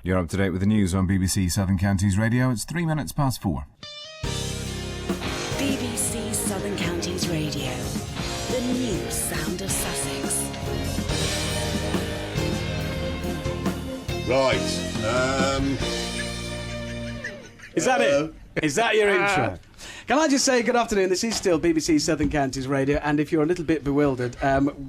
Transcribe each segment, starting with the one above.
You're up to date with the news on BBC Southern Counties Radio. It's 4 minutes past. BBC Southern Counties Radio. The new sound of Sussex. Right. Is that it? Is that your intro? Can I just say good afternoon? This is still BBC Southern Counties Radio, and if you're a little bit bewildered,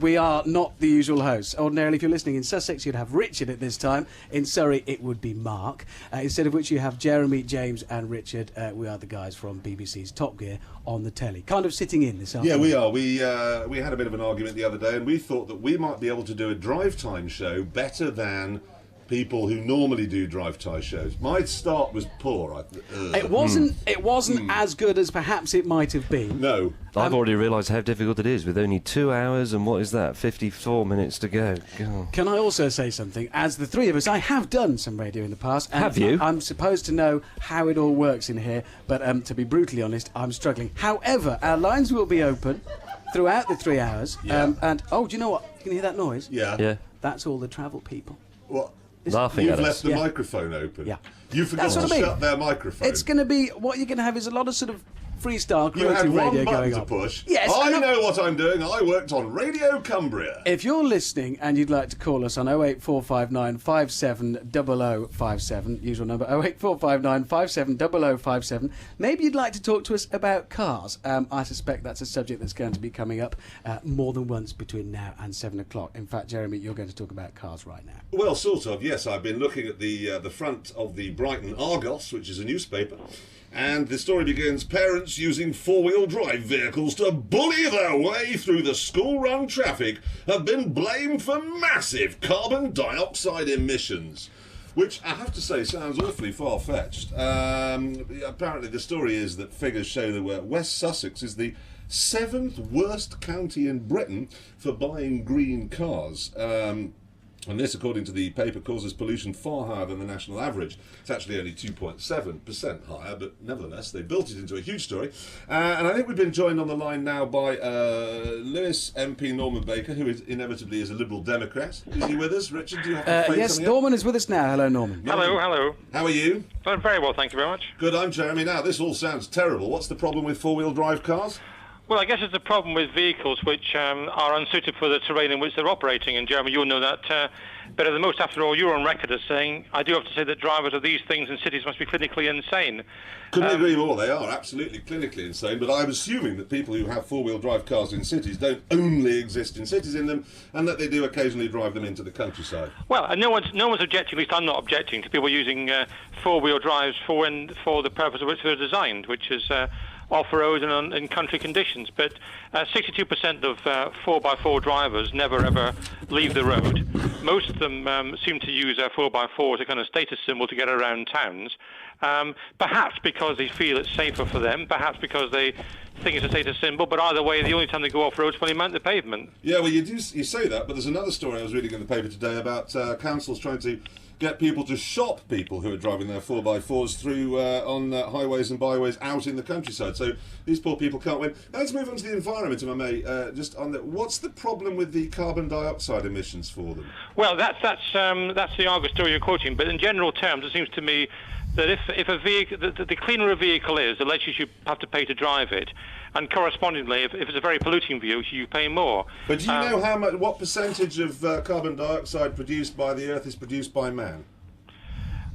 we are not the usual hosts. Ordinarily, if you're listening in Sussex, you'd have Richard at this time. In Surrey, it would be Mark. Instead of which you have Jeremy, James and Richard. We are the guys from BBC's Top Gear on the telly. Kind of sitting in this afternoon. Yeah, we are. We had a bit of an argument the other day, and we thought that we might be able to do a drive time show better than people who normally do drive time shows. My start was poor. It wasn't as good as perhaps it might have been. No. I've already realised how difficult it is with only 2 hours and what is that, 54 minutes to go. God. Can I also say something? As the three of us, I have done some radio in the past. And have you? I'm supposed to know how it all works in here, but to be brutally honest, I'm struggling. However, our lines will be open throughout the 3 hours. Yeah. And, do you know what? You can hear that noise? Yeah. That's all the travel people. What? Laughing You've at us. left the microphone open. Yeah. You forgot to shut their microphone. It's going to be, what you're going to have is a lot of sort of freestyle You had creative one radio button going to on. push. Yes, I know what I'm doing. I worked on Radio Cumbria. If you're listening and you'd like to call us on 08459 570057, usual number 08459 570057, maybe you'd like to talk to us about cars. I suspect that's a subject that's going to be coming up more than once between now and 7 o'clock. In fact, Jeremy, you're going to talk about cars right now. Well, sort of, yes. I've been looking at the front of the Brighton Argos, which is a newspaper, and the story begins, parents using four-wheel drive vehicles to bully their way through the school-run traffic have been blamed for massive carbon dioxide emissions. Which, I have to say, sounds awfully far-fetched. Apparently the story is that figures show that West Sussex is the 7th worst county in Britain for buying green cars. And this, according to the paper, causes pollution far higher than the national average. It's actually only 2.7% higher, but nevertheless, they built it into a huge story. And I think we've been joined on the line now by Lewis MP Norman Baker, who inevitably is a Liberal Democrat. Is he with us? Richard, do you have to play Yes, something up? Norman is with us now. Hello, Norman. Hello. How are you? I'm very well, thank you very much. Good, I'm Jeremy. Now, this all sounds terrible. What's the problem with four-wheel drive cars? Well, I guess it's a problem with vehicles which are unsuited for the terrain in which they're operating. And Jeremy, you'll know that better than most. After all, you're on record as saying, I do have to say that drivers of these things in cities must be clinically insane. Couldn't agree more. They are absolutely clinically insane. But I'm assuming that people who have four-wheel drive cars in cities don't only exist in cities in them, and that they do occasionally drive them into the countryside. Well, and no one's objecting, at least I'm not objecting, to people using four-wheel drives for the purpose of which they're designed, which is off-road and in country conditions. But 62% of 4x4 drivers never ever leave the road. Most of them seem to use their 4x4 as a kind of status symbol to get around towns. Perhaps because they feel it's safer for them, perhaps because they think it's a status symbol, but either way, the only time they go off-road is when they mount the pavement. Yeah, well, you say that, but there's another story I was reading in the paper today about councils trying to get people to shop people who are driving their 4x4s through on highways and byways out in the countryside. So these poor people can't win. Now let's move on to the environment, if I may. Just on what's the problem with the carbon dioxide emissions for them? Well, that's the Argus story you're quoting. But in general terms, it seems to me that if a vehicle, the cleaner a vehicle is, the less you should have to pay to drive it, and correspondingly, if it's a very polluting vehicle, you pay more. But do you know what percentage of carbon dioxide produced by the Earth is produced by man?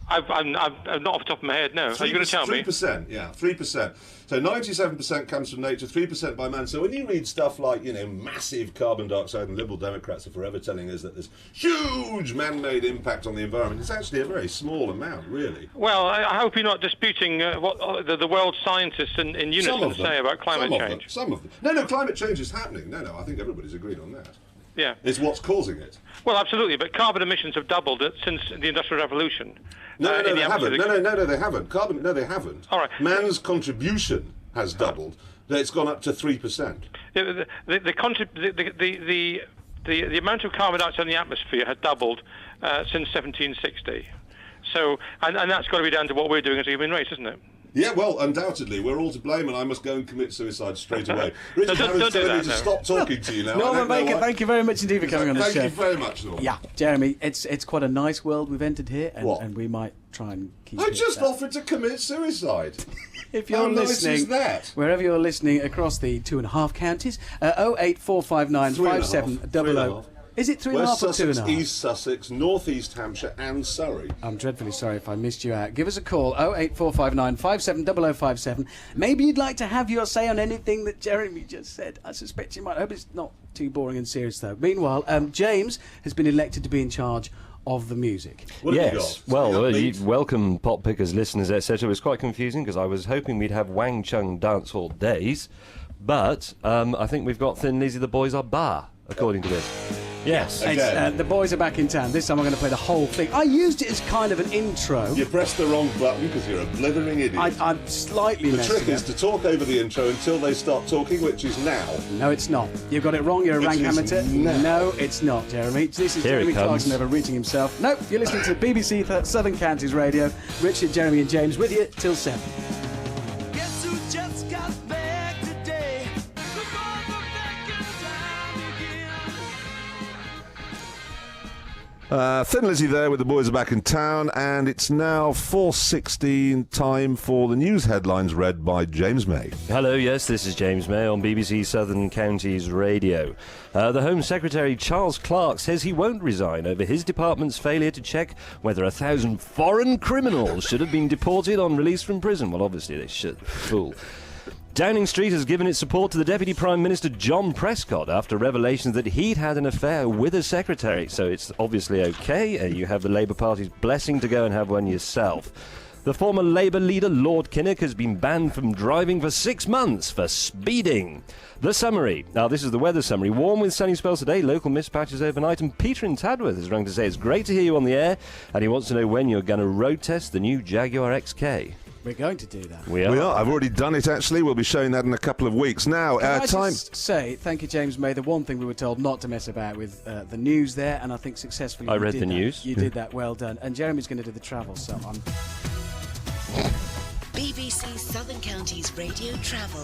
I'm not off the top of my head, no. Are you going to tell me? 3%, yeah, 3%. So 97% comes from nature, 3% by man. So when you read stuff like, massive carbon dioxide, and Liberal Democrats are forever telling us that there's huge man-made impact on the environment, it's actually a very small amount, really. Well, I hope you're not disputing what the world scientists in unison say about climate change. Some of them. No, climate change is happening. No, I think everybody's agreed on that. Yeah. It's what's causing it. Well, absolutely, but carbon emissions have doubled since the Industrial Revolution. No, they haven't. No, they haven't. No, they haven't. All right. Man's contribution has doubled. It's gone up to 3%. The amount of carbon dioxide in the atmosphere has doubled since 1760. So, and that's got to be down to what we're doing as a human race, isn't it? Yeah, well, undoubtedly, we're all to blame, and I must go and commit suicide straight away. Richard don't Hammond's do telling me that, to no. stop talking to you now. Norman Baker, thank you very much indeed for coming on the show. Thank you very much, Norman. Yeah, Jeremy, it's quite a nice world we've entered here, What? and we might try and keep I it just that. offered to commit suicide. If you're How nice listening, is that? wherever you're listening across the 2.5 counties, 08459 5700. Is it 3.5 West or Sussex, 2.5? East Sussex, North East Hampshire, and Surrey. I'm dreadfully sorry if I missed you out. Give us a call, 08459 570057. Maybe you'd like to have your say on anything that Jeremy just said. I suspect you might. I hope it's not too boring and serious, though. Meanwhile, James has been elected to be in charge of the music. What have you Yes, got? well, Something upbeat? welcome pop pickers, listeners, etc. It was quite confusing because I was hoping we'd have Wang Chung dancehall days, but I think we've got Thin Lizzy, the boys are bar, according to this. Yes. Okay. The boys are back in town. This time I'm going to play the whole thing. I used it as kind of an intro. You pressed the wrong button because you're a blithering idiot. I'm slightly The messed trick it is up. to talk over the intro until they start talking, which is now. No, it's not. You've got it wrong. You're a It rank is amateur. now. No, it's not, Jeremy. This is Here it Jeremy comes. Clarkson overreaching himself. Nope, you're listening to BBC Southern Counties Radio. Richard, Jeremy and James with you till 7. Guess who just got back today? Before the second time again. Thin Lizzy there with the boys are back in town, and it's now 4:16 time for the news headlines read by James May. Hello, yes, this is James May on BBC Southern Counties Radio. The Home Secretary Charles Clarke says he won't resign over his department's failure to check whether 1,000 foreign criminals should have been deported on release from prison. Well, obviously they should. Fool. Downing Street has given its support to the Deputy Prime Minister John Prescott after revelations that he'd had an affair with a secretary. So it's obviously okay. You have the Labour Party's blessing to go and have one yourself. The former Labour leader, Lord Kinnock, has been banned from driving for 6 months for speeding. The summary. Now, this is the weather summary. Warm with sunny spells today, local mist patches overnight, and Peter in Tadworth is rung to say it's great to hear you on the air, and he wants to know when you're going to road test the new Jaguar XK. We're going to do that. We are. We are. I've already done it, actually. We'll be showing that in a couple of weeks. Now, Can I time... just say, thank you, James May. The one thing we were told not to mess about with the news there, and I think successfully I you read did the that. news. You did that, well done. And Jeremy's going to do the travel, so I'm... BBC Southern Counties Radio Travel.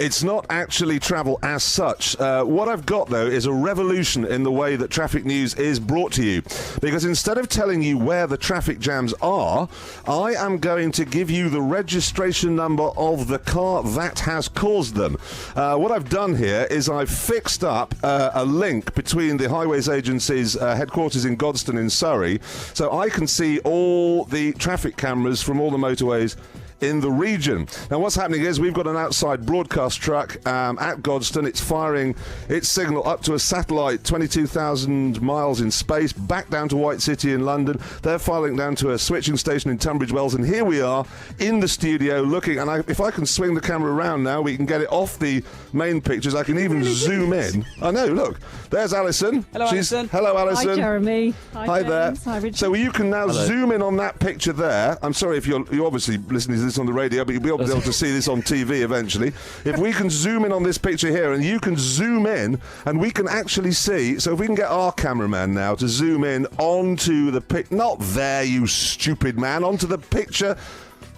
It's not actually travel as such. What I've got, though, is a revolution in the way that traffic news is brought to you. Because instead of telling you where the traffic jams are, I am going to give you the registration number of the car that has caused them. What I've done here is I've fixed up a link between the Highways Agency's headquarters in Godstone in Surrey, so I can see all the traffic cameras from all the motorways in the region. Now, what's happening is we've got an outside broadcast truck at Godstone. It's firing its signal up to a satellite 22,000 miles in space, back down to White City in London. They're firing down to a switching station in Tunbridge Wells, and here we are in the studio looking, and if I can swing the camera around now, we can get it off the main pictures. I can even zoom in. I know, look. There's Alison. Hello, Alison. Hello, Alison. Hi, Jeremy. Hi there. James. Hi, Richard. So you can now Hello. zoom in on that picture there. I'm sorry if you're obviously listening to this on the radio, but you'll be able to see this on TV eventually. If we can zoom in on this picture here, and you can zoom in, and we can actually see. So if we can get our cameraman now to zoom in onto the not there, you stupid man, onto the picture.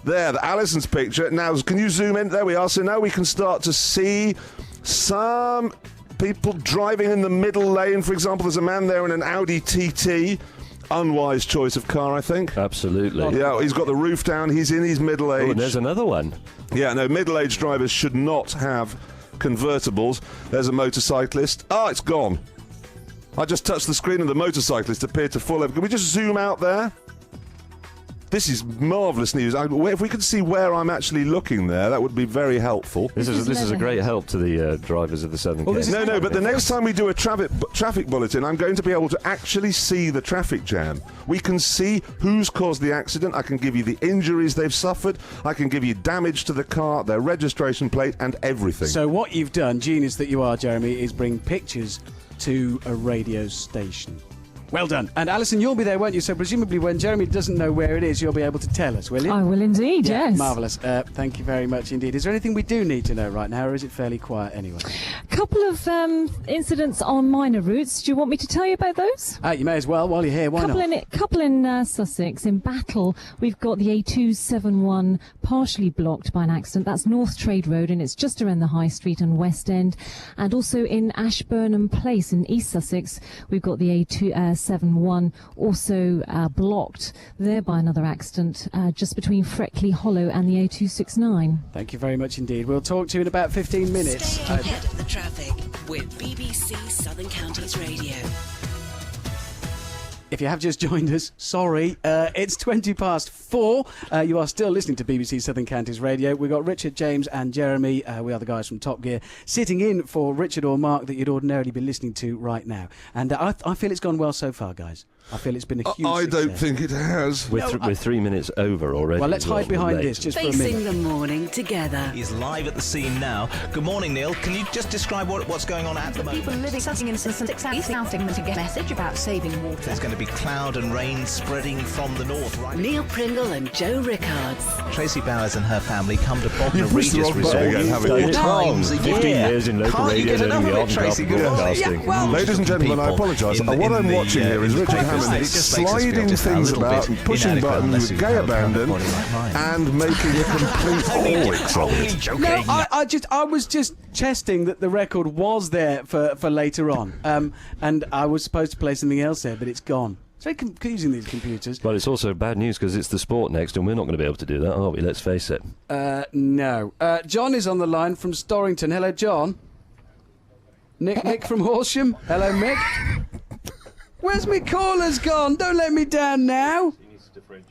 There, Alison's picture. Now, can you zoom in? There we are. So now we can start to see some people driving in the middle lane. For example, there's a man there in an Audi TT. Unwise choice of car, I think. Absolutely. Yeah, he's got the roof down. He's in his middle age. Oh, and there's another one. Yeah, no, middle-aged drivers should not have convertibles. There's a motorcyclist. Oh, it's gone. I just touched the screen and the motorcyclist appeared to fall over. Can we just zoom out there? This is marvellous news. If we could see where I'm actually looking there, that would be very helpful. This is a great help to the drivers of the Southern Counties. No, but the next time we do a traffic bulletin, I'm going to be able to actually see the traffic jam. We can see who's caused the accident. I can give you the injuries they've suffered. I can give you damage to the car, their registration plate, and everything. So what you've done, genius that you are, Jeremy, is bring pictures to a radio station. Well done. And Alison, you'll be there, won't you? So presumably when Jeremy doesn't know where it is, you'll be able to tell us, will you? I will indeed, yes. Marvellous. Thank you very much indeed. Is there anything we do need to know right now, or is it fairly quiet anyway? A couple of incidents on minor routes. Do you want me to tell you about those? You may as well while you're here. Why not? Couple in Sussex. In Battle, we've got the A271 partially blocked by an accident. That's North Trade Road, and it's just around the High Street and West End. And also in Ashburnham Place in East Sussex, we've got the A271 also blocked there by another accident just between Freckley Hollow and the A269. Thank you very much indeed. We'll talk to you in about 15 minutes. Stay ahead of the traffic with BBC Southern Counties Radio. If you have just joined us, sorry, it's 4:20. You are still listening to BBC Southern Counties Radio. We've got Richard, James and Jeremy, we are the guys from Top Gear, sitting in for Richard or Mark that you'd ordinarily be listening to right now. And I feel it's gone well so far, guys. I feel it's been a huge I don't success. think it has. We're 3 minutes over already. Well, let's hide behind late. this just for a Facing minute. the morning together. He's live at the scene now. Good morning, Neil. Can you just describe what's going on at the moment? People living Sussex in Sussex East now to get a message about saving water. There's going to be cloud and rain spreading from the north, right? Neil Pringle and Joe Rickards. Tracy Bowers and her family come to Bognor You pushed the Regis wrong button Resort again, haven't four you? times a year. 15 years in local Can't you radio, get enough doing of the it, odd and Tracy? drop broadcasting. Ladies and gentlemen, I apologise. What I'm watching here is Richard Hammond sliding things about and pushing buttons with gay abandon and making a complete horricks of it. No, I was just chesting that the record was there for later on. And I was supposed to play something else there, but it's gone. It's very confusing, these computers. But it's also bad news because it's the sport next, and we're not going to be able to do that, are we? Let's face it. No. John is on the line from Storrington. Hello, John. Nick from Horsham. Hello, Mick. Where's my callers gone? Don't let me down now.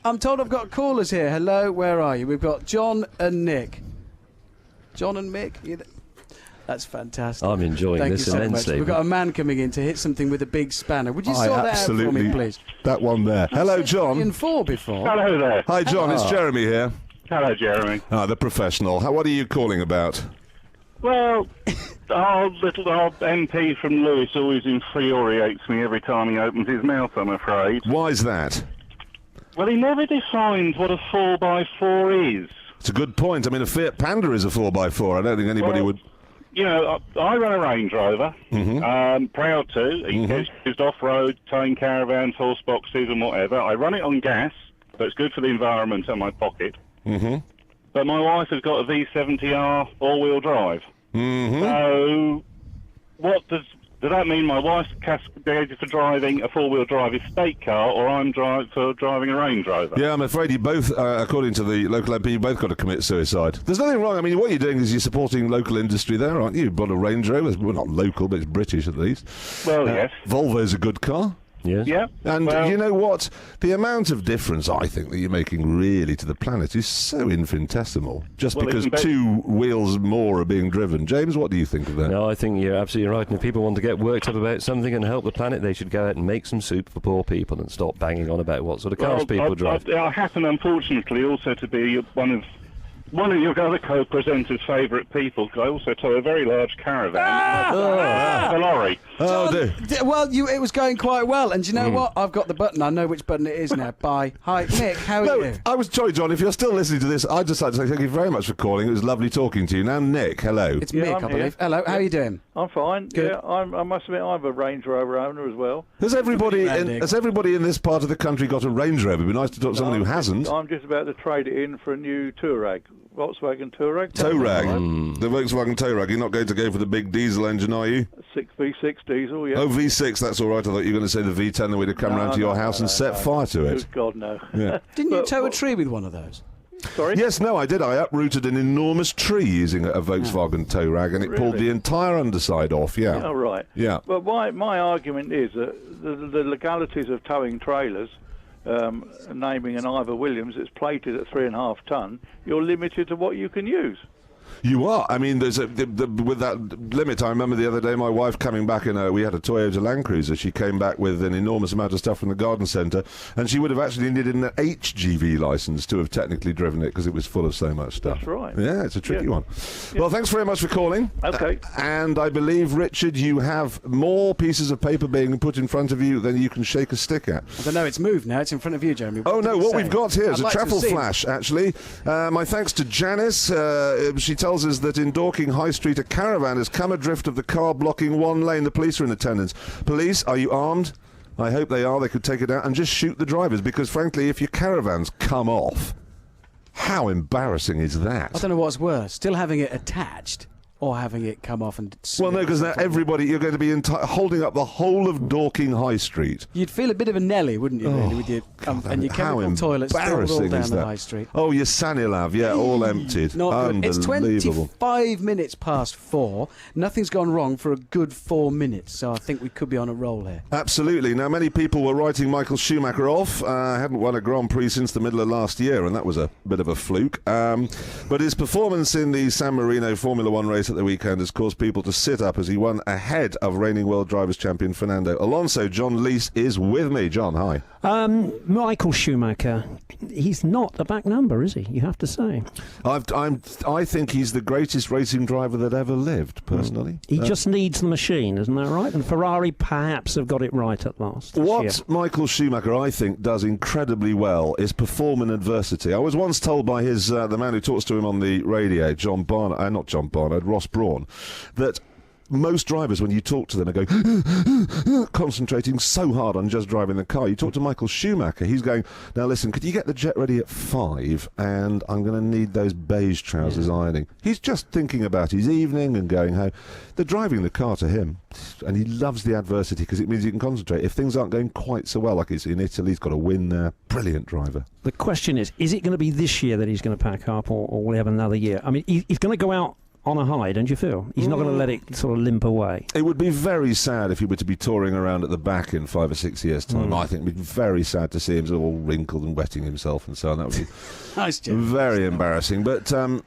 I'm told I've got callers here. Hello, where are you? We've got John and Nick. John and Mick. That's fantastic. I'm enjoying Thank this you so immensely. much. We've got a man coming in to hit something with a big spanner. Would you sort that out for me, please? That one there. Hello, John. In 4 before. Hello there. Hi, John. It's Jeremy here. Hello, Jeremy. The professional. What are you calling about? Well, our MP from Lewis always infuriates me every time he opens his mouth, I'm afraid. Why's that? Well, he never defines what a 4x4 is. It's a good point. I mean, a Fiat Panda is a 4x4. I don't think anybody would... You know, I run a Range Rover. Proud to. It gets used off-road, towing caravans, horse boxes and whatever. I run it on gas, so it's good for the environment and my pocket. But my wife has got a V70R all-wheel drive. So, what does that mean? My wife's cascaded for driving a four-wheel drive estate car, or I'm for driving a Range Rover? Yeah, I'm afraid you both, according to the local MP, you both got to commit suicide. There's nothing wrong. I mean, what you're doing is you're supporting local industry there, aren't you? You've got a Range Rover. Well, not local, but it's British at least. Well, yes. Volvo's a good car. Yes. Yeah. And you know what? The amount of difference I think that you're making really to the planet is so infinitesimal. Just because 2 wheels more are being driven. James, what do you think of that? No, I think you're absolutely right. And if people want to get worked up about something and help the planet, they should go out and make some soup for poor people and stop banging on about what sort of cars people drive. I happen, unfortunately, also to be one of your other co-presenters' favourite people. I also tow a very large caravan. A lorry. Oh, dear. Well, it was going quite well, and do you know what? I've got the button. I know which button it is now. Bye. Hi, Nick. How are you? I was sorry, John. If you're still listening to this, I'd just like to say thank you very much for calling. It was lovely talking to you. Now, Nick, hello. It's Mick, I believe. Hello. How are you doing? I'm fine. Good. Yeah, I must admit, I'm a Range Rover owner as well. Has everybody in this part of the country got a Range Rover? It'd be nice to talk to someone who hasn't. I'm just about to trade it in for a new Touareg, Volkswagen Touareg. Touareg. The Volkswagen Touareg. You're not going to go for the big diesel engine, are you? 6V6 diesel, yeah. Oh, V6, that's all right. I thought you were going to say the V10 that would have come round to your house and set fire to it. Good God, no. Yeah. Didn't you tow a tree with one of those? Sorry? Yes, no, I did. I uprooted an enormous tree using a Volkswagen Touareg, and it pulled the entire underside off, yeah. Oh, right. Yeah. But my argument is that the legalities of towing trailers, naming an Ivor Williams that's plated at 3.5 tonne, you're limited to what you can use. You are. I mean, there's with that limit. I remember the other day my wife coming back we had a Toyota Land Cruiser. She came back with an enormous amount of stuff from the garden centre, and she would have actually needed an HGV licence to have technically driven it because it was full of so much stuff. That's right. Yeah, it's a tricky one. Well, thanks very much for calling. Okay. And I believe, Richard, you have more pieces of paper being put in front of you than you can shake a stick at. I don't know, it's moved now. It's in front of you, Jeremy. Oh, no, what we've got here is a like travel flash, actually. My thanks to Janice. She tells us that in Dorking High Street, a caravan has come adrift of the car blocking one lane. The police are in attendance. Police, are you armed? I hope they are. They could take it out and just shoot the drivers, because, frankly, if your caravans come off, how embarrassing is that? I don't know what's worse, still having it attached or having it come off and... Well, no, because now everybody, you're going to be holding up the whole of Dorking High Street. You'd feel a bit of a Nelly, wouldn't you, really, with your, and your chemical toilets still all down the high street. Oh, your Sanilav, yeah, all emptied. Not good. It's Unbelievable. 25 minutes past 4. Nothing's gone wrong for a good 4 minutes, so I think we could be on a roll here. Absolutely. Now, many people were writing Michael Schumacher off. Hadn't won a Grand Prix since the middle of last year, and that was a bit of a fluke. But his performance in the San Marino Formula One race at the weekend has caused people to sit up as he won ahead of reigning World Drivers' Champion Fernando Alonso. John Lees is with me. John, hi. Michael Schumacher, he's not a back number, is he? You have to say. I think he's the greatest racing driver that ever lived, personally. He just needs the machine, isn't that right? And Ferrari perhaps have got it right at last. What Michael Schumacher, I think, does incredibly well is perform in adversity. I was once told by the man who talks to him on the radio, Ross Brawn, that most drivers, when you talk to them, are going concentrating so hard on just driving the car. You talk to Michael Schumacher, he's going, now listen, could you get the jet ready at 5, and I'm going to need those beige trousers ironing. He's just thinking about his evening and going home. They're driving the car to him, and he loves the adversity because it means he can concentrate. If things aren't going quite so well, like it's in Italy, he's got a win there. Brilliant driver. The question is it going to be this year that he's going to pack up, or will he have another year? I mean, he's going to go out on a high, don't you feel? He's not going to let it sort of limp away. It would be very sad if he were to be touring around at the back in 5 or 6 years' time. I think it would be very sad to see him sort of all wrinkled and wetting himself and so on. That would be nice, very embarrassing. But so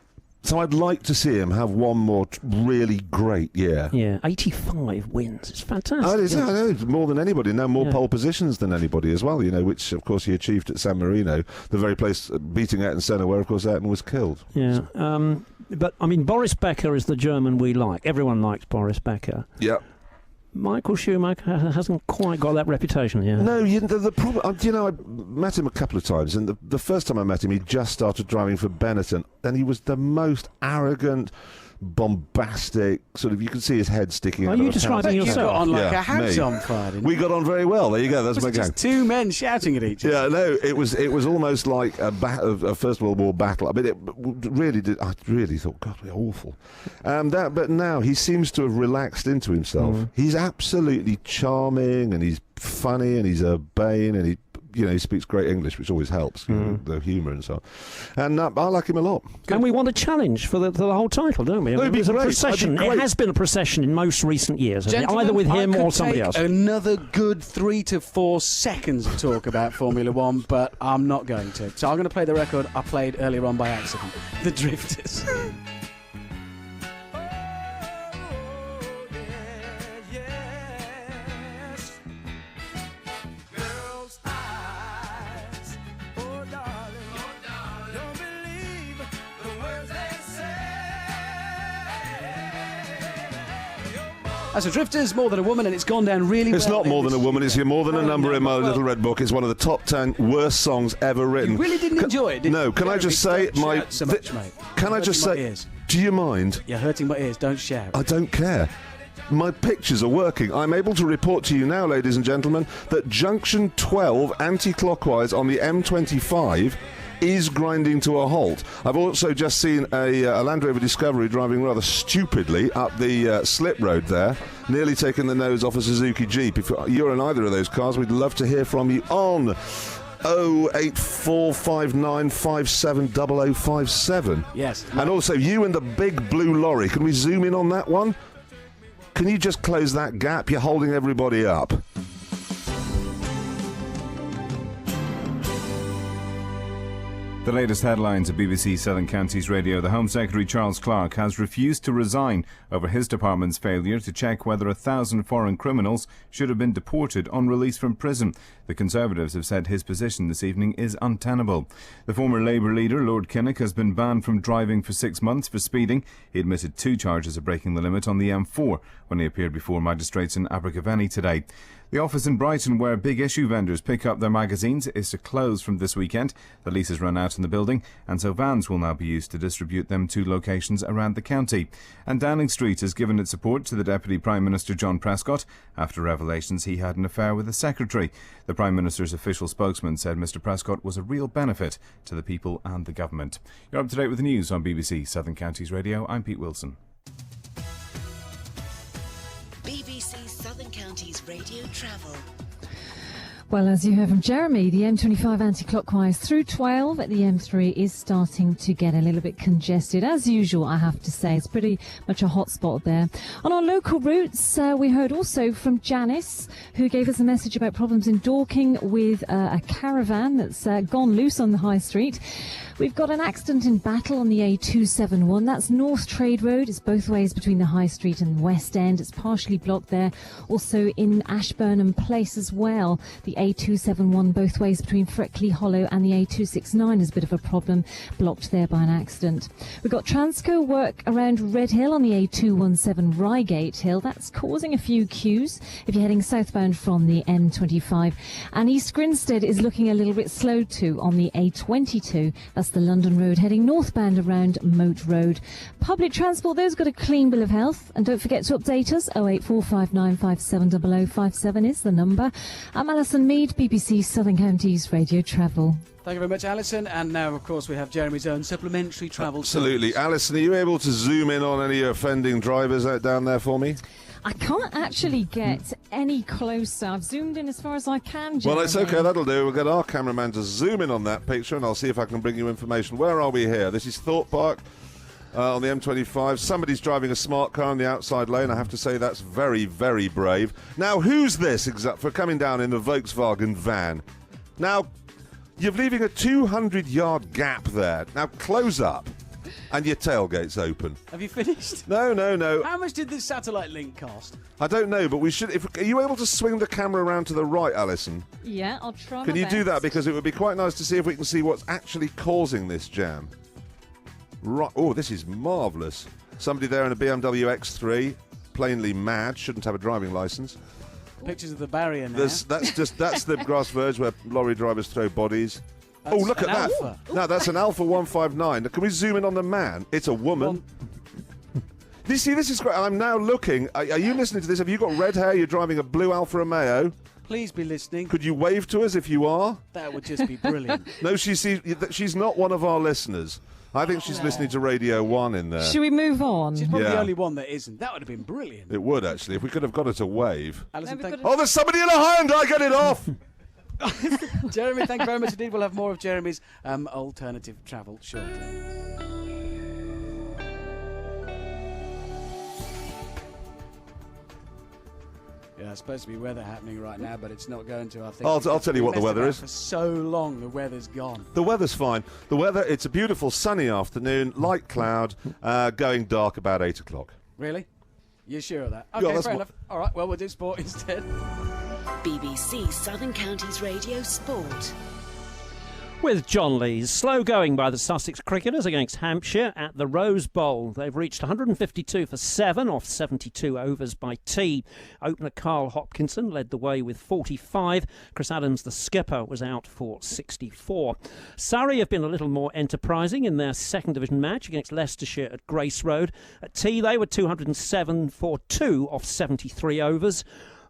I'd like to see him have one more really great year. Yeah, 85 wins. It's fantastic. I know, more than anybody. Now more pole positions than anybody as well, which, of course, he achieved at San Marino, the very place beating Ayrton Senna, where, of course, Ayrton was killed. Yeah. But, I mean, Boris Becker is the German we like. Everyone likes Boris Becker. Yeah. Michael Schumacher hasn't quite got that reputation yet. No, the problem... I met him a couple of times, and the first time I met him, he just started driving for Benetton, and he was the most arrogant, bombastic, sort of, you could see his head sticking out. Are you describing yourself? You got on like a house on Friday. We got on very well. There you go. That's my gang. Just two men shouting at each other. Yeah, no, it was almost like a First World War battle. I mean, it really did. I really thought, God, we're awful. But now he seems to have relaxed into himself. He's absolutely charming, and he's funny, and he's urbane, and he speaks great English, which always helps, the humour and so on. And I like him a lot. And we want a challenge for the whole title, don't we? It'd be a great. procession. It has been a procession in most recent years, either with him or somebody else. Another good 3 to 4 seconds to talk about Formula One, but I'm not going to. So I'm going to play the record I played earlier on by accident. The Drifters. As a Drifters, More Than a Woman, and it's gone down really well. It's not More Than a Woman, it's More Than a Number in my little red book. It's one of the top 10 worst songs ever written. You really didn't enjoy it, did you? No, can I just say... Can I just say... Do you mind? You're hurting my ears, don't shout. I don't care. My pictures are working. I'm able to report to you now, ladies and gentlemen, that junction 12 anti-clockwise on the M25 is grinding to a halt. I've also just seen a Land Rover Discovery driving rather stupidly up the slip road there, nearly taking the nose off a Suzuki Jeep. If you're in either of those cars, we'd love to hear from you on 08459570057. Yes. And also, you and the big blue lorry, can we zoom in on that one? Can you just close that gap? You're holding everybody up. The latest headlines at BBC Southern Counties Radio. The Home Secretary Charles Clarke has refused to resign over his department's failure to check whether 1,000 foreign criminals should have been deported on release from prison. The Conservatives have said his position this evening is untenable. The former Labour leader, Lord Kinnock, has been banned from driving for 6 months for speeding. He admitted 2 charges of breaking the limit on the M4 when he appeared before magistrates in Abergavenny today. The office in Brighton, where big issue vendors pick up their magazines, is to close from this weekend. The lease has run out in the building, and so vans will now be used to distribute them to locations around the county. And Downing Street has given its support to the Deputy Prime Minister John Prescott after revelations he had an affair with the Secretary. The Prime Minister's official spokesman said Mr Prescott was a real benefit to the people and the government. You're up to date with the news on BBC Southern Counties Radio. I'm Pete Wilson. BBC Southern Counties Radio Travel. Well, as you heard from Jeremy, the M25 anti-clockwise through 12 at the M3 is starting to get a little bit congested. As usual, I have to say, it's pretty much a hot spot there. On our local routes, we heard also from Janice, who gave us a message about problems in Dorking with a caravan that's gone loose on the high street. We've got an accident in Battle on the A271. That's North Trade Road. It's both ways between the High Street and West End. It's partially blocked there. Also in Ashburnham Place as well. The A271 both ways between Freckley Hollow and the A269 is a bit of a problem, blocked there by an accident. We've got Transco work around Red Hill on the A217 Reigate Hill. That's causing a few queues if you're heading southbound from the M25. And East Grinstead is looking a little bit slow too on the A22. That's the London Road heading northbound around Moat Road. Public transport, those got a clean bill of health. And don't forget to update us. 08459570057 is the number. I'm Alison Mead, BBC Southern Counties Radio Travel. Thank you very much, Alison. And now, of course, we have Jeremy's own supplementary travel. Absolutely. Service. Alison, are you able to zoom in on any offending drivers out down there for me? I can't actually get any closer. I've zoomed in as far as I can, Jeremy. Well, it's okay, that'll do. We'll get our cameraman to zoom in on that picture and I'll see if I can bring you information. Where are we here? This is Thorpe Park on the M25. Somebody's driving a smart car in the outside lane. I have to say that's very, very brave. Now, who's this for coming down in the Volkswagen van? Now, you're leaving a 200-yard gap there. Now, close up. And your tailgate's open. Have you finished? No. How much did this satellite link cost? I don't know, but we should. Are you able to swing the camera around to the right, Alison? Yeah, I'll try. Can you do that? Because it would be quite nice to see if we can see what's actually causing this jam. Right. Oh, this is marvellous. Somebody there in a BMW X3, plainly mad, shouldn't have a driving licence. Pictures of the barrier now. That's the grass verge where lorry drivers throw bodies. That's look at that. Alpha. No, that's an Alpha 159. Can we zoom in on the man? It's a woman. You see, this is great. I'm now looking. Are you listening to this? Have you got red hair? You're driving a blue Alfa Romeo. Please be listening. Could you wave to us if you are? That would just be brilliant. No, she's not one of our listeners. I think she's listening to Radio 1 in there. Should we move on? She's probably the only one that isn't. That would have been brilliant. It would, actually, if we could have got her to wave. Alison, there's somebody in a Hyundai! Get it off! Jeremy, thank you very much indeed. We'll have more of Jeremy's alternative travel shortly. Yeah, it's supposed to be weather happening right now, but it's not going to. I think. I'll tell you what the weather is. For so long, the weather's gone. The weather's fine. The weather, it's a beautiful sunny afternoon, light cloud, going dark about 8 o'clock. Really? You sure of that? Okay, fair enough. All right, well, we'll do sport instead. BBC Southern Counties Radio Sport. With John Lees. Slow going by the Sussex cricketers against Hampshire at the Rose Bowl. They've reached 152 for 7 off 72 overs by tea. Opener Carl Hopkinson led the way with 45. Chris Adams, the skipper, was out for 64. Surrey have been a little more enterprising in their second division match against Leicestershire at Grace Road. At tea, they were 207 for 2 off 73 overs.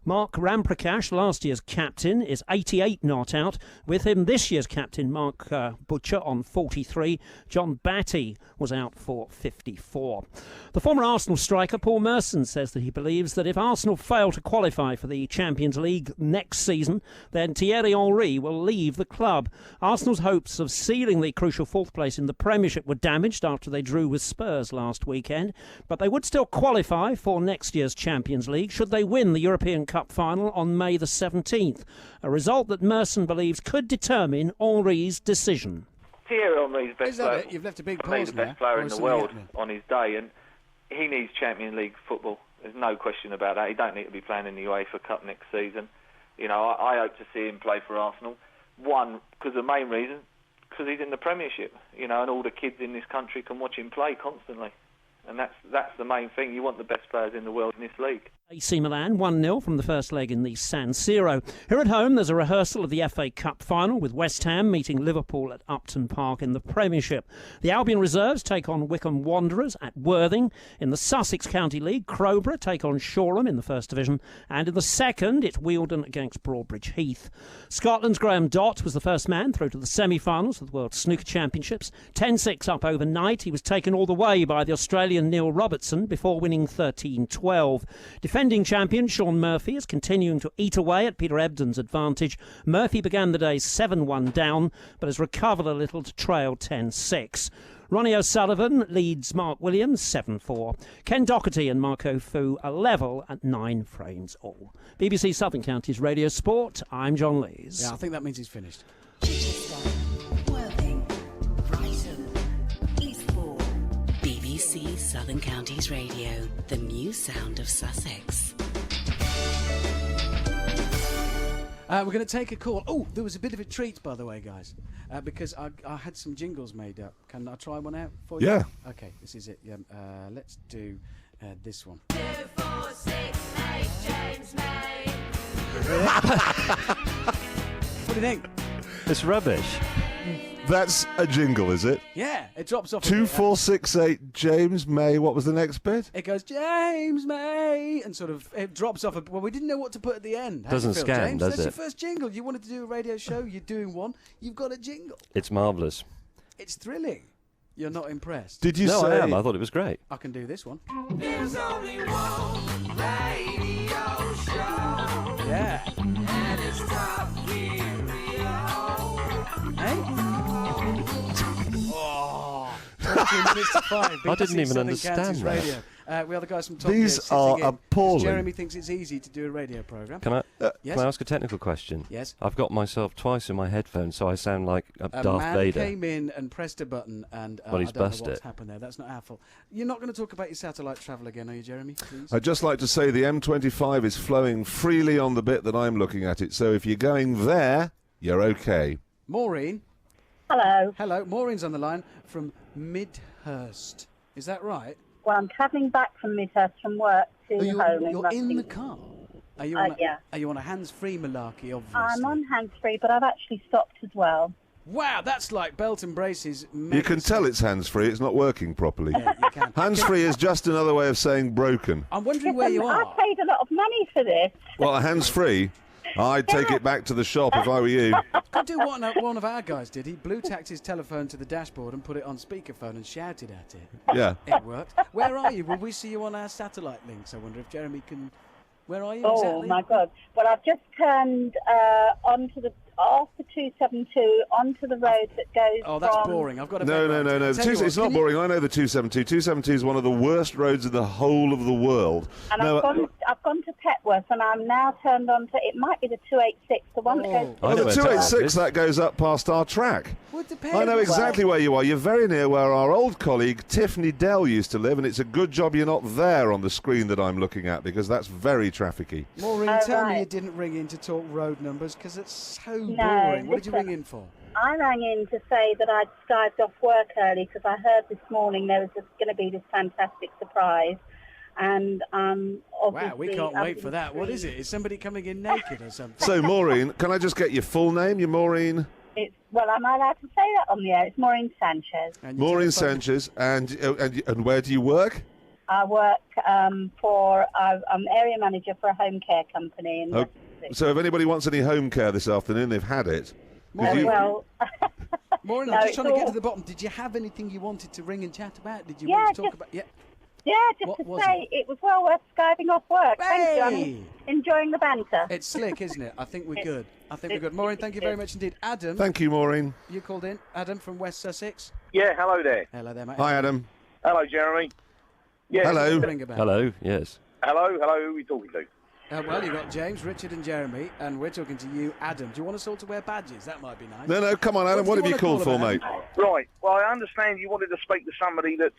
Mark Ramprakash, last year's captain, is 88 not out. With him, this year's captain, Mark Butcher, on 43. John Batty was out for 54. The former Arsenal striker, Paul Merson, says that he believes that if Arsenal fail to qualify for the Champions League next season, then Thierry Henry will leave the club. Arsenal's hopes of sealing the crucial fourth place in the Premiership were damaged after they drew with Spurs last weekend, but they would still qualify for next year's Champions League should they win the European Cup final on May the 17th, a result that Merson believes could determine Henry's decision. Thierry Henry's best Is that player. it? You've left a big For me, pause the best now, player or in the something world happening? on his day, and he needs Champions League football. There's no question about that. He don't need to be playing in the UEFA Cup next season. You know, I hope to see him play for Arsenal. One, because the main reason, because he's in the Premiership. You know, and all the kids in this country can watch him play constantly. And that's the main thing. You want the best players in the world in this league. AC Milan 1-0 from the first leg in the San Siro. Here at home, there's a rehearsal of the FA Cup final with West Ham meeting Liverpool at Upton Park in the Premiership. The Albion reserves take on Wycombe Wanderers at Worthing. In the Sussex County League, Crowborough take on Shoreham in the First Division. And in the second, it's Wealden against Broadbridge Heath. Scotland's Graham Dott was the first man through to the semi-finals of the World Snooker Championships. 10-6 up overnight. He was taken all the way by the Australian Neil Robertson before winning 13-12. Defending champion Sean Murphy is continuing to eat away at Peter Ebdon's advantage. Murphy began the day 7-1 down, but has recovered a little to trail 10-6. Ronnie O'Sullivan leads Mark Williams 7-4. Ken Doherty and Marco Fu are level at 9 frames all. BBC Southern Counties Radio Sport, I'm John Lees. Yeah, I think that means he's finished. Worthing, Brighton, Eastbourne. BBC Southern Counties Radio, the new sound of Sussex. We're going to take a call. Oh, there was a bit of a treat, by the way, guys, because I had some jingles made up. Can I try one out for you? Yeah. Okay, this is it. Yeah, let's do this one. 2, 4, 6, 8, James May. What do you think? It's rubbish. That's a jingle, is it? Yeah, it drops off. 2468 James May. What was the next bit? It goes James May, and sort of it drops off. Well, we didn't know what to put at the end. How Doesn't do you feel, scan, James? does That's it? your first jingle. You wanted to do a radio show. You're doing one. You've got a jingle. It's marvellous. It's thrilling. You're not impressed? Did you No, say? I am. I thought it was great. I can do this one. There's only one radio show. Yeah. And it's Top Gear. Hey? Oh, 14 minutes to 5. I didn't even Southern understand Counties that. Radio. We are the guys from Top These Gear sitting are in. appalling. Jeremy thinks it's easy to do a radio programme. Can I yes? can I ask a technical question? Yes. I've got myself twice in my headphones, so I sound like A Darth man Vader. came in and pressed a button, and Well, he's I don't know bust what's it. happened there. That's not our fault. You're not going to talk about your satellite travel again, are you, Jeremy? Please. I'd just like to say the M25 is flowing freely on the bit that I'm looking at it. So if you're going there, you're okay. Maureen. Hello. Hello. Maureen's on the line from Midhurst. Is that right? Well, I'm travelling back from Midhurst from work to You're home in in Rusty. the car. Are you on yeah. Are you on a hands-free malarkey, obviously? I'm on hands-free, but I've actually stopped as well. Wow, that's like belt and braces. You can tell it's hands-free. It's not working properly. Yeah, you can. Hands-free is just another way of saying broken. I'm wondering where you I are. paid a lot of money for this. Well, hands-free, I'd take it back to the shop if I were you. Could do what one of our guys did. He blue-tacked his telephone to the dashboard and put it on speakerphone and shouted at it. Yeah. It worked. Where are you? Will we see you on our satellite links? I wonder if Jeremy can... Where are you Oh, exactly? my God. Well, I've just turned off the 272 onto the road that goes Oh, that's from... boring. I've got a No. It's not boring. I know the 272. 272 is one of the worst roads in the whole of the world. And No, I've gone to Petworth, and I'm now turned on to... It might be the 286, the one that goes... Oh, the 286, that goes up past our track. Would I know exactly where you are. You're very near where our old colleague Tiffany Dell used to live, and it's a good job you're not there on the screen that I'm looking at, because that's very trafficky. Maureen, Oh, tell me right. you didn't ring in to talk road numbers, because it's so No, boring. What did you listen. ring in for? I rang in to say that I'd skived off work early because I heard this morning there was going to be this fantastic surprise. And obviously... Wow, we can't wait for that. What is it? Is somebody coming in naked or something? So, Maureen, can I just get your full name? You're Maureen? Well, am I allowed to say that on the air? It's Maureen Sanchez. Maureen Sanchez. And where do you work? I work I'm area manager for a home care company. In Oh, so if anybody wants any home care this afternoon, they've had it. 'Cause you- Maureen, No, I'm just it's trying to get all- to the bottom. Did you have anything you wanted to ring and chat about? Did you Yeah, want to talk just- about... Yeah. Yeah, just What to was say it was well worth skiving off work. Thank you. Hey! I'm enjoying the banter. It's slick, isn't it? I think we're good. Maureen, thank you very much indeed. Adam. Thank you, Maureen. You called in. Adam from West Sussex. Yeah, hello there. Hello there, mate. Hi, Adam. Hello, Jeremy. Yeah. Hello. Ring about. Hello, yes. Hello, who are we talking to? Well, you've got James, Richard and Jeremy, and we're talking to you, Adam. Do you want us all to wear badges? That might be nice. No, come on, Adam. What do have you wanna called call for, about? mate? Right. Well, I understand you wanted to speak to somebody that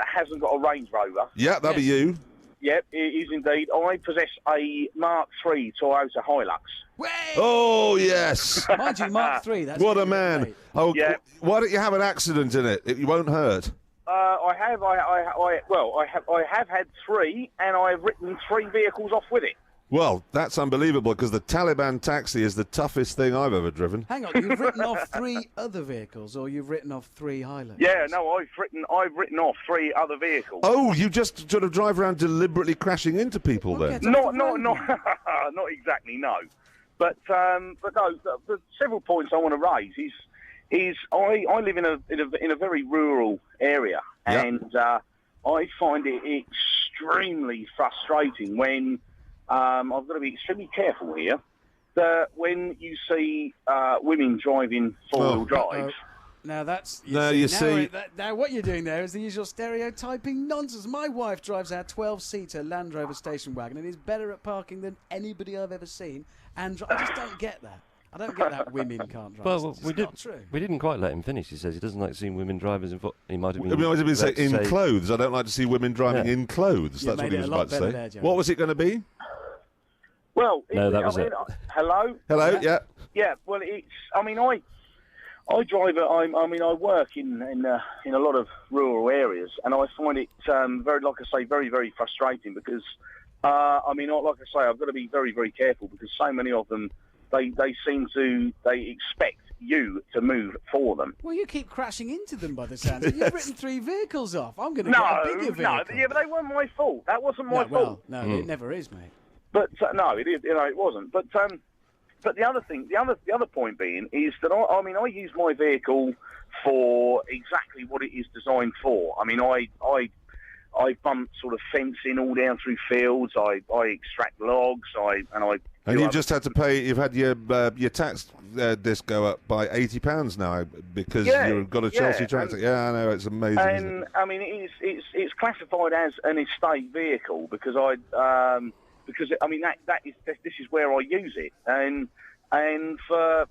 hasn't got a Range Rover. Yeah, that'll be you. Yep, it is indeed. I possess a Mark III Toyota Hilux. Oh, yes. Mind you, Mark III, that's what a really man. great. Oh, Yeah. why don't you have an accident in it? It won't hurt. I have had 3, and I have written 3 vehicles off with it. Well, that's unbelievable because the Taliban taxi is the toughest thing I've ever driven. Hang on, you've written off 3 other vehicles, or you've written off 3 Highlanders? Yeah, no, I've written off 3 other vehicles. Oh, you just sort of drive around deliberately crashing into people then? Not exactly, no. But no, the several points I want to raise is I live in a very rural area, and I find it extremely frustrating when I've got to be extremely careful here that when you see women driving 4-wheel drives. Now that's now what you're doing there is the usual stereotyping nonsense. My wife drives our 12-seater Land Rover station wagon and is better at parking than anybody I've ever seen. And I just don't get that. I don't get that women can't drive. Well, It's not true. we didn't quite let him finish. He says he doesn't like seeing women drivers in. He might have been. I might have been saying in clothes. I don't like to see women driving Yeah. in clothes. You That's what made he it was a lot about to better say. there, Joe. What was it going to be? Well, No, that was it. Hello. Hello. Yeah. Yeah. Well, it's. I mean, I drive. I work in a lot of rural areas, and I find it very, like I say, very, very frustrating because like I say, I've got to be very, very careful because so many of them they expect you to move for them. Well, you keep crashing into them by the sound of it. You've written 3 vehicles off. I'm going to get a bigger vehicle. Yeah, but they weren't my fault. That wasn't my fault. No, it never is, mate. But no, it wasn't. But the other thing, the other point being is that I use my vehicle for exactly what it is designed for. I mean, I bump sort of fencing all down through fields. I extract logs. And you've just had to pay. You've had your tax disc go up by £80 now because you've got a Chelsea tractor. Yeah, I know, it's amazing. And isn't it? I mean, it's classified as an estate vehicle because this is where I use it, and for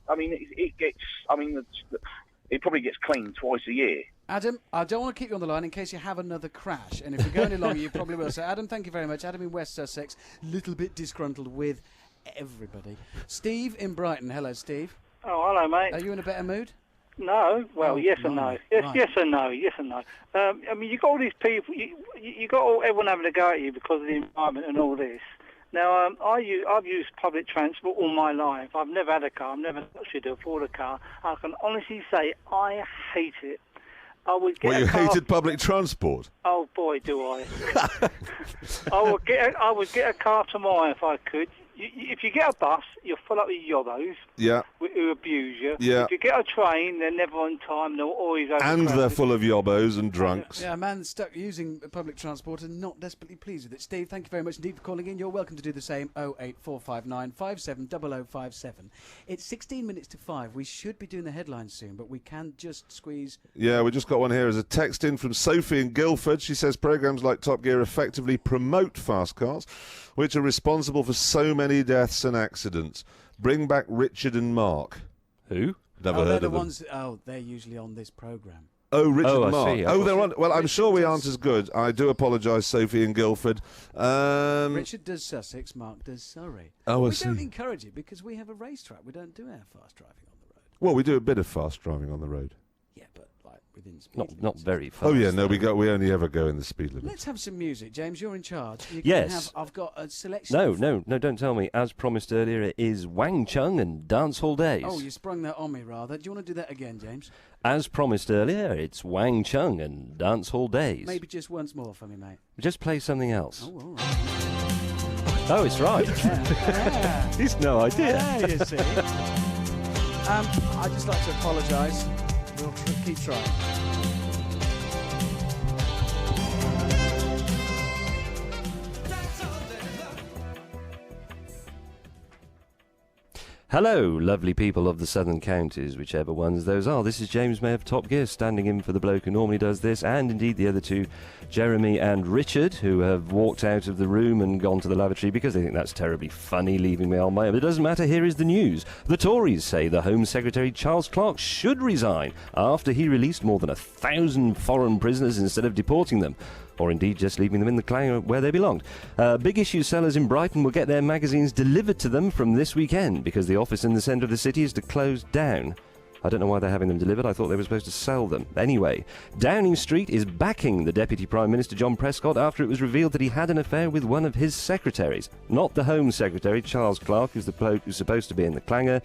it probably gets cleaned twice a year. Adam, I don't want to keep you on the line in case you have another crash, and if we go any longer, you probably will. So, Adam, thank you very much. Adam in West Sussex, little bit disgruntled with everybody. Steve in Brighton. Hello, Steve. Oh, hello, mate. Are you in a better mood? No. Well, yes and no. Yes and no. Yes and no. I mean, you got all these people. You got everyone having a go at you because of the environment and all this. Now, I've used public transport all my life. I've never had a car. I've never actually to afford a car. I can honestly say I hate it. I would get You hated public transport? Oh boy, do I! I would get a car tomorrow if I could. If you get a bus, you're full up with yobbos who abuse you. Yeah. If you get a train, they're never on time. They're always overcrowded. And they're full of yobbos and drunks. Yeah, a man stuck using public transport and not desperately pleased with it. Steve, thank you very much indeed for calling in. You're welcome to do the same. 08459 570057. It's 16 minutes to 5. We should be doing the headlines soon, but we can just squeeze. Yeah, we just got one here as a text in from Sophie in Guildford. She says programs like Top Gear effectively promote fast cars, which are responsible for so many deaths and accidents. Bring back Richard and Mark. Who? Never heard the of them. ones. They're usually on this programme. Oh, Richard Oh, I and Mark. see. They're on. Well, I'm sure we aren't as good. I do apologise, Sophie in Guildford. Richard does Sussex, Mark does Surrey. Oh, we I see. don't encourage it because we have a racetrack. We don't do our fast driving on the road. Well, we do a bit of fast driving on the road. Yeah, but like within speed. Not very fast. Oh yeah, no, we only ever go in the speed limit. Let's have some music, James. You're in charge. You can Yes. I've got a selection. No, don't tell me. As promised earlier, it is Wang Chung and Dance Hall Days. Oh, you sprung that on me, rather. Do you want to do that again, James? As promised earlier, it's Wang Chung and Dance Hall Days. Maybe just once more for me, mate. Just play something else. Oh, all right. Oh, it's right. Yeah. He's no idea. Yeah, you see. I'd just like to apologise. We'll keep trying. Hello, lovely people of the southern counties, whichever ones those are. This is James May of Top Gear, standing in for the bloke who normally does this, and indeed the other two, Jeremy and Richard, who have walked out of the room and gone to the lavatory because they think that's terribly funny, leaving me on my own. But it doesn't matter, here is the news. The Tories say the Home Secretary Charles Clarke should resign after he released more than 1,000 foreign prisoners instead of deporting them, or indeed just leaving them in the clanger where they belonged. Big issue sellers in Brighton will get their magazines delivered to them from this weekend because the office in the centre of the city is to close down. I don't know why they're having them delivered. I thought they were supposed to sell them. Anyway, Downing Street is backing the Deputy Prime Minister John Prescott after it was revealed that he had an affair with one of his secretaries. Not the Home Secretary, Charles Clarke, who's the bloke who's supposed to be in the clanger,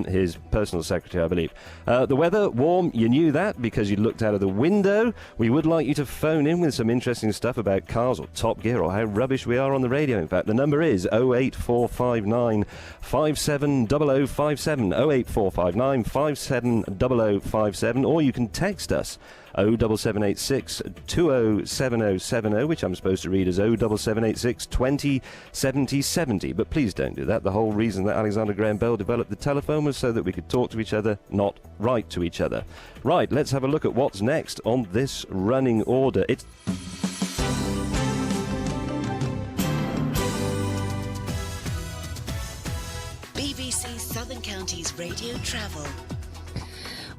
his personal secretary, I believe. The weather, warm, you knew that because you looked out of the window. We would like you to phone in with some interesting stuff about cars or Top Gear or how rubbish we are on the radio. In fact, the number is 08459 570057, 08459 570057, or you can text us 07786 207070, which I'm supposed to read as 07786 207070. But please don't do that. The whole reason that Alexander Graham Bell developed the telephone was so that we could talk to each other, not write to each other. Right, let's have a look at what's next on this running order. It's BBC Southern Counties Radio Travel.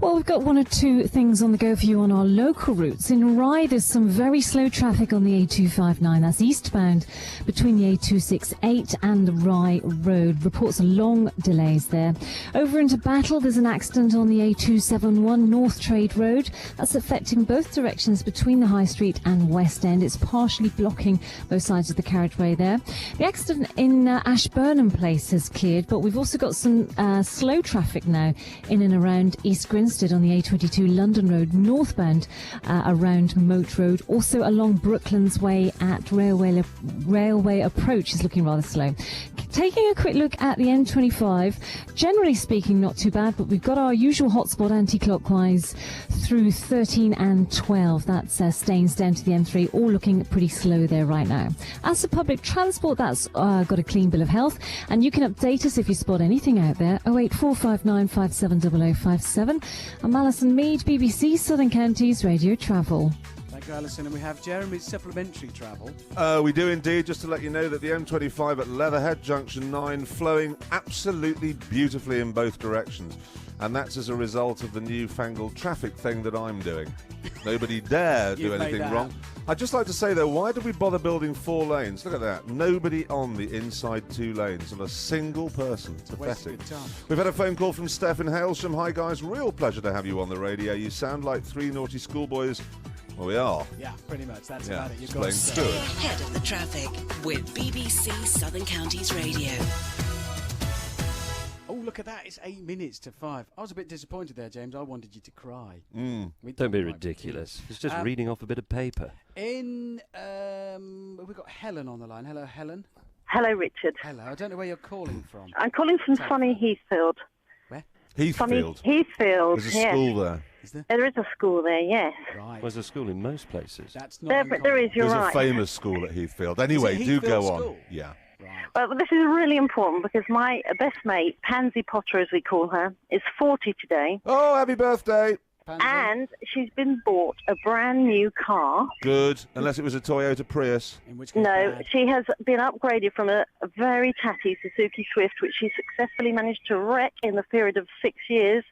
Well, we've got one or two things on the go for you on our local routes. In Rye, there's some very slow traffic on the A259. That's eastbound between the A268 and the Rye Road. Reports of long delays there. Over into Battle, there's an accident on the A271 North Trade Road. That's affecting both directions between the High Street and West End. It's partially blocking both sides of the carriageway there. The accident in Ashburnham Place has cleared, but we've also got some slow traffic now in and around East Grinstead on the A22 London Road northbound around Moat Road. Also along Brooklands Way at Railway Approach is looking rather slow. Taking a quick look at the M25, generally speaking not too bad, but we've got our usual hotspot anti-clockwise through 13 and 12. That's Staines down to the M3, all looking pretty slow there right now. As for public transport, that's got a clean bill of health, and you can update us if you spot anything out there. 08459 570057. I'm Alison Mead, BBC Southern Counties Radio Travel. Thank you, Alison. And we have Jeremy's supplementary travel. We do indeed, just to let you know that the M25 at Leatherhead Junction 9 flowing absolutely beautifully in both directions. And that's as a result of the newfangled traffic thing that I'm doing. Nobody dare do anything wrong. I'd just like to say, though, why did we bother building 4 lanes? Look at that. Nobody on the inside 2 lanes. Not a single person. Pathetic. We've had a phone call from Steph in Hailsham. Hi, guys. Real pleasure to have you on the radio. You sound like 3 naughty schoolboys. Well, we are. Yeah, pretty much. That's about it. You've got to stay ahead of the traffic with BBC Southern Counties Radio. Oh, look at that. It's 8 minutes to 5. I was a bit disappointed there, James. I wanted you to cry. Don't be ridiculous. It's just reading off a bit of paper. We've got Helen on the line. Hello, Helen. Hello, Richard. Hello. I don't know where you're calling from. I'm calling from sunny Heathfield. Where? Heathfield? Heathfield, There's a school there. Is there? There is a school there, yes. Right. There's a school in most places. That's not there is, you're There's right. a famous school at Heathfield. Anyway, do Heathfield go on. School? Yeah. Well, this is really important because my best mate, Pansy Potter as we call her, is 40 today. Oh, happy birthday. Pansy. And she's been bought a brand new car. Good, unless it was a Toyota Prius. In which case No, bad. she has been upgraded from a very tatty Suzuki Swift, which she successfully managed to wreck in the period of 6 years.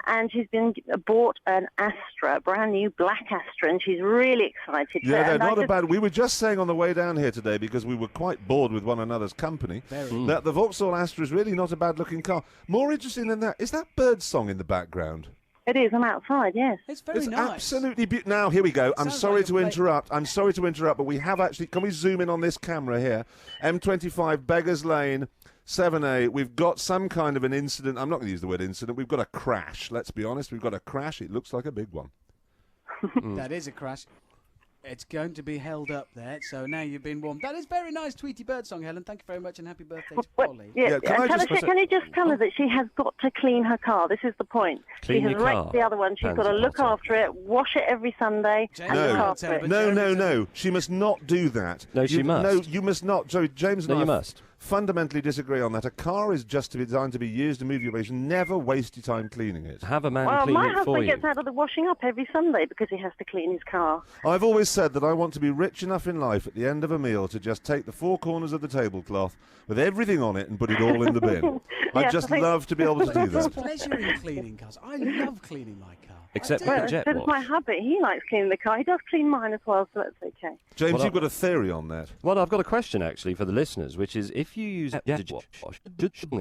And she's been bought an Astra, a brand new black Astra, and she's really excited. Yeah, they're And not a bad... We were just saying on the way down here today, because we were quite bored with one another's company, that the Vauxhall Astra is really not a bad-looking car. More interesting than that, is that bird song in the background? It is. I'm outside, yes. It's very nice. Absolutely beautiful. Now, here we go. I'm sorry to interrupt. I'm sorry to interrupt, but we have actually... Can we zoom in on this camera here? M25, Beggars Lane... 7A, we've got some kind of an incident. I'm not going to use the word incident. We've got a crash. Let's be honest. We've got a crash. It looks like a big one. That is a crash. It's going to be held up there, so now you've been warned. That is very nice, Tweety Birdsong, Helen. Thank you very much, and happy birthday to Polly. Yeah, can you just tell her that she has got to clean her car? This is the point. Clean she has your car, wrecked the other one. She's got to look after it, wash it every Sunday, and look after it. No. She must not do that. No, she must. No, you must not. Sorry, James and No, I you must. fundamentally disagree on that. A car is just designed to be used to move your ways. Never waste your time cleaning it. Have a man Well, clean my it for husband you. gets out of the washing up every Sunday because he has to clean his car. I've always said that I want to be rich enough in life at the end of a meal to just take the four corners of the tablecloth with everything on it and put it all in the bin. I'd just love to be able to do There's that. pleasure in cleaning cars. I love cleaning my car. Except for Well, the jet that's wash. my hubby. He likes cleaning the car. He does clean mine as well, so that's okay. James, Well, you've got a theory on that. Well, I've got a question actually for the listeners, which is if you use jet wash, should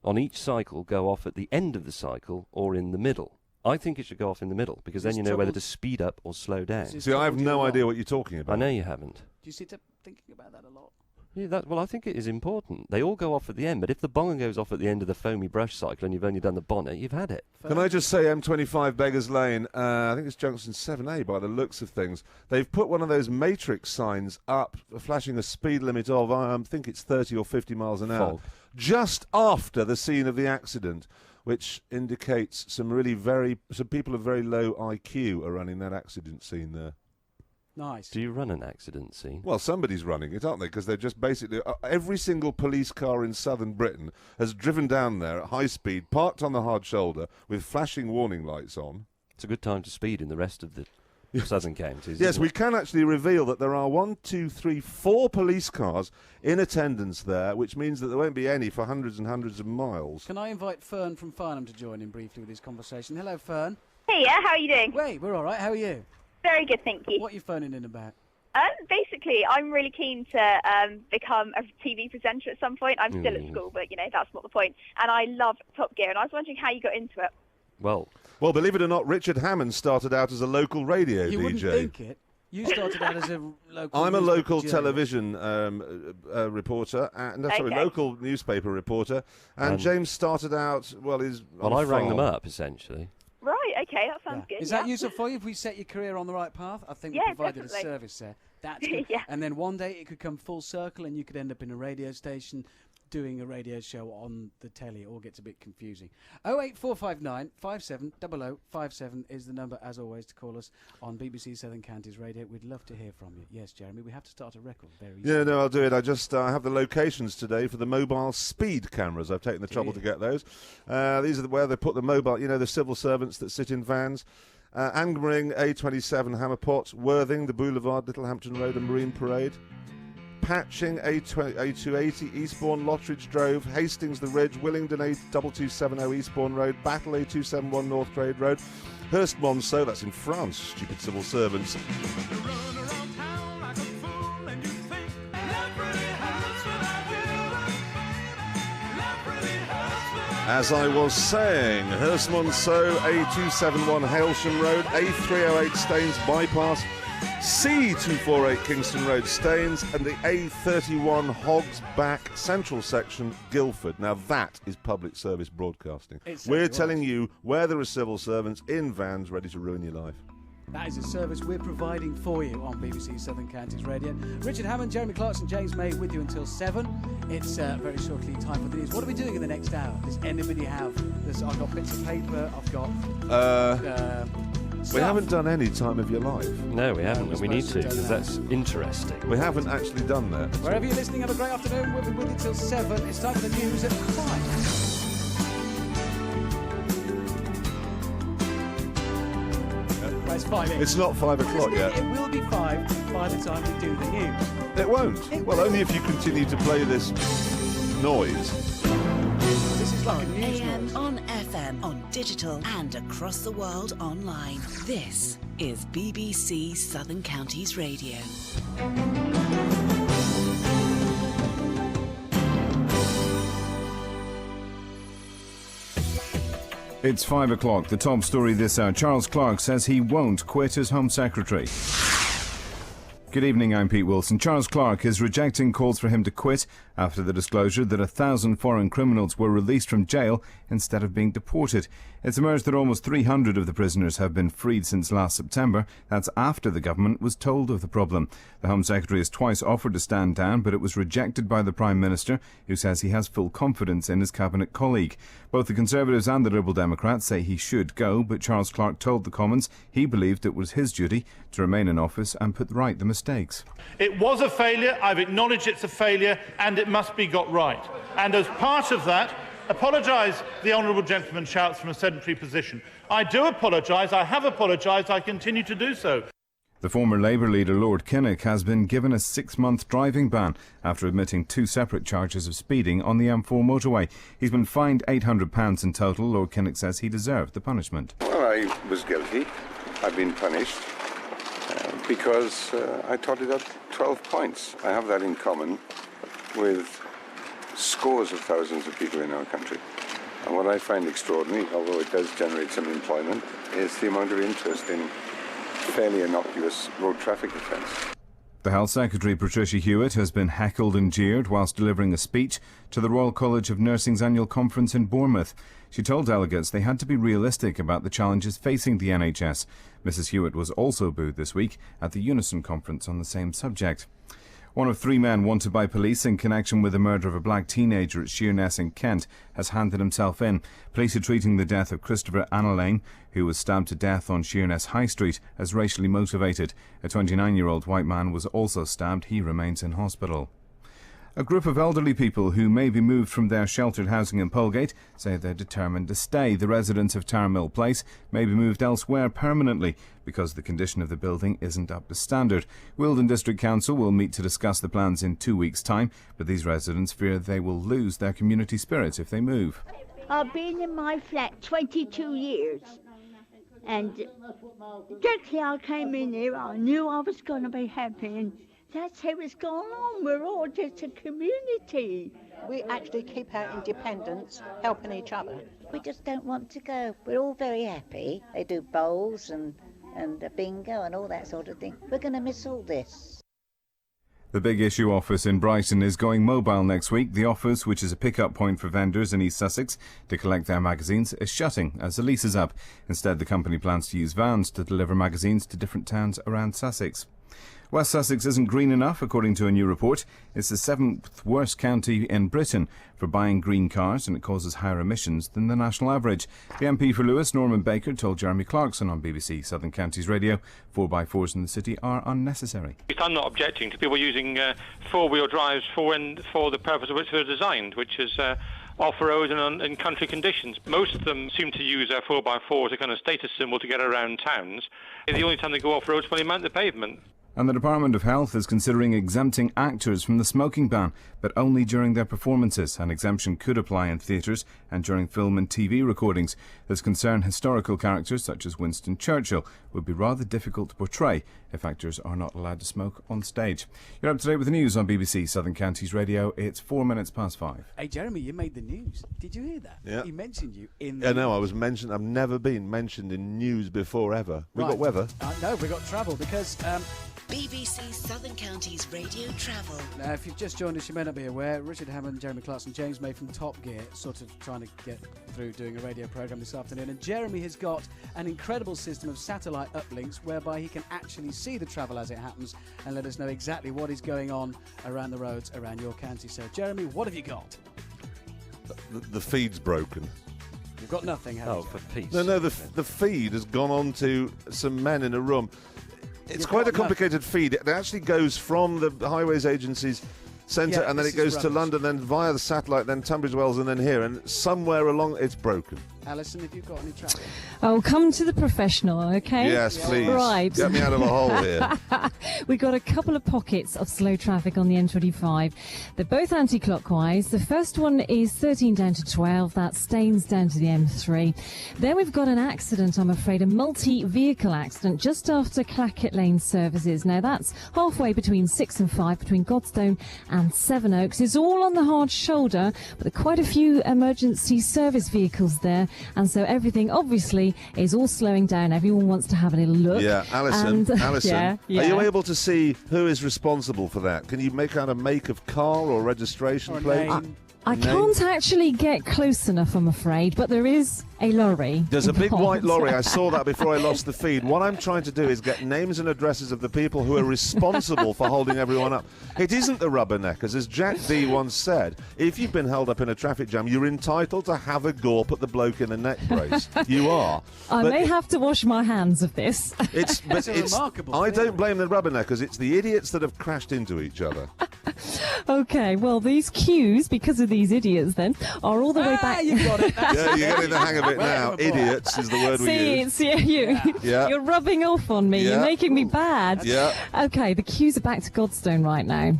on each cycle go off at the end of the cycle or in the middle? I think it should go off in the middle because then you know whether to speed up or slow down. See, I have no idea what you're talking about. I know you haven't. Do you sit up thinking about that a lot? Yeah, well, I think it is important. They all go off at the end, but if the bonger goes off at the end of the foamy brush cycle and you've only done the bonnet, you've had it. Can I just say M25 Beggars Lane, I think it's junction 7A by the looks of things. They've put one of those matrix signs up flashing a speed limit of, I think it's 30 or 50 miles an hour, Fog. just after the scene of the accident, which indicates some people of very low IQ are running that accident scene there. Nice. Do you run an accident scene? Well, somebody's running it, aren't they? Because they're just basically... every single police car in southern Britain has driven down there at high speed, parked on the hard shoulder, with flashing warning lights on. It's a good time to speed in the rest of the southern counties. Yes, isn't we it? can actually reveal that there are 4 police cars in attendance there, which means that there won't be any for hundreds and hundreds of miles. Can I invite Fern from Farnham to join in briefly with this conversation? Hello, Fern. Hey, yeah, how are you doing? Wait, we're all right. How are you? Very good, thank you. What are you phoning in about? Basically, I'm really keen to become a TV presenter at some point. I'm still at school, but, that's not the point. And I love Top Gear, and I was wondering how you got into it. Well, believe it or not, Richard Hammond started out as a local radio You DJ. wouldn't think it. You started out as a local... I'm a local journalist. television reporter, local newspaper reporter, and James started out, his... Well, I rang them up, essentially. Right, okay, that sounds good. Is that useful for you if we set your career on the right path? I think we provided definitely. a service there. That's good. Yeah. And then one day it could come full circle and you could end up in a radio station doing a radio show on the telly. It all gets a bit confusing. 08459 570057 is the number, as always, to call us on BBC Southern Counties Radio. We'd love to hear from you. Yes, Jeremy, we have to start a record very soon. Yeah, no, I'll do it. I just have the locations today for the mobile speed cameras. I've taken the trouble to get those. These are where they put the mobile, the civil servants that sit in vans. Angmering, A27, Hammerpot, Worthing, the Boulevard, Littlehampton Road and Marine Parade. Patching, A280, Eastbourne, Lottridge Drove, Hastings the Ridge, Willingdon, A2270, Eastbourne Road, Battle, A271, North Trade Road, Hurst Monceau, that's in France, stupid civil servants. As I was saying, Hurst Monceau, A271 Hailsham Road, A308 Staines Bypass, C248 Kingston Road Staines, and the A31 Hogs Back Central Section Guildford. Now that is public service broadcasting. We're telling you where there are civil servants in vans ready to ruin your life. That is a service we're providing for you on BBC Southern Counties Radio. Richard Hammond, Jeremy Clarkson, James May with you until 7. It's very shortly time for the news. What are we doing in the next hour? Does anybody have... I've got bits of paper, I've got... We haven't done any time of your life. No, we haven't, and we need to, because that's interesting. We haven't actually done that. Wherever you're listening, have a great afternoon. We'll be with you till 7. It's time for the news at 5. It's 5. It's not 5 o'clock yet. It will be 5 by the time we do the news. It won't. Only if you continue to play this noise. This is like on a news AM, noise. on FM, on digital, and across the world online. This is BBC Southern Counties Radio. It's 5 o'clock. The top story this hour. Charles Clarke says he won't quit as Home Secretary. Good evening, I'm Pete Wilson. Charles Clarke is rejecting calls for him to quit after the disclosure that 1,000 foreign criminals were released from jail instead of being deported. It's emerged that almost 300 of the prisoners have been freed since last September. That's after the government was told of the problem. The Home Secretary has twice offered to stand down, but it was rejected by the Prime Minister, who says he has full confidence in his cabinet colleague. Both the Conservatives and the Liberal Democrats say he should go, but Charles Clarke told the Commons he believed it was his duty to remain in office and put right the mistakes. It was a failure, I've acknowledged it's a failure, and it must be got right. And as part of that, apologise, the honourable gentleman shouts from a sedentary position. I do apologise, I have apologised, I continue to do so. The former Labour leader, Lord Kinnock, has been given a 6-month driving ban after admitting 2 separate charges of speeding on the M4 motorway. He's been fined £800 in total. Lord Kinnock says he deserved the punishment. Well, I was guilty. I've been punished because I totally got 12 points. I have that in common with scores of thousands of people in our country. And what I find extraordinary, although it does generate some employment, is the amount of interest in fairly innocuous road traffic offence. The Health Secretary, Patricia Hewitt, has been heckled and jeered whilst delivering a speech to the Royal College of Nursing's annual conference in Bournemouth. She told delegates they had to be realistic about the challenges facing the NHS. Mrs Hewitt was also booed this week at the Unison conference on the same subject. One of 3 men wanted by police in connection with the murder of a black teenager at Sheerness in Kent has handed himself in. Police are treating the death of Christopher Annalane, who was stabbed to death on Sheerness High Street, as racially motivated. A 29-year-old white man was also stabbed. He remains in hospital. A group of elderly people who may be moved from their sheltered housing in Polegate say they're determined to stay. The residents of Tower Mill Place may be moved elsewhere permanently because the condition of the building isn't up to standard. Wealdon District Council will meet to discuss the plans in 2 weeks' time, but these residents fear they will lose their community spirit if they move. I've been in my flat 22 years, and directly I came in here, I knew I was going to be happy, and that's how it's gone on. We're all just a community. We actually keep our independence, helping each other. We just don't want to go. We're all very happy. They do bowls and bingo and all that sort of thing. We're going to miss all this. The Big Issue office in Brighton is going mobile next week. The office, which is a pick-up point for vendors in East Sussex to collect their magazines, is shutting as the lease is up. Instead, the company plans to use vans to deliver magazines to different towns around Sussex. West Sussex isn't green enough, according to a new report. It's the 7th worst county in Britain for buying green cars, and it causes higher emissions than the national average. The MP for Lewis, Norman Baker, told Jeremy Clarkson on BBC Southern Counties Radio 4x4s in the city are unnecessary. I'm not objecting to people using 4-wheel drives for the purpose of which they're designed, which is off-road and in country conditions. Most of them seem to use 4x4 as a kind of status symbol to get around towns. The only time they go off-road is when they mount the pavement. And the Department of Health is considering exempting actors from the smoking ban, but only during their performances. An exemption could apply in theatres and during film and TV recordings. This concern historical characters such as Winston Churchill would be rather difficult to portray if actors are not allowed to smoke on stage. You're up to date with the news on BBC Southern Counties Radio. It's 4 minutes past 5. Hey, Jeremy, you made the news. Did you hear that? Yeah. He mentioned you in the... Yeah, no, I was mentioned. I've never been mentioned in news before, ever. We got weather. No, we got travel because... BBC Southern Counties Radio Travel. Now, if you've just joined us, you may not be aware, Richard Hammond, Jeremy Clarkson, James May from Top Gear, sort of trying to get through doing a radio programme this afternoon. And Jeremy has got an incredible system of satellite uplinks whereby he can actually see the travel as it happens and let us know exactly what is going on around the roads around your county. So, Jeremy, what have you got? The feed's broken. You've got nothing, have you? for peace. No, the feed has gone on to some men in a room. It's quite a complicated feed. It actually goes from the Highways Agency's centre, and then it goes to London, then via the satellite, then Tunbridge Wells, and then here. And somewhere along, it's broken. Alison, have you got any travel? Oh, come to the professional, okay? Yes, please. Right. Get me out of a hole here. We've got a couple of pockets of slow traffic on the M25. They're both anti-clockwise. The first one is 13 down to 12. That's Staines down to the M3. Then we've got an accident, I'm afraid, a multi-vehicle accident just after Clackett Lane services. Now, that's halfway between 6 and 5, between Godstone and Sevenoaks. It's all on the hard shoulder, but there are quite a few emergency service vehicles there. And so everything, obviously, is all slowing down. Everyone wants to have a little look. Yeah, Alison, yeah. Are you able to see who is responsible for that? Can you make out a make of car or registration plate? I can't actually get close enough, I'm afraid, but there is a lorry. There's a big involved. white lorry. I saw that before I lost the feed. What I'm trying to do is get names and addresses of the people who are responsible for holding everyone up. It isn't the rubberneckers. As Jack D once said, if you've been held up in a traffic jam, you're entitled to have a gorp at the bloke in the neck brace. You are. I may have to wash my hands of this. It's remarkable. I don't blame the rubberneckers. It's the idiots that have crashed into each other. Okay, well, these queues, because of these idiots then, are all the way back... You got it. Yeah, you're getting the hang of it now. Idiots is the word we use. You're rubbing off on me. Yeah. You're making me bad. Yeah. Okay, the queues are back to Godstone right now.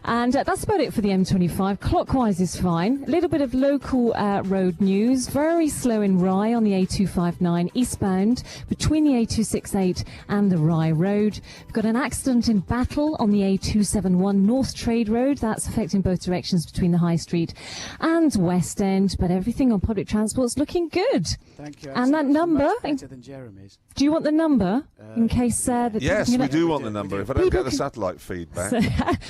And that's about it for the M25. Clockwise is fine. A little bit of local road news. Very slow in Rye on the A259 eastbound between the A268 and the Rye Road. We've got an accident in Battle on the A271 North Trade Road. That's affecting both directions between the High Street and West End. But everything on public transport's looking good. Thank you. And that number... Better than Jeremy's. Do you want the number in case... yes, we do want the number. If I don't get the satellite feedback. So,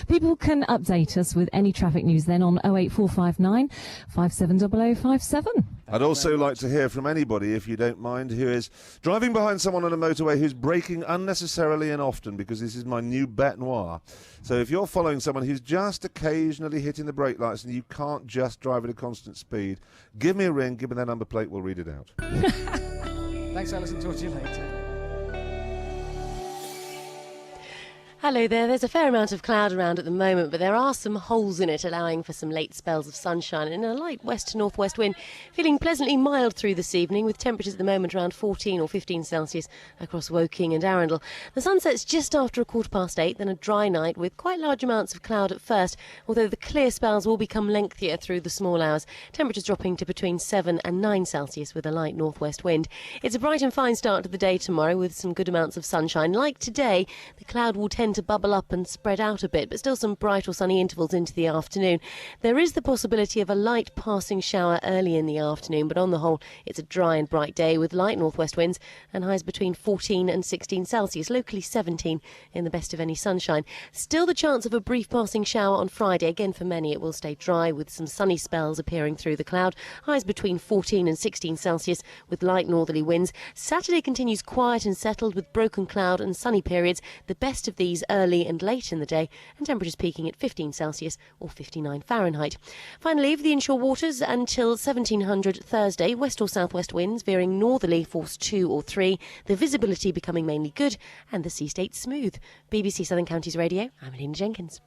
people can update us with any traffic news then on 08459 570057. I'd also like to hear from anybody, if you don't mind, who is driving behind someone on a motorway who's braking unnecessarily and often, because this is my new bête noire. So if you're following someone who's just occasionally hitting the brake lights and you can't just drive at a constant speed, give me a ring, give me their number plate, we'll read it out. Thanks, Alison. Talk to you later. Hello there. There's a fair amount of cloud around at the moment, but there are some holes in it, allowing for some late spells of sunshine and a light west to northwest wind. Feeling pleasantly mild through this evening, with temperatures at the moment around 14 or 15 Celsius across Woking and Arundel. The sun sets just after 8:15, then a dry night with quite large amounts of cloud at first, although the clear spells will become lengthier through the small hours. Temperatures dropping to between 7 and 9 Celsius with a light northwest wind. It's a bright and fine start to the day tomorrow with some good amounts of sunshine. Like today, the cloud will tend to bubble up and spread out a bit, but still some bright or sunny intervals into the afternoon. There is the possibility of a light passing shower early in the afternoon, but on the whole it's a dry and bright day with light northwest winds and highs between 14 and 16 Celsius, locally 17 in the best of any sunshine. Still the chance of a brief passing shower on Friday. Again, for many it will stay dry with some sunny spells appearing through the cloud, highs between 14 and 16 Celsius with light northerly winds. Saturday continues quiet and settled with broken cloud and sunny periods, the best of these early and late in the day, and temperatures peaking at 15 Celsius or 59 Fahrenheit. Finally, for the inshore waters until 1700 Thursday, west or southwest winds veering northerly, force 2 or 3, the visibility becoming mainly good and the sea state smooth. BBC Southern Counties Radio, I'm Alina Jenkins.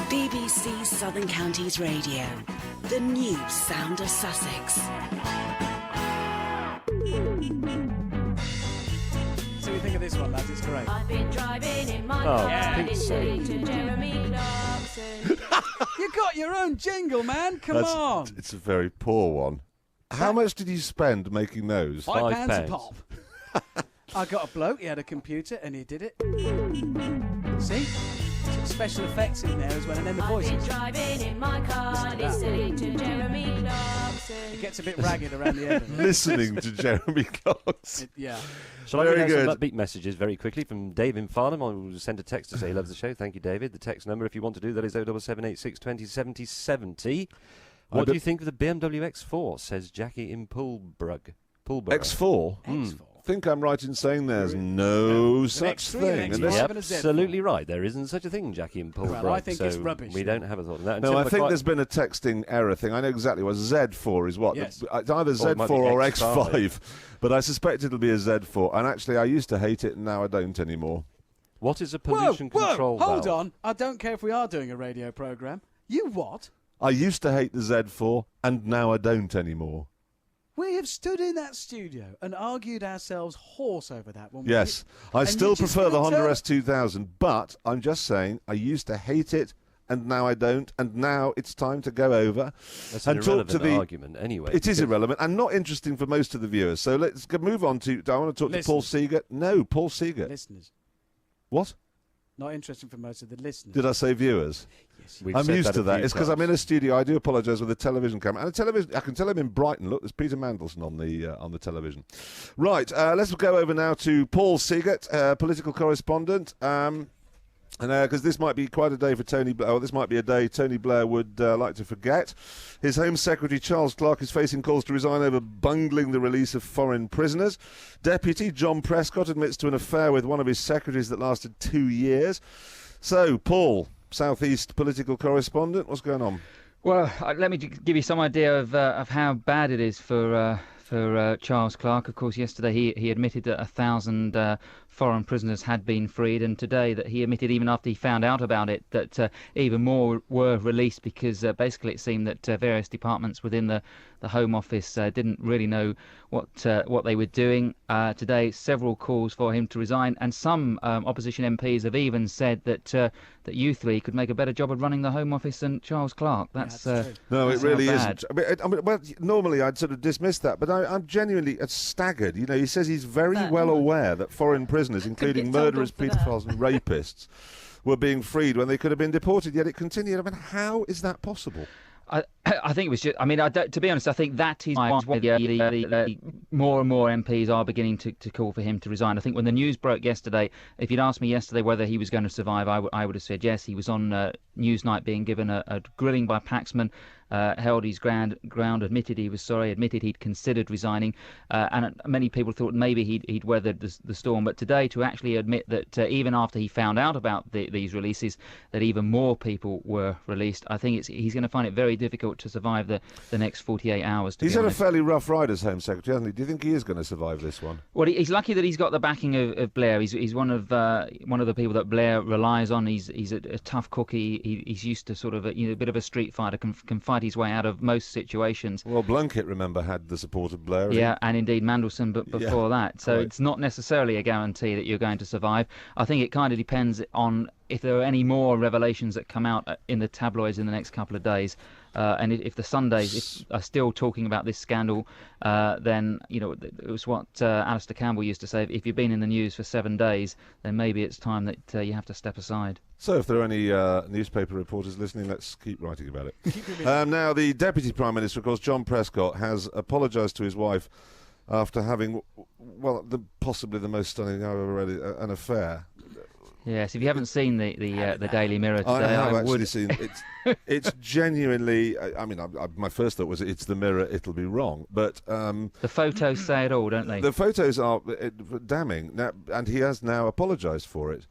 BBC Southern Counties Radio, the new sound of Sussex. So you think of this one, lads? It's great. I've been driving in my car listening to Jeremy Clarkson. You got your own jingle, man. Come on. It's a very poor one. How much did you spend making those? £5 a pop. I got a bloke, he had a computer, and he did it. See? Some special effects in there as well, and then the voices. I've been driving in my car listening to Jeremy Clarkson. It gets a bit ragged around the end. Listening to Jeremy Clarkson. Yeah. Shall I Very read out good. some upbeat messages very quickly from Dave in Farnham? I will send a text to say he loves the show. Thank you, David. The text number, if you want to do that, is 07786 20 70 70. What do you think of the BMW X4, says Jackie in Pulborough. X4? I think I'm right in saying there's no such thing. Yep, absolutely right. There isn't such a thing, Jackie in Pulborough. Well, I think it's rubbish. We don't have a thought of that. No, I think there's been a texting error thing. I know exactly what Z4 is. What? Yes. It's either Or it might Z4 be or X5. X5. But I suspect it'll be a Z4. And actually, I used to hate it, and now I don't anymore. What is a pollution control valve? Hold on. I don't care if we are doing a radio programme. You what? I used to hate the Z4, and now I don't anymore. We have stood in that studio and argued ourselves hoarse over that one. Yes, I still prefer the Honda S2000, but I'm just saying I used to hate it, and now I don't, and now it's time to go over That's and an talk to irrelevant the argument anyway. It is irrelevant and not interesting for most of the viewers. So let's move on to. Do I want to talk to Paul Seeger? No, Paul Seeger. Listeners. What? Not interesting for most of the listeners. Did I say viewers? Yes. We've I'm said used that to a that. few It's because I'm times. in a studio. I do apologise with a television camera. And a television, I can tell him in Brighton. Look, there's Peter Mandelson on the television. Right, let's go over now to Paul Seegert, political correspondent. Because this might be quite a day for Tony Blair, or this might be a day Tony Blair would like to forget. His Home Secretary Charles Clarke is facing calls to resign over bungling the release of foreign prisoners. Deputy John Prescott admits to an affair with one of his secretaries that lasted 2 years. So, Paul, South East political correspondent, what's going on? Well, let me give you some idea of how bad it is for for Charles Clarke. Of course, yesterday he admitted that 1,000 foreign prisoners had been freed, and today that he admitted, even after he found out about it, that even more were released because basically it seemed that various departments within the Home Office didn't really know what they were doing. Today, several calls for him to resign, and some opposition MPs have even said that you three could make a better job of running the Home Office than Charles Clarke. That's no, that's it really how bad. isn't. I mean, well, normally I'd sort of dismiss that, but I'm genuinely staggered. You know, he says he's very well aware that foreign prisoners, including murderers, paedophiles and rapists, were being freed when they could have been deported, yet it continued. I mean, how is that possible? I think it was just. I mean, to be honest, I think that is why more and more MPs are beginning to call for him to resign. I think when the news broke yesterday, if you'd asked me yesterday whether he was going to survive, I would have said yes. He was on Newsnight being given a grilling by Paxman, held his ground, admitted he was sorry, admitted he'd considered resigning, and many people thought maybe he'd weathered the storm. But today, to actually admit that even after he found out about these releases, that even more people were released, I think he's going to find it very difficult to survive the next 48 hours. He's had a fairly rough ride as Home Secretary, hasn't he? Do you think he is going to survive this one? Well, he's lucky that he's got the backing of Blair. He's one of the people that Blair relies on. He's a tough cookie. He's used to sort of a bit of a street fighter, can fight his way out of most situations. Well, Blunkett, remember, had the support of Blair. Yeah, and indeed Mandelson, but before that. So it's not necessarily a guarantee that you're going to survive. I think it kind of depends on if there are any more revelations that come out in the tabloids in the next couple of days. And if the Sundays are still talking about this scandal, then, it was what Alistair Campbell used to say, if you've been in the news for 7 days, then maybe it's time that you have to step aside. So if there are any newspaper reporters listening, let's keep writing about it. Now, the Deputy Prime Minister, of course, John Prescott, has apologised to his wife after having, possibly the most stunning I've ever read, an affair. Yes, if you haven't seen the Daily Mirror today, I have actually seen it. It's genuinely. I mean, my first thought was it's the Mirror. It'll be wrong, but the photos say it all, don't they? The photos are damning, now, and he has now apologised for it.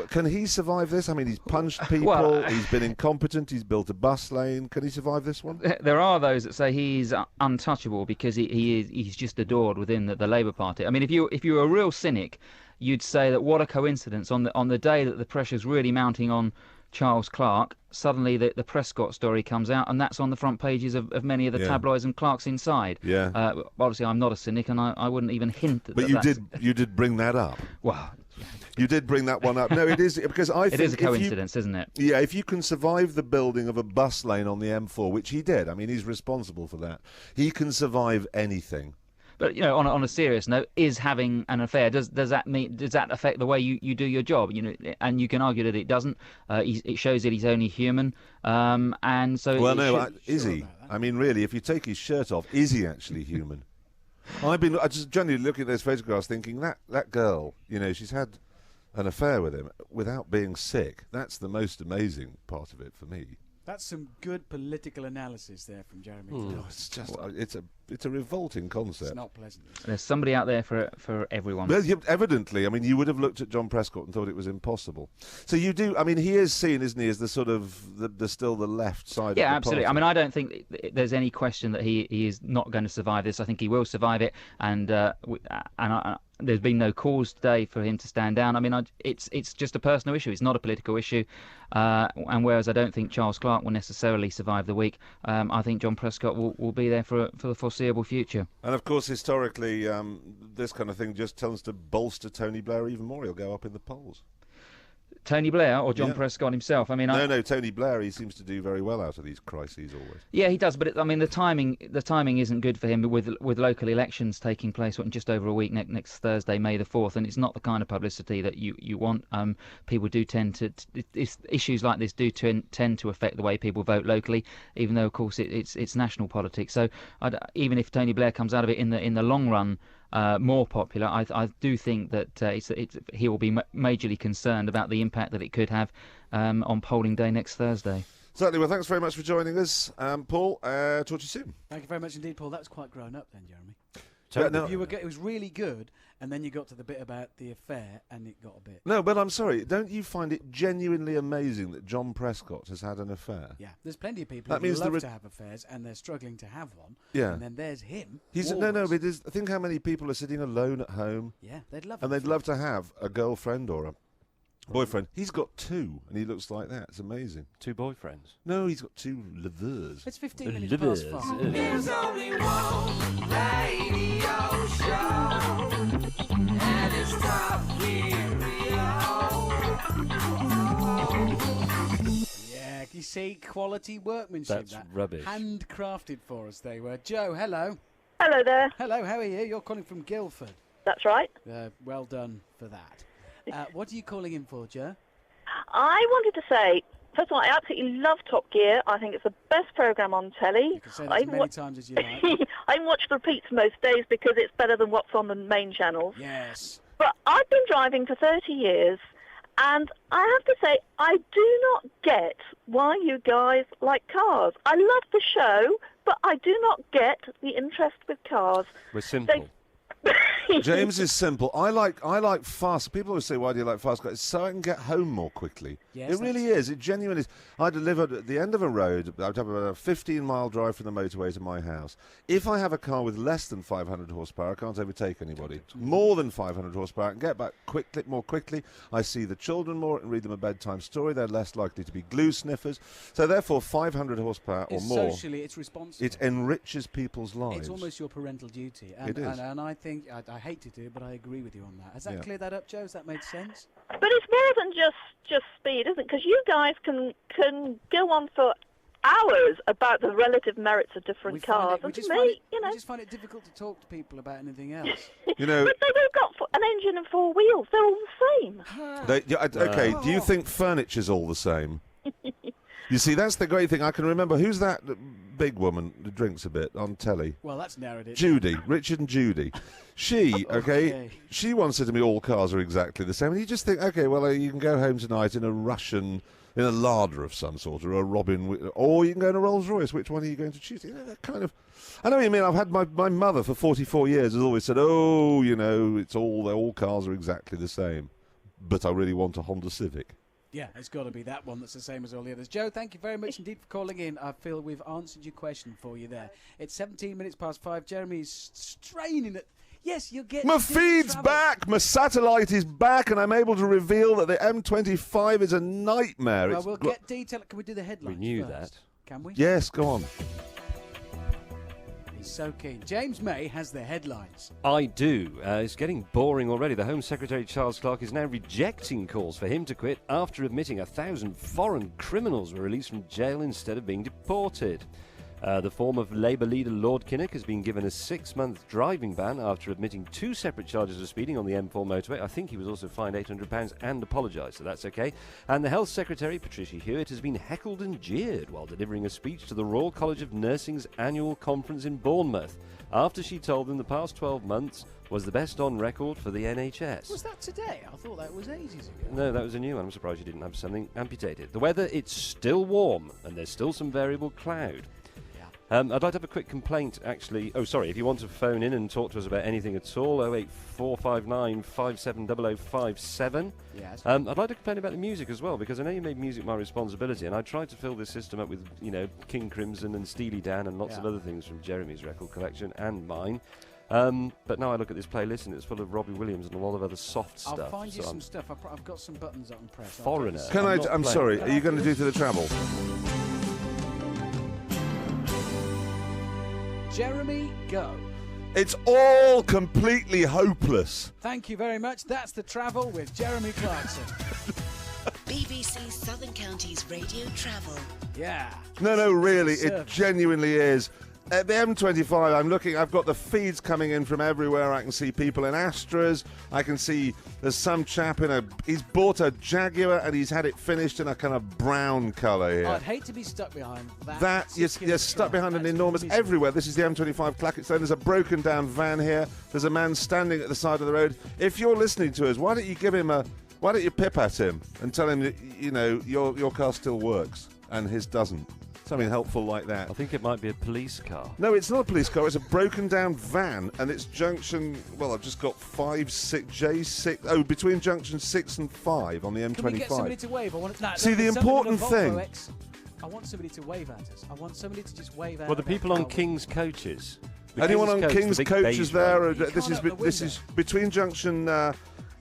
Can he survive this? I mean, he's punched people. He's been incompetent. He's built a bus lane. Can he survive this one? There are those that say he's untouchable because he's just adored within the Labour Party. I mean, if you were a real cynic, you'd say that what a coincidence on the day that the pressure's really mounting on Charles Clarke, suddenly the Prescott story comes out, and that's on the front pages of many of the tabloids, and Clarke's inside. Yeah. Obviously, I'm not a cynic, and I wouldn't even hint that. But you did bring that up. Well. You did bring that one up. No, it is because I think it is a coincidence, isn't it? Yeah, if you can survive the building of a bus lane on the M4, which he did, I mean, he's responsible for that. He can survive anything. But on a serious note, is having an affair does that affect the way you do your job? And you can argue that it doesn't. It shows that he's only human, and so. Well, no, is he? I mean, really, if you take his shirt off, is he actually human? I just generally looking at those photographs, thinking that girl, she's had an affair with him without being sick. That's the most amazing part of it for me. That's some good political analysis there from Jeremy. It's just it's a revolting concept. It's not pleasant. There's somebody out there for everyone. Well, evidently, I mean, you would have looked at John Prescott and thought it was impossible. So you do. I mean, he is seen, isn't he, as the sort of still the left side. Yeah, of the absolutely. party. I mean, I don't think there's any question that he is not going to survive this. I think he will survive it, and there's been no cause today for him to stand down. I mean, it's just a personal issue. It's not a political issue. And whereas I don't think Charles Clarke will necessarily survive the week, I think John Prescott will be there for the foreseeable future. And of course, historically, this kind of thing just tends to bolster Tony Blair even more. He'll go up in the polls. Tony Blair or John Prescott himself? I mean, no, Tony Blair. He seems to do very well out of these crises always. Yeah, he does. But the timing isn't good for him with local elections taking place in just over a week next Thursday, May the 4th, and it's not the kind of publicity that you want. People do tend to issues like this do tend to affect the way people vote locally, even though of course it's national politics. So even if Tony Blair comes out of it in the long run more popular, I do think that he will be majorly concerned about the impact that it could have on polling day next Thursday. Certainly. Well, thanks very much for joining us, Paul. Talk to you soon. Thank you very much indeed, Paul. That was quite grown up then, Jeremy. Yeah, no. It was really good, and then you got to the bit about the affair, and it got a bit... No, but I'm sorry. Don't you find it genuinely amazing that John Prescott has had an affair? Yeah, there's plenty of people That who means love to have affairs, and they're struggling to have one. Yeah. And then there's him. No, but think how many people are sitting alone at home. Yeah, they'd love and they'd love to have a girlfriend or a boyfriend. He's got 2, and he looks like that. It's amazing. 2 boyfriends? No, he's got 2 lovers. It's 15 minutes past 5. There's only one radio show, and it's Top Gear Yeah, you see, quality workmanship. That's that. rubbish. Handcrafted for us, they were. Joe, hello. Hello there. Hello, how are you? You're calling from Guildford. That's right. Well done for that. What are you calling in for, Joe? I wanted to say, first of all, I absolutely love Top Gear. I think it's the best programme on telly. You can say that as many times as you like. I watch the repeats most days because it's better than what's on the main channels. Yes. But I've been driving for 30 years, and I have to say, I do not get why you guys like cars. I love the show, but I do not get the interest with cars. We're simple. James is simple. I like fast. People always say, "Why do you like fast cars?" It's so I can get home more quickly. Yes, it really is. It genuinely is. I delivered at the end of a road. I'd have about a 15-mile drive from the motorway to my house. If I have a car with less than 500 horsepower, I can't overtake anybody. More than 500 horsepower, I can get back more quickly. I see the children more and read them a bedtime story. They're less likely to be glue sniffers. So therefore, 500 horsepower or more. Socially, it's responsible. It enriches people's lives. It's almost your parental duty. And, It is. And I think, I hate to do it, but I agree with you on that. Has that cleared that up, Joe? Has that made sense? But it's more than just speed, isn't it? Because you guys can go on for hours about the relative merits of different cars. We And just, to find me, it, we just find it difficult to talk to people about anything else. You know. But they've all got an engine and 4 wheels. They're all the same. Okay, do you think furniture's all the same? You see, that's the great thing. I can remember, who's that big woman who drinks a bit on telly? Well, that's narrowed it. Judy, Richard and Judy. She, she once said to me, all cars are exactly the same. And you just think, okay, well, you can go home tonight in a Lada of some sort, or a Robin, or you can go in a Rolls Royce. Which one are you going to choose? You know, that kind of... I know what you mean. I've had my mother for 44 years has always said, oh, you know, it's all cars are exactly the same. But I really want a Honda Civic. Yeah, it's got to be that one that's the same as all the others. Joe, thank you very much indeed for calling in. I feel we've answered your question for you there. It's 17 minutes past 5. Jeremy's straining at... Yes, you'll get... My feed's back! My satellite is back, and I'm able to reveal that the M25 is a nightmare. Well, we'll get detail... Can we do the headlines We knew first? that. Can we? Yes, go on. He's so keen. James May has the headlines. I do. It's getting boring already. The Home Secretary Charles Clarke is now rejecting calls for him to quit after admitting 1,000 foreign criminals were released from jail instead of being deported. The former Labour leader Lord Kinnock has been given a 6-month driving ban after admitting 2 separate charges of speeding on the M4 motorway. I think he was also fined £800 and apologised, so that's okay. And the Health Secretary, Patricia Hewitt, has been heckled and jeered while delivering a speech to the Royal College of Nursing's annual conference in Bournemouth after she told them the past 12 months was the best on record for the NHS. Was that today? I thought that was ages ago. No, that was a new one. I'm surprised you didn't have something amputated. The weather, it's still warm and there's still some variable cloud. I'd like to have a quick complaint, actually. Oh, sorry, if you want to phone in and talk to us about anything at all, 08459 570057. Yes. I'd like to complain about the music as well, because I know you made music my responsibility, and I tried to fill this system up with, you know, King Crimson and Steely Dan and lots of other things from Jeremy's record collection and mine. But now I look at this playlist and it's full of Robbie Williams and a lot of other soft stuff. I'll find you so some stuff. I've got some buttons I can press. Foreigner. I'm sorry, are you going to do to the travel? Jeremy, go. It's all completely hopeless. Thank you very much. That's the travel with Jeremy Clarkson. BBC Southern Counties Radio Travel. Yeah. No, really, it genuinely is. At the M25, I'm looking, I've got the feeds coming in from everywhere. I can see people in Astras. I can see there's some chap he's bought a Jaguar and he's had it finished in a kind of brown colour here. I'd hate to be stuck behind that. You're stuck behind an enormous, everywhere. This is the M25 Clackett Stone. There's a broken down van here. There's a man standing at the side of the road. If you're listening to us, why don't you pip at him and tell him that, you know, your car still works and his doesn't? Something helpful like that. I think it might be a police car. No, it's not a police car. It's a broken down van, and it's junction. Well, I've just got 5, 6, J6. Oh, between junction 6 and 5 on the M25. Can we get somebody to wave? See, the important thing. I want somebody to wave at us. I want somebody to just wave at us. Well, the people on King's coaches. Anyone on King's the big coaches beige there? one. This is between junction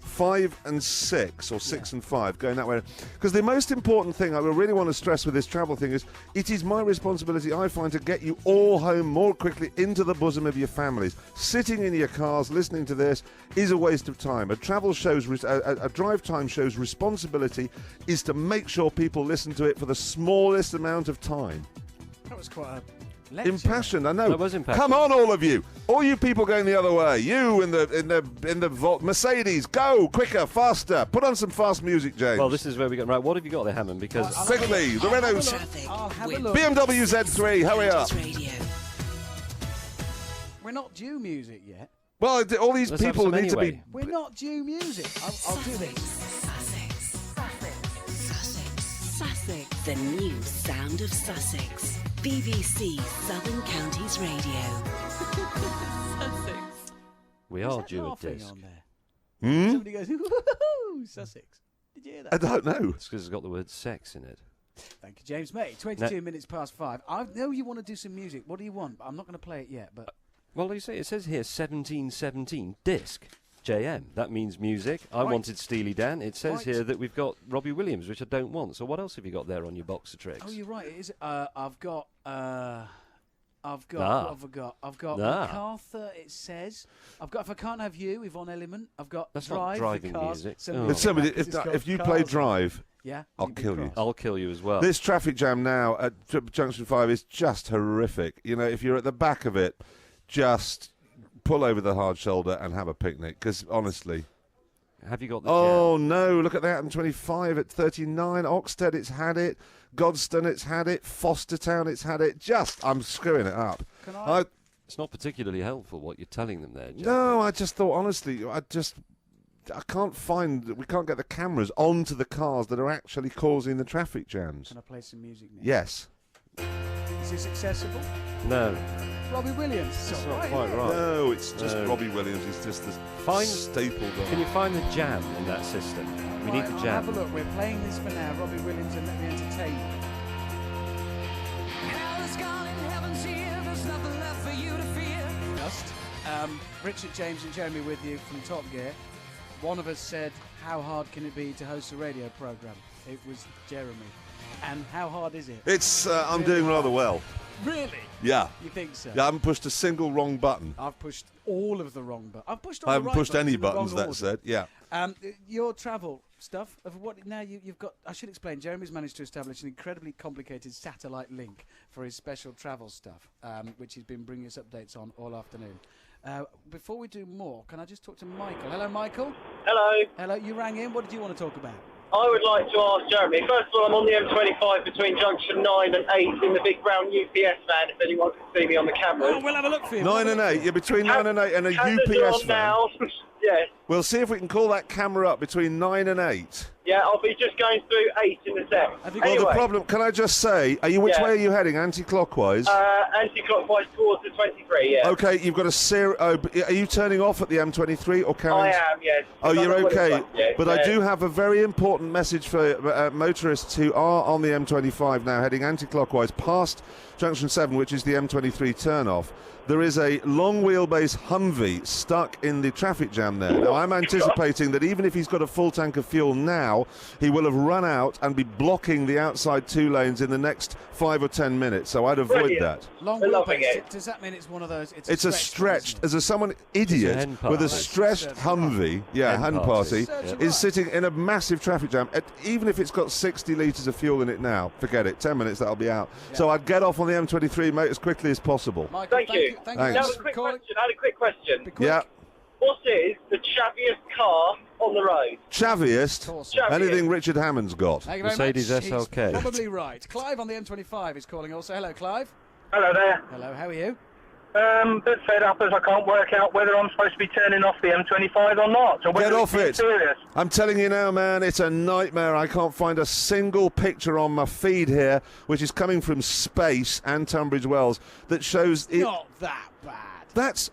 5 and 6, or 6 and 5, going that way. Because the most important thing I really want to stress with this travel thing is it is my responsibility, I find, to get you all home more quickly into the bosom of your families. Sitting in your cars listening to this is a waste of time. A drive time show's responsibility is to make sure people listen to it for the smallest amount of time. That was quite a lecture. Impassioned, I know. That was impassioned. Come on, all of you! All you people going the other way. You in the Volt Mercedes, go quicker, faster. Put on some fast music, James. Well, this is where we got right. What have you got there, Hammond? Because quickly, the Renault BMW Z3. Hurry up! We're not due music yet. Well, all these Let's people have some need to be. anyway. We're not due music. I'll do this. Sussex, the new sound of Sussex. BBC Southern Counties Radio. Sussex. we are due a Laughing disc. on there. Hmm? Somebody goes, woo-hoo-hoo, Sussex. Did you hear that? I don't know. It's because it's got the word sex in it. Thank you, James. Mate, 22 minutes past 5. I know you want to do some music. What do you want? I'm not going to play it yet, but... Well, you say it says here 1717 disc. JM. That means music. I Right. wanted Steely Dan. It says Right. here that we've got Robbie Williams, which I don't want. So what else have you got there on your box of tricks? Oh, you're right. It is. I've got. What have I got? I've got MacArthur. It says. I've got If I Can't Have You, Yvonne Element. I've got That's not Drive. driving for cars. music. Somebody Oh. If somebody, it's got if you cars play on. Drive, Yeah, I'll you'd be kill you. cross. I'll kill you as well. This traffic jam now at Junction 5 is just horrific. You know, if you're at the back of it, just pull over the hard shoulder and have a picnic. Because honestly, have you got the oh no, look at that M25 at 39. Oxted, it's had it. Godstone, it's had it. Fostertown, it's had it. I'm screwing it up. It's not particularly helpful what you're telling them there, Jeff. No, I just thought, honestly, we can't get the cameras onto the cars that are actually causing the traffic jams. Can I play some music now? Yes. Is this accessible? No. Robbie Williams. That's not quite right. No, it's just Robbie Williams. He's just the staple guy. Can you find the jam in that system? We need the I'll jam. have a look. We're playing this for now. Robbie Williams, and let me entertain you. Just, Richard, James and Jeremy with you from Top Gear. One of us said, how hard can it be to host a radio programme? It was Jeremy. And how hard is it? It's, I'm doing rather well. Really? Yeah. You think so? Yeah, I haven't pushed a single wrong button. I've pushed all of the wrong buttons. I've pushed all I the haven't right pushed any in the wrong buttons, that order. said. Yeah. Your travel stuff, of what now you've got, I should explain, Jeremy's managed to establish an incredibly complicated satellite link for his special travel stuff, which he's been bringing us updates on all afternoon. Before we do more, can I just talk to Michael? Hello, Michael. Hello. Hello, you rang in. What did you want to talk about? I would like to ask Jeremy, first of all, I'm on the M25 between junction 9 and 8 in the big brown UPS van, if anyone can see me on the camera. Oh, we'll have a look for you. 9 and 8. You're between 9 and 8 and a UPS van. Now. Yes. We'll see if we can call that camera up between 9 and 8. Yeah, I'll be just going through 8 in a sec. Well, the problem, can I just say, which way are you heading? Anti-clockwise? Anti-clockwise towards the 23, yeah. Okay, you've got are you turning off at the M23 or carrying? I am, yes. Oh, you're okay. But I yeah. do have a very important message for motorists who are on the M25 now, heading anti-clockwise past Junction 7, which is the M23 turn-off. There is a long wheelbase Humvee stuck in the traffic jam there. Now, I'm anticipating that even if he's got a full tank of fuel now, he will have run out and be blocking the outside 2 lanes in the next 5 or 10 minutes. So I'd avoid that. Long wheelbase. Does that mean it's one of those? It's a stretched, as someone idiot with a stretched Humvee, hen party, is sitting in a massive traffic jam. Even if it's got 60 litres of fuel in it now, forget it. 10 minutes, that'll be out. Yeah. So I'd get off on the M23, mate, as quickly as possible. Michael, thank you. Thanks. I had a quick question. Yeah. What is the chavviest car on the road? Chavviest? Anything Richard Hammond's got. Thank you very Mercedes much. SLK. He's probably right. Clive on the M25 is calling also. Hello, Clive. Hello there. Hello, how are you? Bit fed up as I can't work out whether I'm supposed to be turning off the M25 or not. So Get off it. Serious. I'm telling you now, man, it's a nightmare. I can't find a single picture on my feed here, which is coming from space and Tunbridge Wells, that shows it. Not that bad. That's...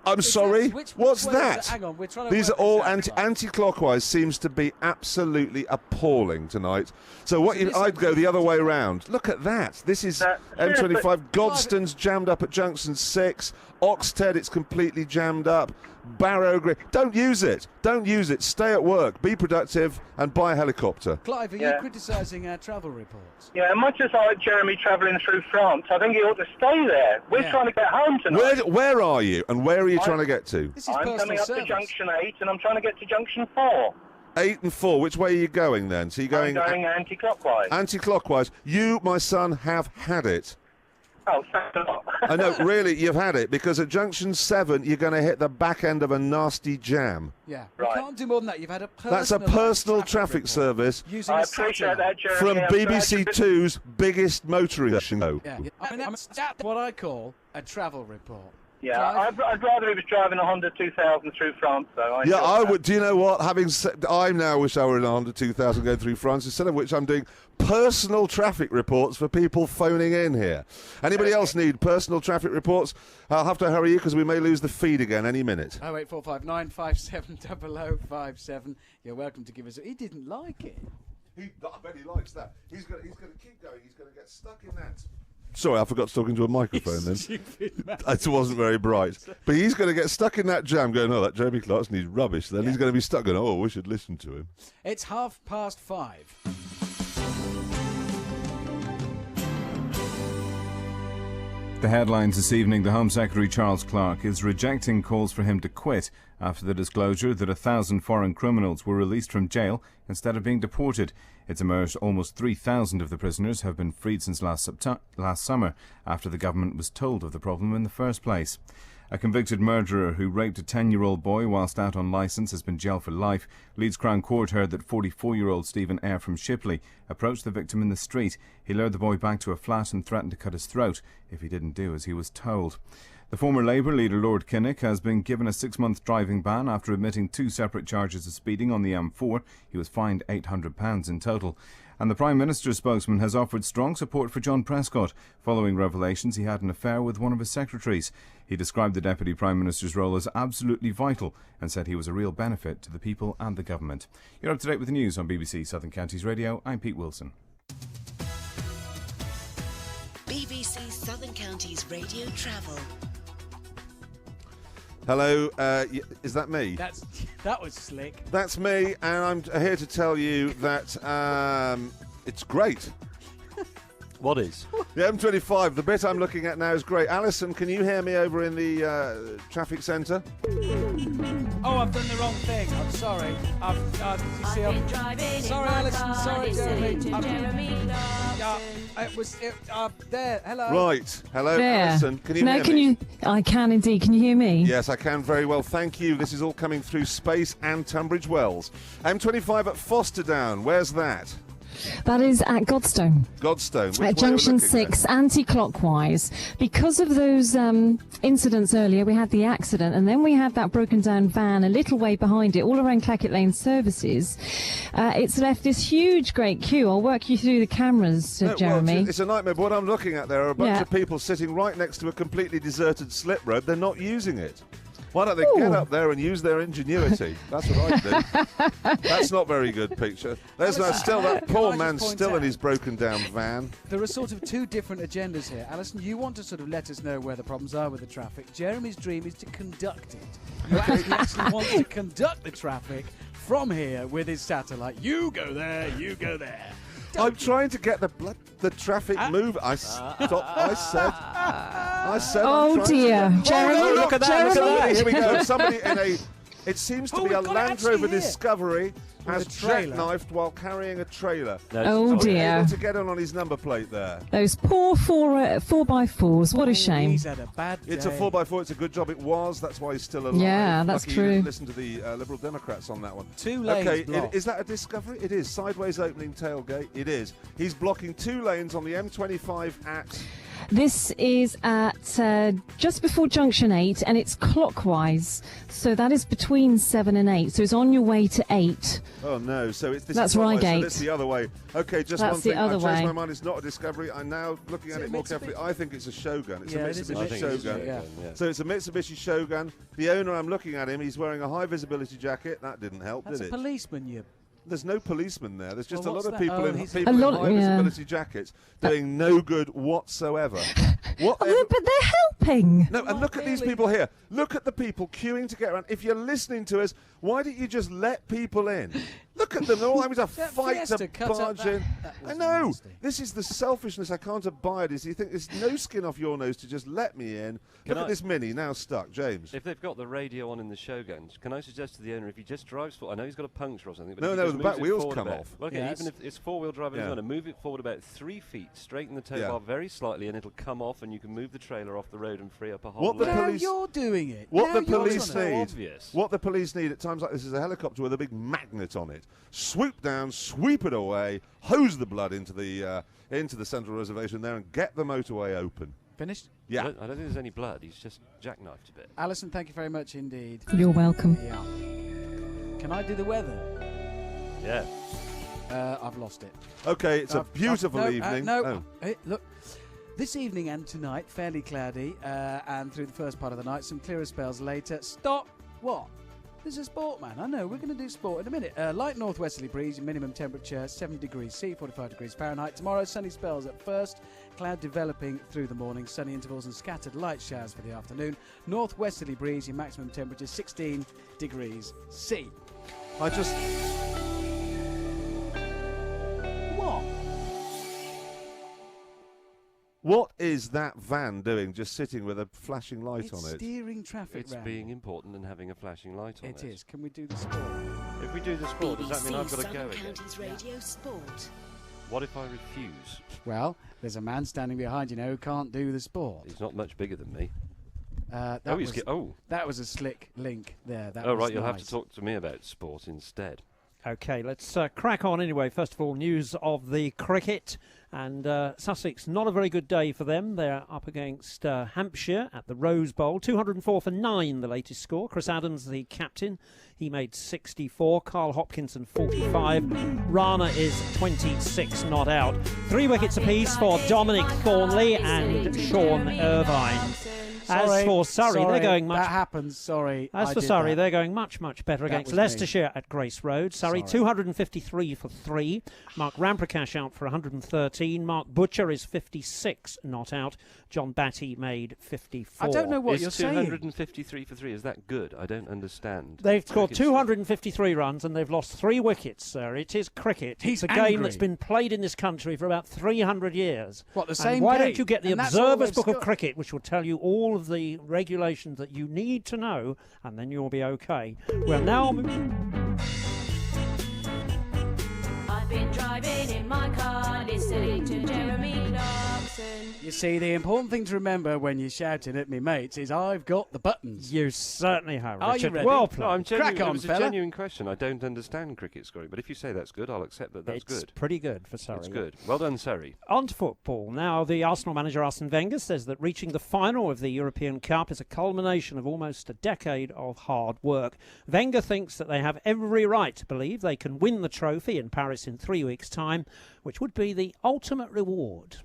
I'm sorry. What's way is that? it? Hang on, we're trying to These are work all this out, anti-clockwise. Seems to be absolutely appalling tonight. So I'd go the other way round. Look at that. This is M25. Godstone's jammed up at junction 6. Oxted, it's completely jammed up. Barrow Green. Don't use it. Don't use it. Stay at work. Be productive and buy a helicopter. Clive, are you criticising our travel reports? Yeah, much as I like Jeremy travelling through France, I think he ought to stay there. We're trying to get home tonight. Where are you and where are you trying to get to? I'm coming up to junction 8 and I'm trying to get to junction 4. 8 and 4. Which way are you going then? So you're I'm going anti-clockwise. Anti-clockwise. You, my son, have had it. Oh, thanks a lot. I know, really, you've had it, because at junction 7, you're going to hit the back end of a nasty jam. Yeah, you can't do more than that. You've had a personal... That's a personal traffic service Using I a appreciate that, Jeremy. from I'm BBC Two's biggest motoring show. Yeah, I mean, that's what I call a travel report. Yeah, I'd rather he was driving a Honda 2000 through France, though. I would. Do you know what? I now wish I were in a Honda 2000 going through France, instead of which I'm doing personal traffic reports for people phoning in here. Anybody else need personal traffic reports? I'll have to hurry you because we may lose the feed again any minute. 08459 57 0057. You're welcome to give us... He didn't like it. I bet he likes that. He's going to keep going. He's going to get stuck in that. Sorry, I forgot to talk into a microphone then. It wasn't very bright. But he's going to get stuck in that jam going, oh, that Jeremy Clarkson, he's rubbish. Then he's going to be stuck going, oh, we should listen to him. It's 5:30. The headlines this evening: the Home Secretary Charles Clarke is rejecting calls for him to quit after the disclosure that 1,000 foreign criminals were released from jail instead of being deported. It's emerged almost 3,000 of the prisoners have been freed since last summer, after the government was told of the problem in the first place. A convicted murderer who raped a 10-year-old boy whilst out on licence has been jailed for life. Leeds Crown Court heard that 44-year-old Stephen Eyre from Shipley approached the victim in the street. He lured the boy back to a flat and threatened to cut his throat if he didn't do as he was told. The former Labour leader Lord Kinnock has been given a 6-month driving ban after admitting 2 separate charges of speeding on the M4. He was fined £800 in total. And the Prime Minister's spokesman has offered strong support for John Prescott following revelations he had an affair with one of his secretaries. He described the Deputy Prime Minister's role as absolutely vital and said he was a real benefit to the people and the government. You're up to date with the news on BBC Southern Counties Radio. I'm Pete Wilson. BBC Southern Counties Radio Travel. Hello, is that me? That was slick. That's me, and I'm here to tell you that it's great. What is? The M25, the bit I'm looking at now is great. Alison, can you hear me over in the traffic centre? Oh, I've done the wrong thing. I'm sorry. Sorry, Alison. Sorry, Jeremy. There. Hello. Right. Hello, There. Alison. Can you hear me? I can indeed. Can you hear me? Yes, I can very well. Thank you. This is all coming through space and Tunbridge Wells. M25 at Fosterdown. Where's that? That is at Godstone. Godstone. Which way At are we junction looking 6, anti-clockwise. Because of those incidents earlier, we had the accident, and then we had that broken down van a little way behind it, all around Clackett Lane services. It's left this huge, great queue. I'll work you through the cameras, Jeremy. Well, it's a nightmare. But what I'm looking at there are a bunch of people sitting right next to a completely deserted slip road. They're not using it. Why don't they get up there and use their ingenuity? That's what I'd do. That's not very good picture. There's that poor man still in his broken down van. There are sort of 2 different agendas here. Alison, you want to sort of let us know where the problems are with the traffic. Jeremy's dream is to conduct it. You actually want to conduct the traffic from here with his satellite. You go there, you go there. I'm trying to get the traffic move. I said. Oh dear, Jeremy! Oh, no, look at that! Look at that! Here we go. Somebody in a. It seems to be a Land Rover Discovery has jackknifed while carrying a trailer. Oh dear! Able to get on his number plate there. Those poor 4x4s. What a shame. He's had a bad day. It's a 4x4. It's a good job it was. That's why he's still alive. Yeah, that's Lucky true. You didn't listen to the Liberal Democrats on that one. 2 lanes blocked. Is that a Discovery? It is. Sideways opening tailgate. It is. He's blocking 2 lanes on the M25 at This is at just before junction 8, and it's clockwise. So that is between 7 and 8. So it's on your way to 8. Oh no! So it's this. That's is not Reigate. So that's the other way. Okay, just That's one the thing. other I've changed way. my mind. It's not a Discovery. I'm now looking at it more carefully. I think it's a Shogun. It's Yeah, a it is a Mitsubishi Mitsubishi Shogun. Shogun, yeah. So it's a Mitsubishi Shogun. The owner, I'm looking at him. He's wearing a high visibility jacket. That didn't help, That's did a it? policeman, you. There's no policeman there. There's just Well, a lot what's of that? people Oh, in he's- people A in lot- high yeah. visibility jackets doing no good whatsoever. What? Oh, but they're helping. No, and look at these people here. Look at the people queuing to get around. If you're listening to us, why don't you just let people in? Look at them. They're all having to That fight Fiesta to cut up barge that- in. that I was know. nasty. This is the selfishness I can't abide. Is you think there's no skin off your nose to just let me in. Can Look I- at this Mini now stuck, James. If they've got the radio on in the Shogun, can I suggest to the owner if he just drives forward, I know he's got a puncture or something, but No, if no, he just the back moves it wheels forward come about- off. Well, okay, Yes. even if it's four-wheel drive, Yeah. he's going to move it forward about 3 feet, straighten the tow Yeah. bar very slightly, and it'll come off, and you can move the trailer off the road and free up a whole What the lane. Now police- you're doing it. What Now the you're police on it. need, obvious. what the police need at times like this is a helicopter with a big magnet on it. Swoop down, sweep it away, hose the blood into the central reservation there, and get the motorway open. Finished? Yeah. I don't think there's any blood. He's just jackknifed a bit. Alison, thank you very much indeed. You're welcome. Yeah. Can I do the weather? Yeah. I've lost it. Okay, it's a I've- beautiful no, evening. no, Oh. hey, look. This evening and tonight, fairly cloudy, and through the first part of the night, some clearer spells later. Stop! What? This is a sport, man. I know, we're going to do sport in a minute. Light northwesterly breeze, minimum temperature 7 degrees C, 45 degrees Fahrenheit. Tomorrow, sunny spells at first, cloud developing through the morning, sunny intervals and scattered light showers for the afternoon. Northwesterly breeze, your maximum temperature 16 degrees C. I just... What? What is that van doing just sitting with a flashing light It's on it? steering traffic It's round. being important and having a flashing light on it. It is. Can we do the sport? If we do the sport, does that mean I've got to Southern go again? Counties Radio Sport. What if I refuse? Well, there's a man standing behind you now who can't do the sport. He's not much bigger than me. That Oh, he's was, ge- oh. that was a slick link there. That Oh, was right, you'll have nice. to talk to me about sport instead. OK, let's crack on anyway. First of all, news of the cricket. And Sussex, not a very good day for them. They're up against Hampshire at the Rose Bowl. 204 for 9, the latest score. Chris Adams, the captain, he made 64. Carl Hopkinson, 45. Rana is 26 not out. 3 wickets apiece for Dominic Thornley and Sean Irvine. As for Surrey, they're going much... That happens, sorry. As I for did Surrey, that. they're going much, much better That against was me. Leicestershire at Grace Road. Surrey, Sorry. 253 for 3. Mark Ramprakash out for 113. Mark Butcher is 56 not out. John Batty made 54. I don't know what is you're saying. 253 for 3, is that good? I don't understand. They've scored Cricket's- 253 runs and they've lost 3 wickets, sir. It is cricket. He's it's a game angry. that's been played in this country for about 300 years. What, the And same why game? don't you get the And that's all Observer's they've Book of scored. Cricket, which will tell you all of the regulations that you need to know, and then you'll be okay. Well, now... I've been driving in my car, listening to Jeremy Clarkson. You see, the important thing to remember when you're shouting at me mates is I've got the buttons. You certainly have, Are you Richard. ready? Well No, I'm played. genuine, Crack on, it was fella. a genuine question. I don't understand cricket scoring, but if you say that's good, I'll accept that that's It's good. pretty good for Surrey. It's good. Well done, Surrey. On to football. Now, the Arsenal manager Arsene Wenger says that reaching the final of the European Cup is a culmination of almost a decade of hard work. Wenger thinks that they have every right to believe they can win the trophy in Paris in 3 weeks' time, which would be the ultimate reward.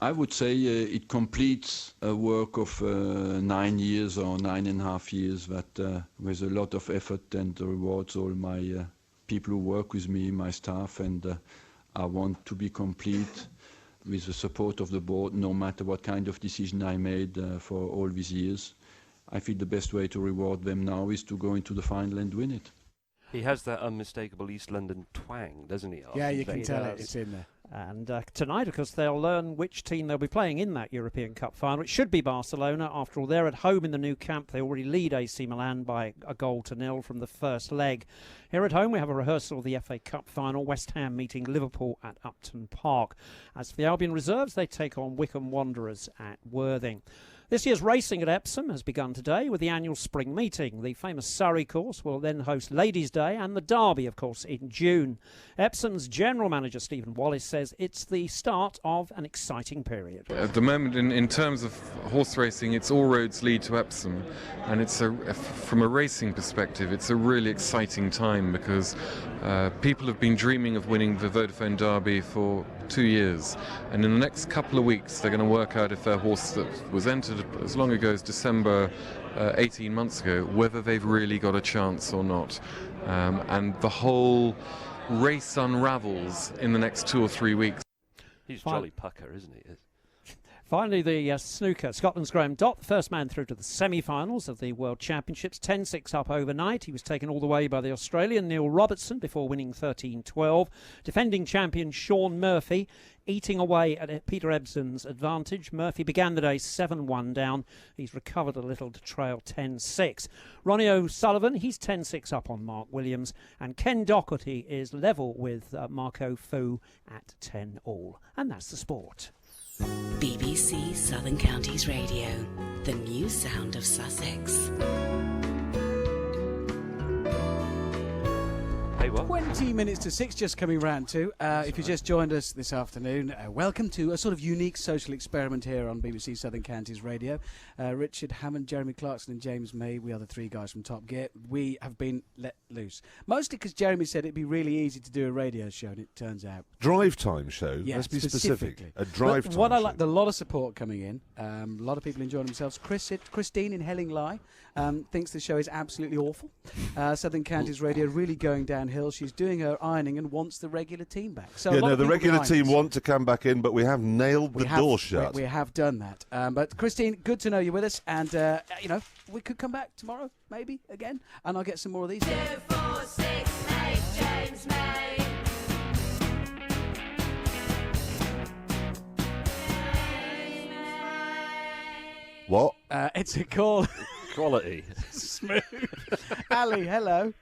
I would say it completes a work of 9 years or 9.5 years that with a lot of effort and rewards all my people who work with me, my staff, and I want to be complete with the support of the board, no matter what kind of decision I made for all these years. I feel the best way to reward them now is to go into the final and win it. He has that unmistakable East London twang, doesn't he? Yeah, Arsene you can Wenger? tell it. It's in there. And tonight, of course, they'll learn which team they'll be playing in that European Cup final. It should be Barcelona. After all, they're at home in the new camp. They already lead AC Milan by a 1-0 from the first leg. Here at home, we have a rehearsal of the FA Cup final. West Ham meeting Liverpool at Upton Park. As for the Albion reserves, they take on Wycombe Wanderers at Worthing. This year's racing at Epsom has begun today with the annual spring meeting. The famous Surrey course will then host Ladies' Day and the Derby, of course, in June. Epsom's general manager, Stephen Wallace, says it's the start of an exciting period. At the moment, in terms of horse racing, it's all roads lead to Epsom. And it's from a racing perspective, it's a really exciting time because people have been dreaming of winning the Vodafone Derby for 2 years. And in the next couple of weeks, they're going to work out if their horse that was entered as long ago as December 18 months ago, whether they've really got a chance or not. And the whole race unravels in the next 2 or 3 weeks. He's jolly pucker, isn't he? Finally, the snooker. Scotland's Graham Dott, the first man through to the semi-finals of the World Championships. 10-6 up overnight. He was taken all the way by the Australian Neil Robertson before winning 13-12. Defending champion Shaun Murphy eating away at Peter Ebsen's advantage. Murphy began the day 7-1 down. He's recovered a little to trail 10-6. Ronnie O'Sullivan, he's 10-6 up on Mark Williams. And Ken Doherty is level with Marco Fu at 10-all. And that's the sport. BBC Southern Counties Radio, the new sound of Sussex. Hey, what? 20 minutes to 6 just coming round to. If you just joined us this afternoon, welcome to a sort of unique social experiment here on BBC Southern Counties Radio. Richard Hammond, Jeremy Clarkson and James May, we are the three guys from Top Gear. We have been let loose. Mostly because Jeremy said it'd be really easy to do a radio show, and it turns out... Drive time show? Yeah, let's be specific. specifically. A drive but time what I show. like, a lot of support coming in. A lot of people enjoying themselves. Christine in Hellingly thinks the show is absolutely awful. Southern Counties Radio really going downhill. She's doing her ironing and wants the regular team back. So yeah, no, the regular team want to come back in, but we have nailed the door shut. We have done that. But Christine, good to know you're with us, and we could come back tomorrow, maybe again, and I'll get some more of these. 2, 4, 6, 8, James May. What? It's a call. Quality. Smooth. Ali, hello.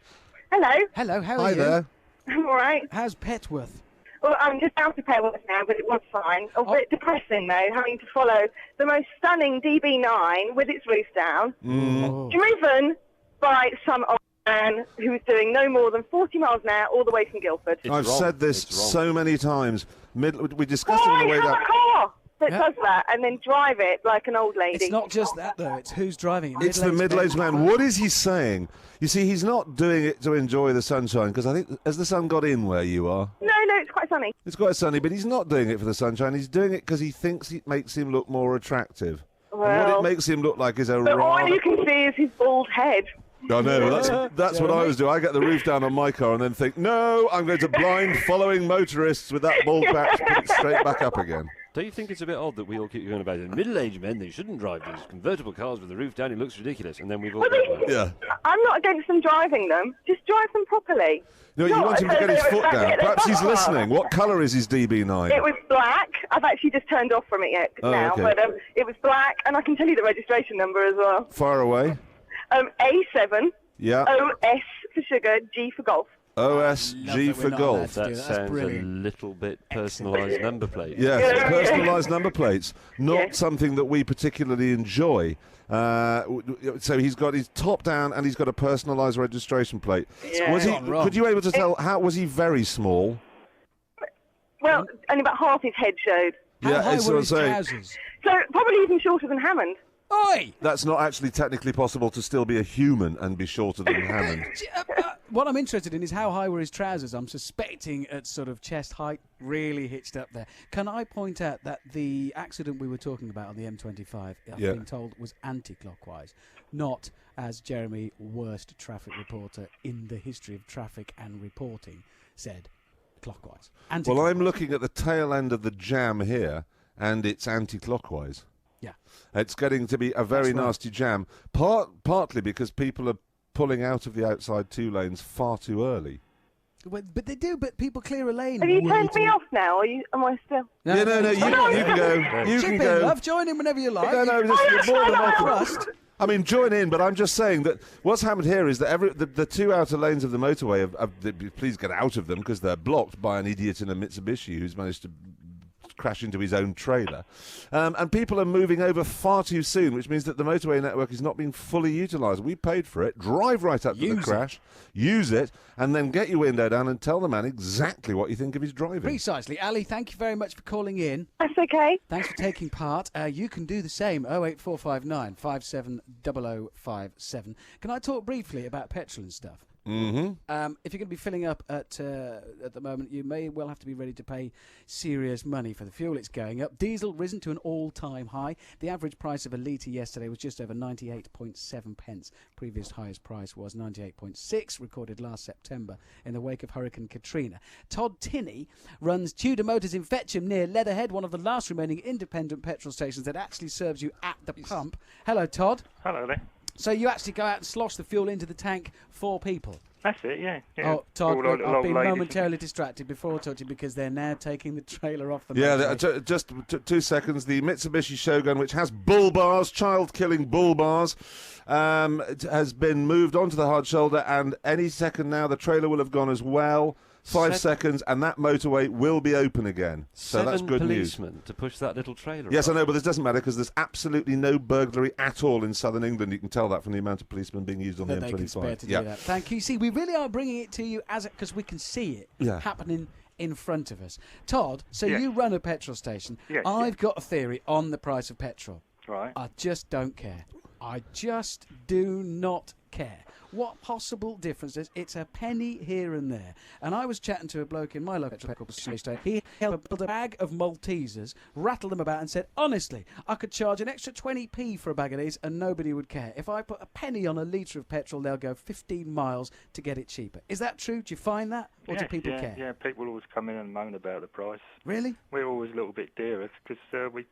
Hello. Hello, how are Hi you? there. I'm all right. How's Petworth? Well, I'm just out of Petworth now, but it was fine. A bit depressing, though, having to follow the most stunning DB9 with its roof down, driven by some old man who was doing no more than 40 miles an hour all the way from Guildford. I've said this so many times. We discussed it on the way have down. a car that Yeah. does that and then drive it like an old lady. It's not just that, though. It's who's driving it. It's the middle-aged man. What is he saying? You see, he's not doing it to enjoy the sunshine, because I think, has the sun got in where you are? No, it's quite sunny. It's quite sunny, but he's not doing it for the sunshine. He's doing it because he thinks it makes him look more attractive. And what Well, it makes him look like is a but all rather... you can see is his bald head. I know, that's what I was doing. I get the roof down on my car and then think, no, I'm going to blind following motorists with that bald patch, put it straight back up again. Don't you think it's a bit odd that we all keep going about it? Middle-aged men, they shouldn't drive these convertible cars with the roof down. It looks ridiculous. And then we've all... Yeah. I'm not against them driving them. Just drive them properly. No, you want him to get his foot down. Perhaps he's listening. What colour is his DB9? It was black. I've actually just turned off from it yet now, okay. but it was black, and I can tell you the registration number as well. Far away. A7. Yeah. OS for sugar, G for golf. OSG for golf. That sounds a little bit personalised number plate. Yes, personalised number plates. Not something that we particularly enjoy. So he's got his top down and he's got a personalised registration plate. Yeah. Was he? Could you able to tell how was he very small? Well, only about half his head showed. Yeah, that's what I'm saying. So probably even shorter than Hammond. Oi! That's not actually technically possible to still be a human and be shorter than Hammond. What I'm interested in is how high were his trousers. I'm suspecting at sort of chest height, really hitched up there. Can I point out that the accident we were talking about on the M25, I've been told, was anti-clockwise, not, as Jeremy, worst traffic reporter in the history of traffic and reporting, said, clockwise. Well, I'm looking at the tail end of the jam here, and it's anti-clockwise. Yeah. It's getting to be a very nasty jam, partly because people are pulling out of the outside two lanes far too early. But they do, but people clear a lane. Have you turned me off now, or am I still? No, you can go. You Chip can in, go. love, join in whenever you like. No, you're more than welcome. Trust. I mean, join in, but I'm just saying that what's happened here is that the two outer lanes of the motorway, please get out of them because they're blocked by an idiot in a Mitsubishi who's managed to crash into his own trailer. And people are moving over far too soon, which means that the motorway network is not being fully utilised. We paid for it. Drive right up to the crash, use it, and then get your window down and tell the man exactly what you think of his driving. Precisely. Ali, thank you very much for calling in. That's okay. Thanks for taking part. You can do the same. 08459 570057. Can I talk briefly about petrol and stuff? Mm-hmm. If you're going to be filling up at the moment, you may well have to be ready to pay serious money for the fuel. It's going up. Diesel risen to an all-time high. The average price of a litre yesterday was just over 98.7 pence. Previous highest price was 98.6, recorded last September in the wake of Hurricane Katrina. Todd Tinney runs Tudor Motors in Fetcham near Leatherhead, one of the last remaining independent petrol stations that actually serves you at the pump. Hello, Todd. Hello there. So you actually go out and slosh the fuel into the tank for people? That's it, yeah. Oh, Todd, All I've been ladies. momentarily distracted before talking because they're now taking the trailer off the Yeah, motorway. just 2 seconds. The Mitsubishi Shogun, which has bull bars, child-killing bull bars, has been moved onto the hard shoulder, and any second now the trailer will have gone as well. 5 seconds, and that motorway will be open again. So that's good news. 7 policemen to push that little trailer. Yes, up. I know, but this doesn't matter because there's absolutely no burglary at all in southern England. You can tell that from the amount of policemen being used on That the they M25. can spare to do that. Thank you. See, we really are bringing it to you because we can see it happening in front of us. Todd, so you run a petrol station. Yes, I've got a theory on the price of petrol. Right. I just don't care. I just do not care. What possible difference is it's a penny here and there. And I was chatting to a bloke in my local petrol station. He held a bag of Maltesers, rattled them about and said, honestly, I could charge an extra 20p for a bag of these and nobody would care. If I put a penny on a litre of petrol, they'll go 15 miles to get it cheaper. Is that true? Do you find that? Or do people care? Yeah, people always come in and moan about the price. Really? We're always a little bit dearer because we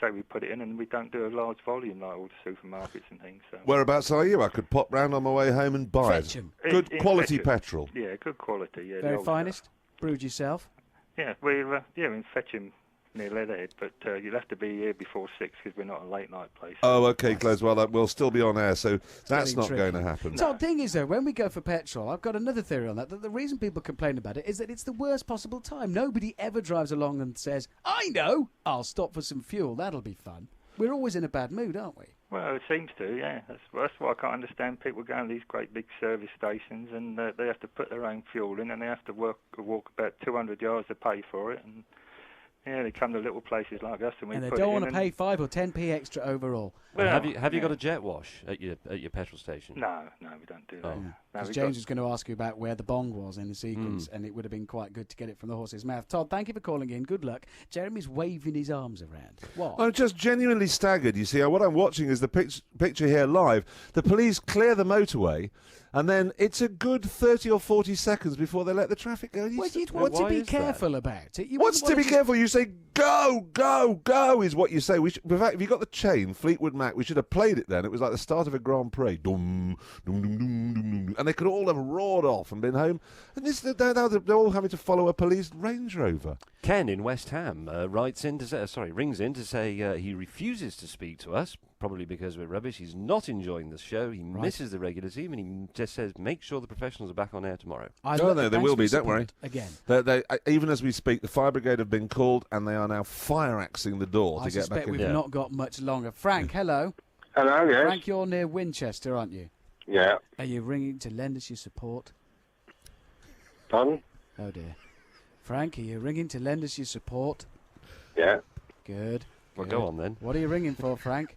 say we put it in and we don't do a large volume like all the supermarkets and things. So. Whereabouts are you? I could pop round on my way home and buy Fetcham. it. Good In quality Fetcham. petrol. Yeah, good quality. Yeah, Very the old finest? Brewed yourself? Yeah, we're in Fetcham near Leatherhead, but you'll have to be here before 6 because we're not a late night place. Oh, okay, Gles. Well, we'll still be on air, so that's getting not tricky. going to happen. So the thing is, though, when we go for petrol, I've got another theory on that the reason people complain about it is that it's the worst possible time. Nobody ever drives along and says, I know, I'll stop for some fuel, that'll be fun. We're always in a bad mood, aren't we? Well, it seems to, yeah. That's why I can't understand people going to these great big service stations and they have to put their own fuel in and they have to walk about 200 yards to pay for it. And yeah, they come to little places like us and we And they put don't it want in to pay 5 or 10p extra overall. Well, have you got a jet wash at your petrol station? No, we don't do that. Oh. No, Because we've James was going to ask you about where the bong was in the sequence, and it would have been quite good to get it from the horse's mouth. Todd, thank you for calling in. Good luck. Jeremy's waving his arms around. What? I'm just genuinely staggered, you see. What I'm watching is the picture here live. The police clear the motorway, and then it's a good 30 or 40 seconds before they let the traffic go. What you'd want to be careful about it. You What's to wouldn't be want careful? You say, go, go, go, is what you say. In fact, if you got the chain, Fleetwood Mac, we should have played it then. It was like the start of a Grand Prix. Dum, dum, dum, dum, dum, dum. And they could all have roared off and been home. And now they're all having to follow a police Range Rover. Ken in West Ham rings in to say he refuses to speak to us, probably because we're rubbish. He's not enjoying the show. He misses the regular team, and he just says, make sure the professionals are back on air tomorrow. No, they will be, don't worry. Again. Even as we speak, the fire brigade have been called, and they are now fire-axing the door to get back in. I suspect we've not got much longer. Frank, hello. Hello, yes. Frank, you're near Winchester, aren't you? Yeah. Are you ringing to lend us your support? Pardon? Oh, dear. Frank, are you ringing to lend us your support? Yeah. Good. Well, good. go on then. What are you ringing for, Frank?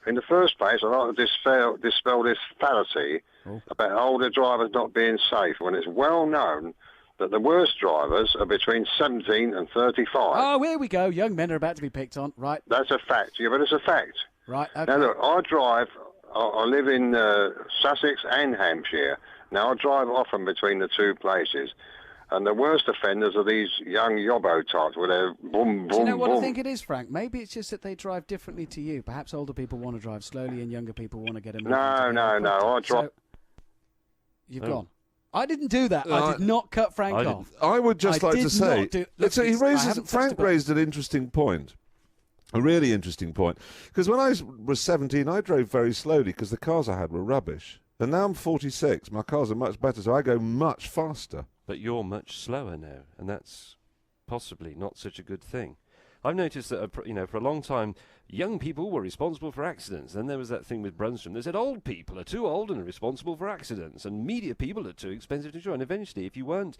In the first place, I'd like to dispel this fallacy about older drivers not being safe when it's well known that the worst drivers are between 17 and 35. Oh, here we go. Young men are about to be picked on. Right. That's a fact. Yeah, but it's a fact. Right. Okay. Now, look, I live in Sussex and Hampshire. Now, I drive often between the two places. And the worst offenders are these young yobbo types where they're boom, boom, Do you know what boom. I think it is, Frank? Maybe it's just that they drive differently to you. Perhaps older people want to drive slowly and younger people want to get a move. No. I drive... So, you've gone. I didn't do that. I did not cut Frank off. I would just like to say, Frank Frank raised an interesting point, a really interesting point. Because when I was 17, I drove very slowly because the cars I had were rubbish. And now I'm 46, my cars are much better, so I go much faster. But you're much slower now, and that's possibly not such a good thing. I've noticed that, for a long time, young people were responsible for accidents. Then there was that thing with Brunstrom. They said old people are too old and are responsible for accidents, and media people are too expensive to insure. And eventually, if you weren't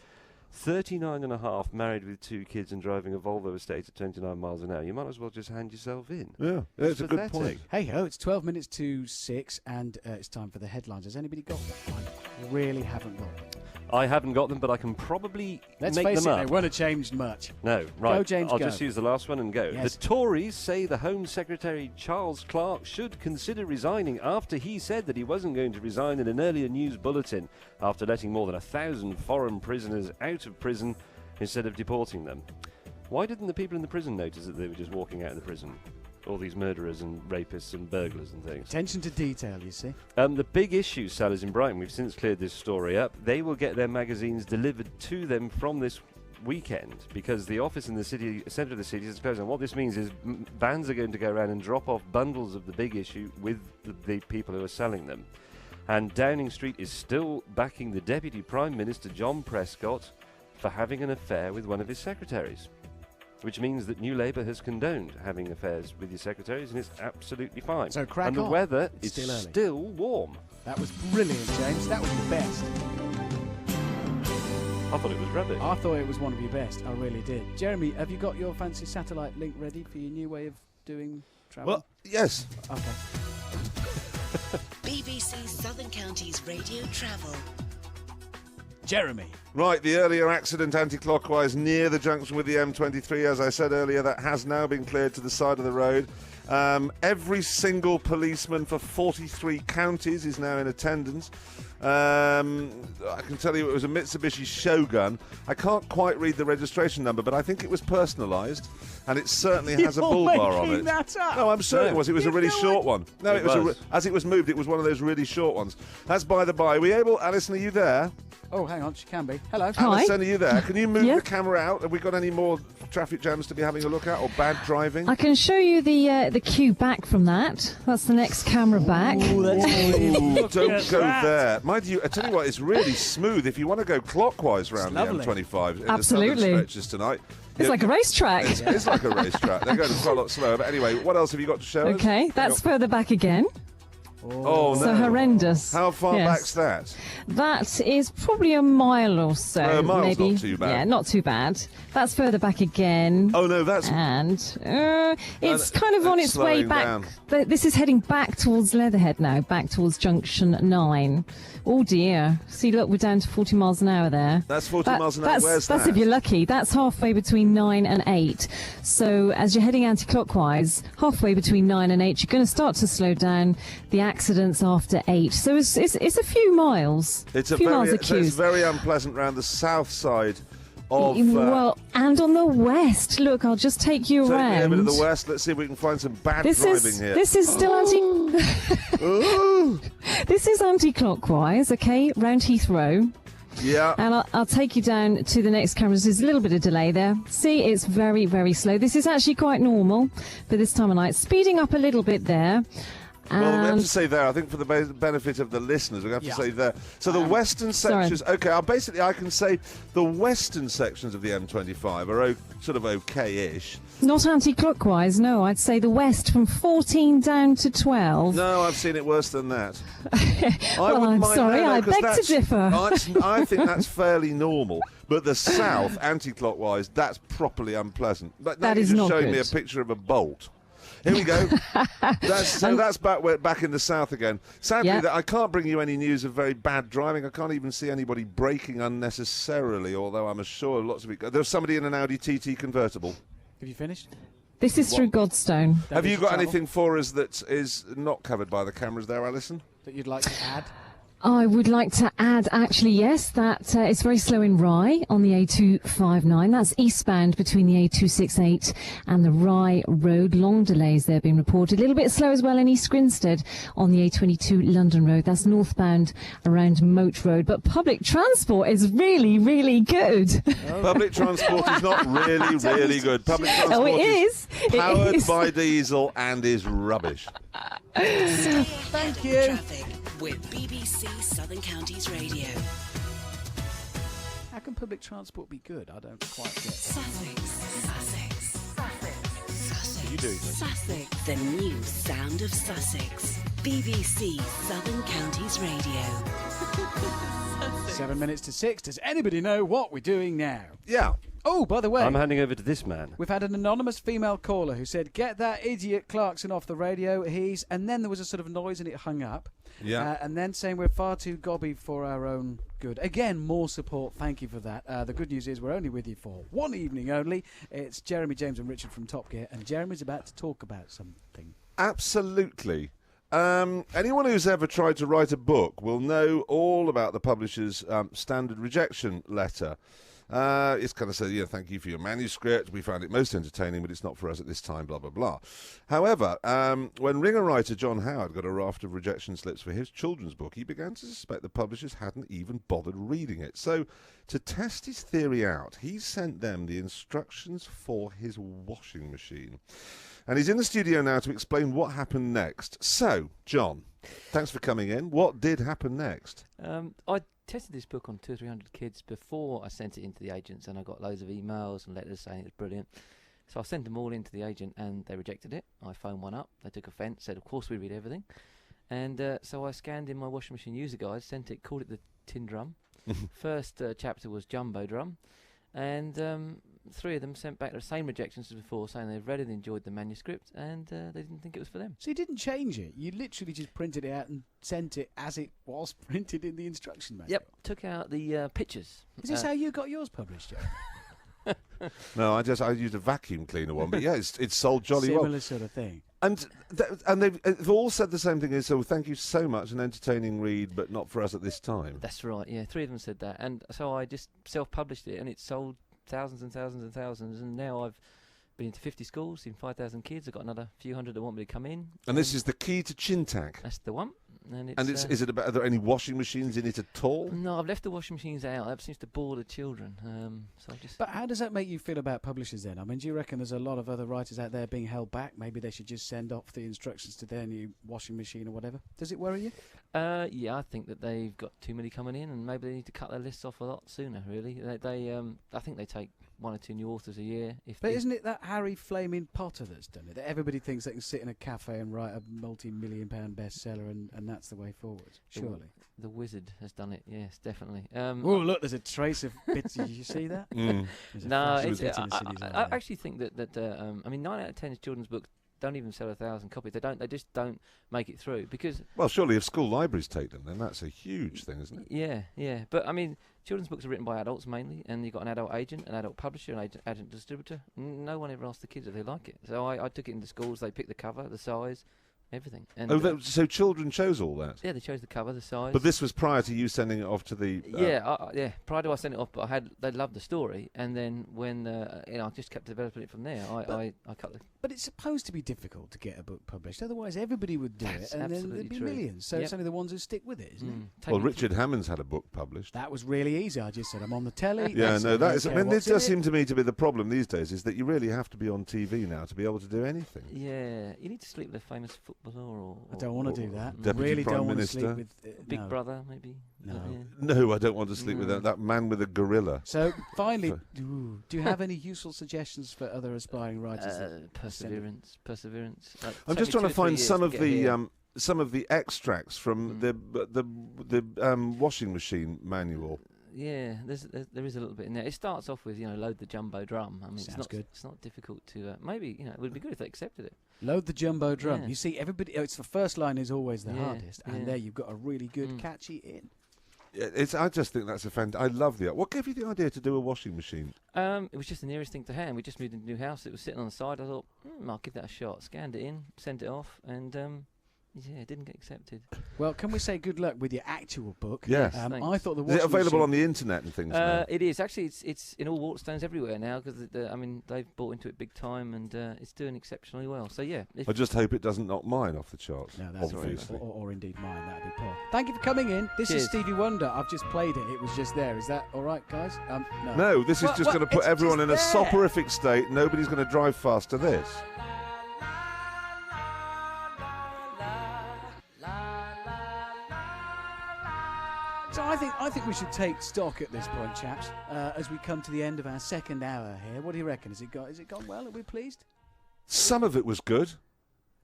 39 and a half, married with 2 kids and driving a Volvo estate at 29 miles an hour, you might as well just hand yourself in. Yeah, it's a good point. Hey ho, it's 12 minutes to 6 and it's time for the headlines. Has anybody got them? I really haven't got them. I haven't got them, but I can probably Let's make face them it, up. they won't have changed much. No, right. Go, James, I'll go. just use the last one and go. Yes. The Tories say the Home Secretary Charles Clarke should consider resigning after he said that he wasn't going to resign in an earlier news bulletin after letting more than 1,000 foreign prisoners out of prison instead of deporting them. Why didn't the people in the prison notice that they were just walking out of the prison? All these murderers and rapists and burglars and things. Attention to detail, you see. The big issue, Sally's in Brighton, we've since cleared this story up. They will get their magazines delivered to them from this weekend because the office in the city centre of the city is closed. And what this means is vans are going to go around and drop off bundles of the big issue with the people who are selling them. And Downing Street is still backing the Deputy Prime Minister, John Prescott, for having an affair with one of his secretaries. Which means that New Labour has condoned having affairs with your secretaries, and it's absolutely fine. So crack and the on. weather It's is still early. still warm. That was brilliant, James. That was your best. I thought it was rubbish. I thought it was one of your best. I really did. Jeremy, have you got your fancy satellite link ready for your new way of doing travel? Well, yes. Okay. BBC Southern Counties Radio Travel. Jeremy. Right, the earlier accident anti-clockwise near the junction with the M23, as I said earlier, that has now been cleared to the side of the road. Every single policeman for 43 counties is now in attendance. I can tell you it was a Mitsubishi Shogun. I can't quite read the registration number, but I think it was personalised, and it certainly has a bull bar on it. That up. No, I'm certain it was. It was a really short one. No, It was. As it was moved, it was one of those really short ones. That's by the by. Are we able, Alison, are you there? Oh, hang on, she can be. Hello. Alison, are you there? Can you move Yeah. the camera out? Have we got any more traffic jams to be having a look at, or bad driving? I can show you the queue back from that. That's the next camera back. Ooh, don't go there. Mind you, I tell you what, it's really smooth if you want to go clockwise round the lovely. M25 in Absolutely. the southern stretches tonight. It's like a racetrack. It's like a racetrack. They're going quite a lot slower. But anyway, what else have you got to show us? Okay, that's further back again. Oh, no. So horrendous. How far Yes. back's that? That is probably a mile or so. A mile's maybe. not too bad. Yeah, not too bad. That's further back again. Oh, no, that's... And it's kind of on its way slowing back. down. This is heading back towards Leatherhead now, back towards Junction 9. Oh, dear. See, look, we're down to 40 miles an hour there. That's 40 miles an hour. That's, Where's that's that? if you're lucky. That's halfway between 9 and 8. So as you're heading anti-clockwise, halfway between 9 and 8, you're going to start to slow down. The accidents after 8. So it's a few miles. It's a few miles of so it's queues. very unpleasant round the south side of... Well, and on the west. Look, I'll just take you take me around. over to the west. Let's see if we can find some bad This driving is here. this is still This is anti-clockwise, okay, round Heathrow. Yeah. And I'll take you down to the next camera. There's a little bit of delay there. See, it's very, very slow. This is actually quite normal for this time of night. Speeding up a little bit there. Well, we have And to say there, I think for the benefit of the listeners, we have to Yeah. say there. So the western sorry. sections, okay, I can say the western sections of the M25 are sort of okay-ish. not anti-clockwise, no. I'd say the west from 14 down to 12. No, I've seen it worse than that. Well, I'm sorry, I beg to that's- differ. I think that's fairly normal. But the south, anti-clockwise, that's properly unpleasant. But now That you're is just not showing me a good. picture of a bolt. Here we go. That's back in the south again. Sadly, Yeah. I can't bring you any news of very bad driving. I can't even see anybody braking unnecessarily, although I'm sure lots of it. There's somebody in an Audi TT convertible. Have you finished? This is through Godstone. Have you got anything for us that is not covered by the cameras there, Alison? That you'd like to add? I would like to add, actually, yes, that it's very slow in Rye on the A259. That's eastbound between the A268 and the Rye Road. Long delays there being reported. A little bit slow as well in East Grinstead on the A22 London Road. That's northbound around Moat Road. But public transport is really, really good. Public transport is not really, really good. Public transport Oh, it is. It powered is. by diesel and is rubbish. Thank you. Traffic with BBC Southern Counties Radio. How can public transport be good? I don't quite get that. Sussex. You do. Sussex. The new sound of Sussex. BBC Southern Counties Radio. 7 minutes to 6. Does anybody know what we're doing now? Yeah. Oh, by the way, I'm handing over to this man. we've had an anonymous female caller who said, "Get that idiot Clarkson off the radio. And then there was a sort of noise and it hung up. Yeah. And then saying we're far too gobby for our own good. Again, more support. Thank you for that. The good news is we're only with you for one evening only. It's Jeremy, James and Richard from Top Gear, and Jeremy's about to talk about something. Absolutely. Anyone who's ever tried to write a book will know all about the publisher's standard rejection letter. It's kind of said, thank you for your manuscript. We found it most entertaining, but it's not for us at this time, blah, blah, blah. However, when Ringer writer John Howard got a raft of rejection slips for his children's book, he began to suspect the publishers hadn't even bothered reading it. So, to test his theory out, he sent them the instructions for his washing machine. And he's in the studio now to explain what happened next. So, John, thanks for coming in. What did happen next? I tested this book on 200 or 300 kids before I sent it into the agents, and I got loads of emails and letters saying it was brilliant. So I sent them all into the agent, and they rejected it. I phoned one up. They took offence, said, of course we read everything. And so I scanned in my washing machine user guide, sent it, called it the Tin Drum. First chapter was Jumbo Drum. And 3 of them sent back the same rejections as before, saying they've read it, enjoyed the manuscript, and they didn't think it was for them. So you didn't change it. You literally just printed it out and sent it as it was printed in the instruction manual. Yep, took out the pictures. Is this how you got yours published, Joe? No, I used a vacuum cleaner one, but yeah, it's sold jolly well. Similar sort of thing. And they've all said the same thing. Is so thank you so much, an entertaining read, but not for us at this time. That's right. Yeah, 3 of them said that, and so I just self-published it, and it sold thousands and thousands and thousands. And now I've been into 50 schools, seen 5,000 kids. I've got another few hundred that want me to come in. And this is the key to Chintac. That's the one. And is it about? Are there any washing machines in it at all? No, I've left the washing machines out. That seems to bore the children. So I just. But how does that make you feel about publishers then? I mean, do you reckon there's a lot of other writers out there being held back? Maybe they should just send off the instructions to their new washing machine or whatever. Does it worry you? Yeah, I think that they've got too many coming in, and maybe they need to cut their lists off a lot sooner. Really, I think they take 1 or 2 new authors a year. But isn't it that Harry Flaming Potter that's done it? That everybody thinks they can sit in a cafe and write a multi-million-pound bestseller, and that's the way forward. Surely. The Wizard has done it. Yes, definitely. Oh, look, there's a trace of bits. Did you see that? No, I actually think that I mean, 9 out of 10 children's books don't even sell 1,000 copies. They just don't make it through because. Well, surely if school libraries take them, then that's a huge thing, isn't it? Yeah. But I mean, children's books are written by adults mainly, and you've got an adult agent, an adult publisher, an adult distributor. No one ever asks the kids if they like it. So I took it into schools. They picked the cover, the size, everything. And so children chose all that? Yeah, they chose the cover, the size. But this was prior to you sending it off to the... Yeah, prior to I sent it off, but they loved the story, and then when, I just kept developing it from there. I cut the... But it's supposed to be difficult to get a book published, otherwise everybody would do it, and then there'd be true. millions. So it's only the ones who stick with it, isn't it? Well, Richard Hammond's had a book published. That was really easy. I just said, I'm on the telly. Yeah, no, that is... I mean, this does seem to me to be the problem these days, is that you really have to be on TV now to be able to do anything. Yeah, you need to sleep with a famous footballer or... I don't want to do that. Deputy really Prime don't Minister. Want to sleep with... Big Brother, maybe? No, I don't want to sleep with that man with a gorilla. So, finally, do you have any useful suggestions for other aspiring writers? Perseverance. I'm just trying to find some of the extracts from the washing machine manual. Yeah, there is a little bit in there. It starts off with load the jumbo drum. I mean, Sounds good. It's not difficult to maybe it would be good if they accepted it. Load the jumbo drum. Yeah. You see, everybody. It's the first line is always the hardest, and there you've got a really good catchy in. I just think that's I love the... What gave you the idea to do a washing machine? It was just the nearest thing to hand. We just moved into a new house. It was sitting on the side. I thought, I'll give that a shot. Scanned it in, sent it off, and it didn't get accepted. Well, can we say good luck with your actual book? Yes. I thought the Is it available on the internet and things? It is actually. It's in all Waterstones everywhere now because they've bought into it big time and it's doing exceptionally well. So yeah. I just hope it doesn't knock mine off the charts. No, that's obviously. Or indeed mine. That'd be poor. Thank you for coming in. This is Stevie Wonder. I've just played it. It was just there. Is that all right, guys? No, this is just going to put everyone in a soporific state. Nobody's going to drive fast to this. So I I think we should take stock at this point, chaps, as we come to the end of our second hour here. What do you reckon? Has it gone well? Are we pleased? Some of it was good.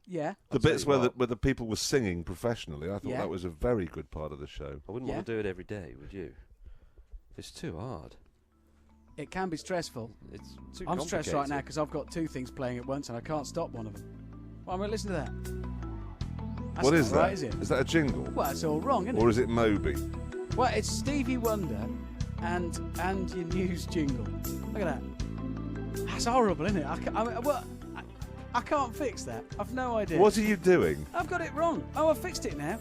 Yeah. The bits where the people were singing professionally, I thought Yeah. that was a very good part of the show. I wouldn't want to do it every day, would you? It's too hard. It can be stressful. It's too I'm stressed right now complicated. because I've got two things playing at once and I can't stop one of them. Well, I'm going to listen to that. That's What not is right, that? Is it? Is that a jingle? Well, it's all wrong, isn't it? Or is it Moby? Well, it's Stevie Wonder and your news jingle. Look at that. That's horrible, isn't it? I can't fix that. I've no idea. What are you doing? I've got it wrong. Oh, I've fixed it now.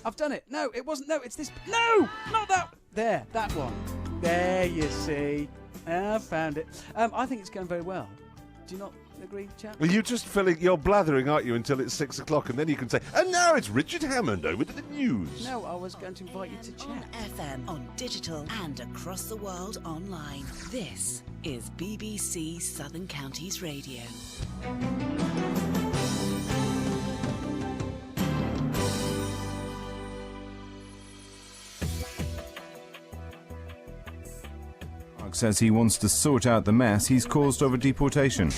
I've done it. No, it wasn't. No, it's this. No, not that. There, that one. There, you see. I found it. I think it's going very well. Do you not agree, chap? Well, you're blathering, aren't you, until it's 6 o'clock, and then you can say, and now it's Richard Hammond over to the news. No, I was going to invite you to chat. On FM, on digital, and across the world online. This is BBC Southern Counties Radio. Says he wants to sort out the mess he's caused over deportation.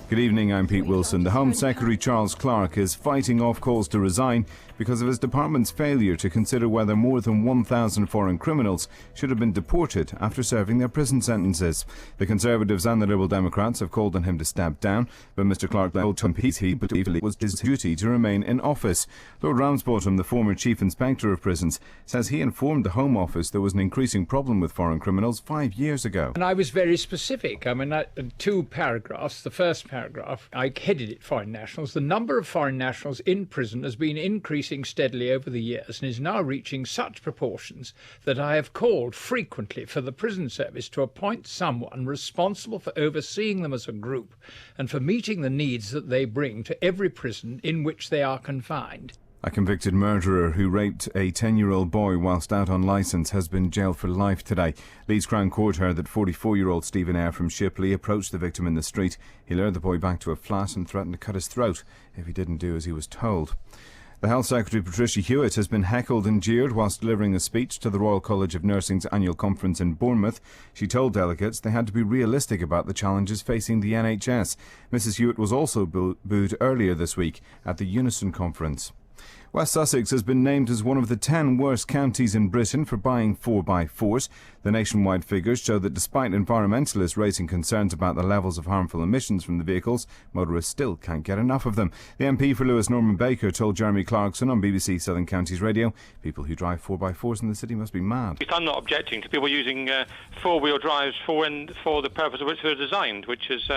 Good evening, I'm Pete Wilson. The Home Secretary Charles Clarke is fighting off calls to resign because of his department's failure to consider whether more than 1,000 foreign criminals should have been deported after serving their prison sentences. The Conservatives and the Liberal Democrats have called on him to step down, but Mr Clarke told MPs he believed it was his duty to remain in office. Lord Ramsbottom, the former Chief Inspector of Prisons, says he informed the Home Office there was an increasing problem with foreign criminals 5 years ago. And I was very specific. I mean, two paragraphs. The first paragraph, I headed it Foreign Nationals. The number of foreign nationals in prison has been increasing steadily over the years and is now reaching such proportions that I have called frequently for the prison service to appoint someone responsible for overseeing them as a group and for meeting the needs that they bring to every prison in which they are confined. A convicted murderer who raped a 10-year-old boy whilst out on licence has been jailed for life today. Leeds Crown Court heard that 44-year-old Stephen Eyre from Shipley approached the victim in the street. He lured the boy back to a flat and threatened to cut his throat if he didn't do as he was told. The Health Secretary Patricia Hewitt has been heckled and jeered whilst delivering a speech to the Royal College of Nursing's annual conference in Bournemouth. She told delegates they had to be realistic about the challenges facing the NHS. Mrs Hewitt was also booed earlier this week at the Unison conference. West Sussex has been named as one of the 10 worst counties in Britain for buying 4x4s. The nationwide figures show that despite environmentalists raising concerns about the levels of harmful emissions from the vehicles, motorists still can't get enough of them. The MP for Lewis, Norman Baker, told Jeremy Clarkson on BBC Southern Counties Radio, people who drive 4x4s in the city must be mad. I'm not objecting to people using four-wheel drives for the purpose of which they're designed, which is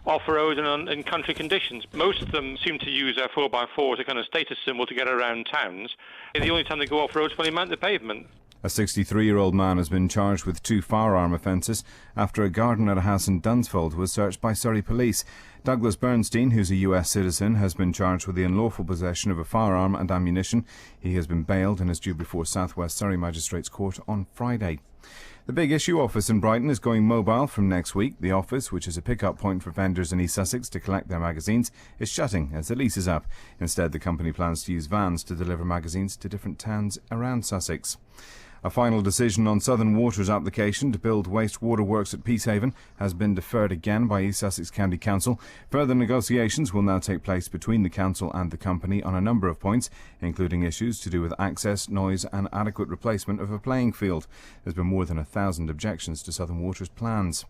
off-road and in country conditions. Most of them seem to use their 4x4 as a kind of status symbol to get around towns. The only time they go off-road is when they mount the pavement. A 63-year-old man has been charged with 2 firearm offences after a garden at a house in Dunsfold was searched by Surrey police. Douglas Bernstein, who's a US citizen, has been charged with the unlawful possession of a firearm and ammunition. He has been bailed and is due before South West Surrey Magistrates Court on Friday. The Big Issue office in Brighton is going mobile from next week. The office, which is a pick-up point for vendors in East Sussex to collect their magazines, is shutting as the lease is up. Instead, the company plans to use vans to deliver magazines to different towns around Sussex. A final decision on Southern Water's application to build wastewater works at Peacehaven has been deferred again by East Sussex County Council. Further negotiations will now take place between the council and the company on a number of points, including issues to do with access, noise and adequate replacement of a playing field. There's been more than 1,000 objections to Southern Water's plans.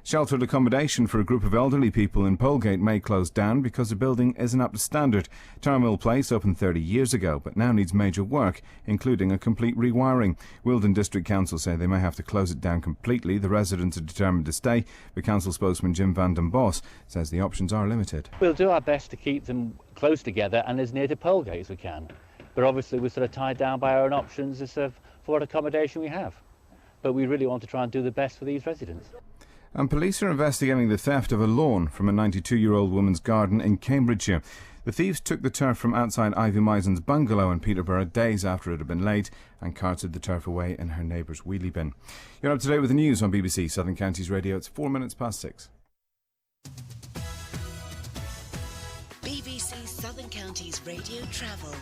Sheltered accommodation for a group of elderly people in Polegate may close down because the building isn't up to standard. Tarmill Place opened 30 years ago, but now needs major work, including a complete rewiring. Wilden District Council say they may have to close it down completely. The residents are determined to stay, but council spokesman Jim Van Den Bos says the options are limited. We'll do our best to keep them close together and as near to Polegate as we can. But obviously we're sort of tied down by our own options as for what accommodation we have. But we really want to try and do the best for these residents. And police are investigating the theft of a lawn from a 92-year-old woman's garden in Cambridgeshire. The thieves took the turf from outside Ivy Mison's bungalow in Peterborough days after it had been laid and carted the turf away in her neighbour's wheelie bin. You're up to date with the news on BBC Southern Counties Radio. It's 4 minutes past 6. BBC Southern Counties Radio Travel.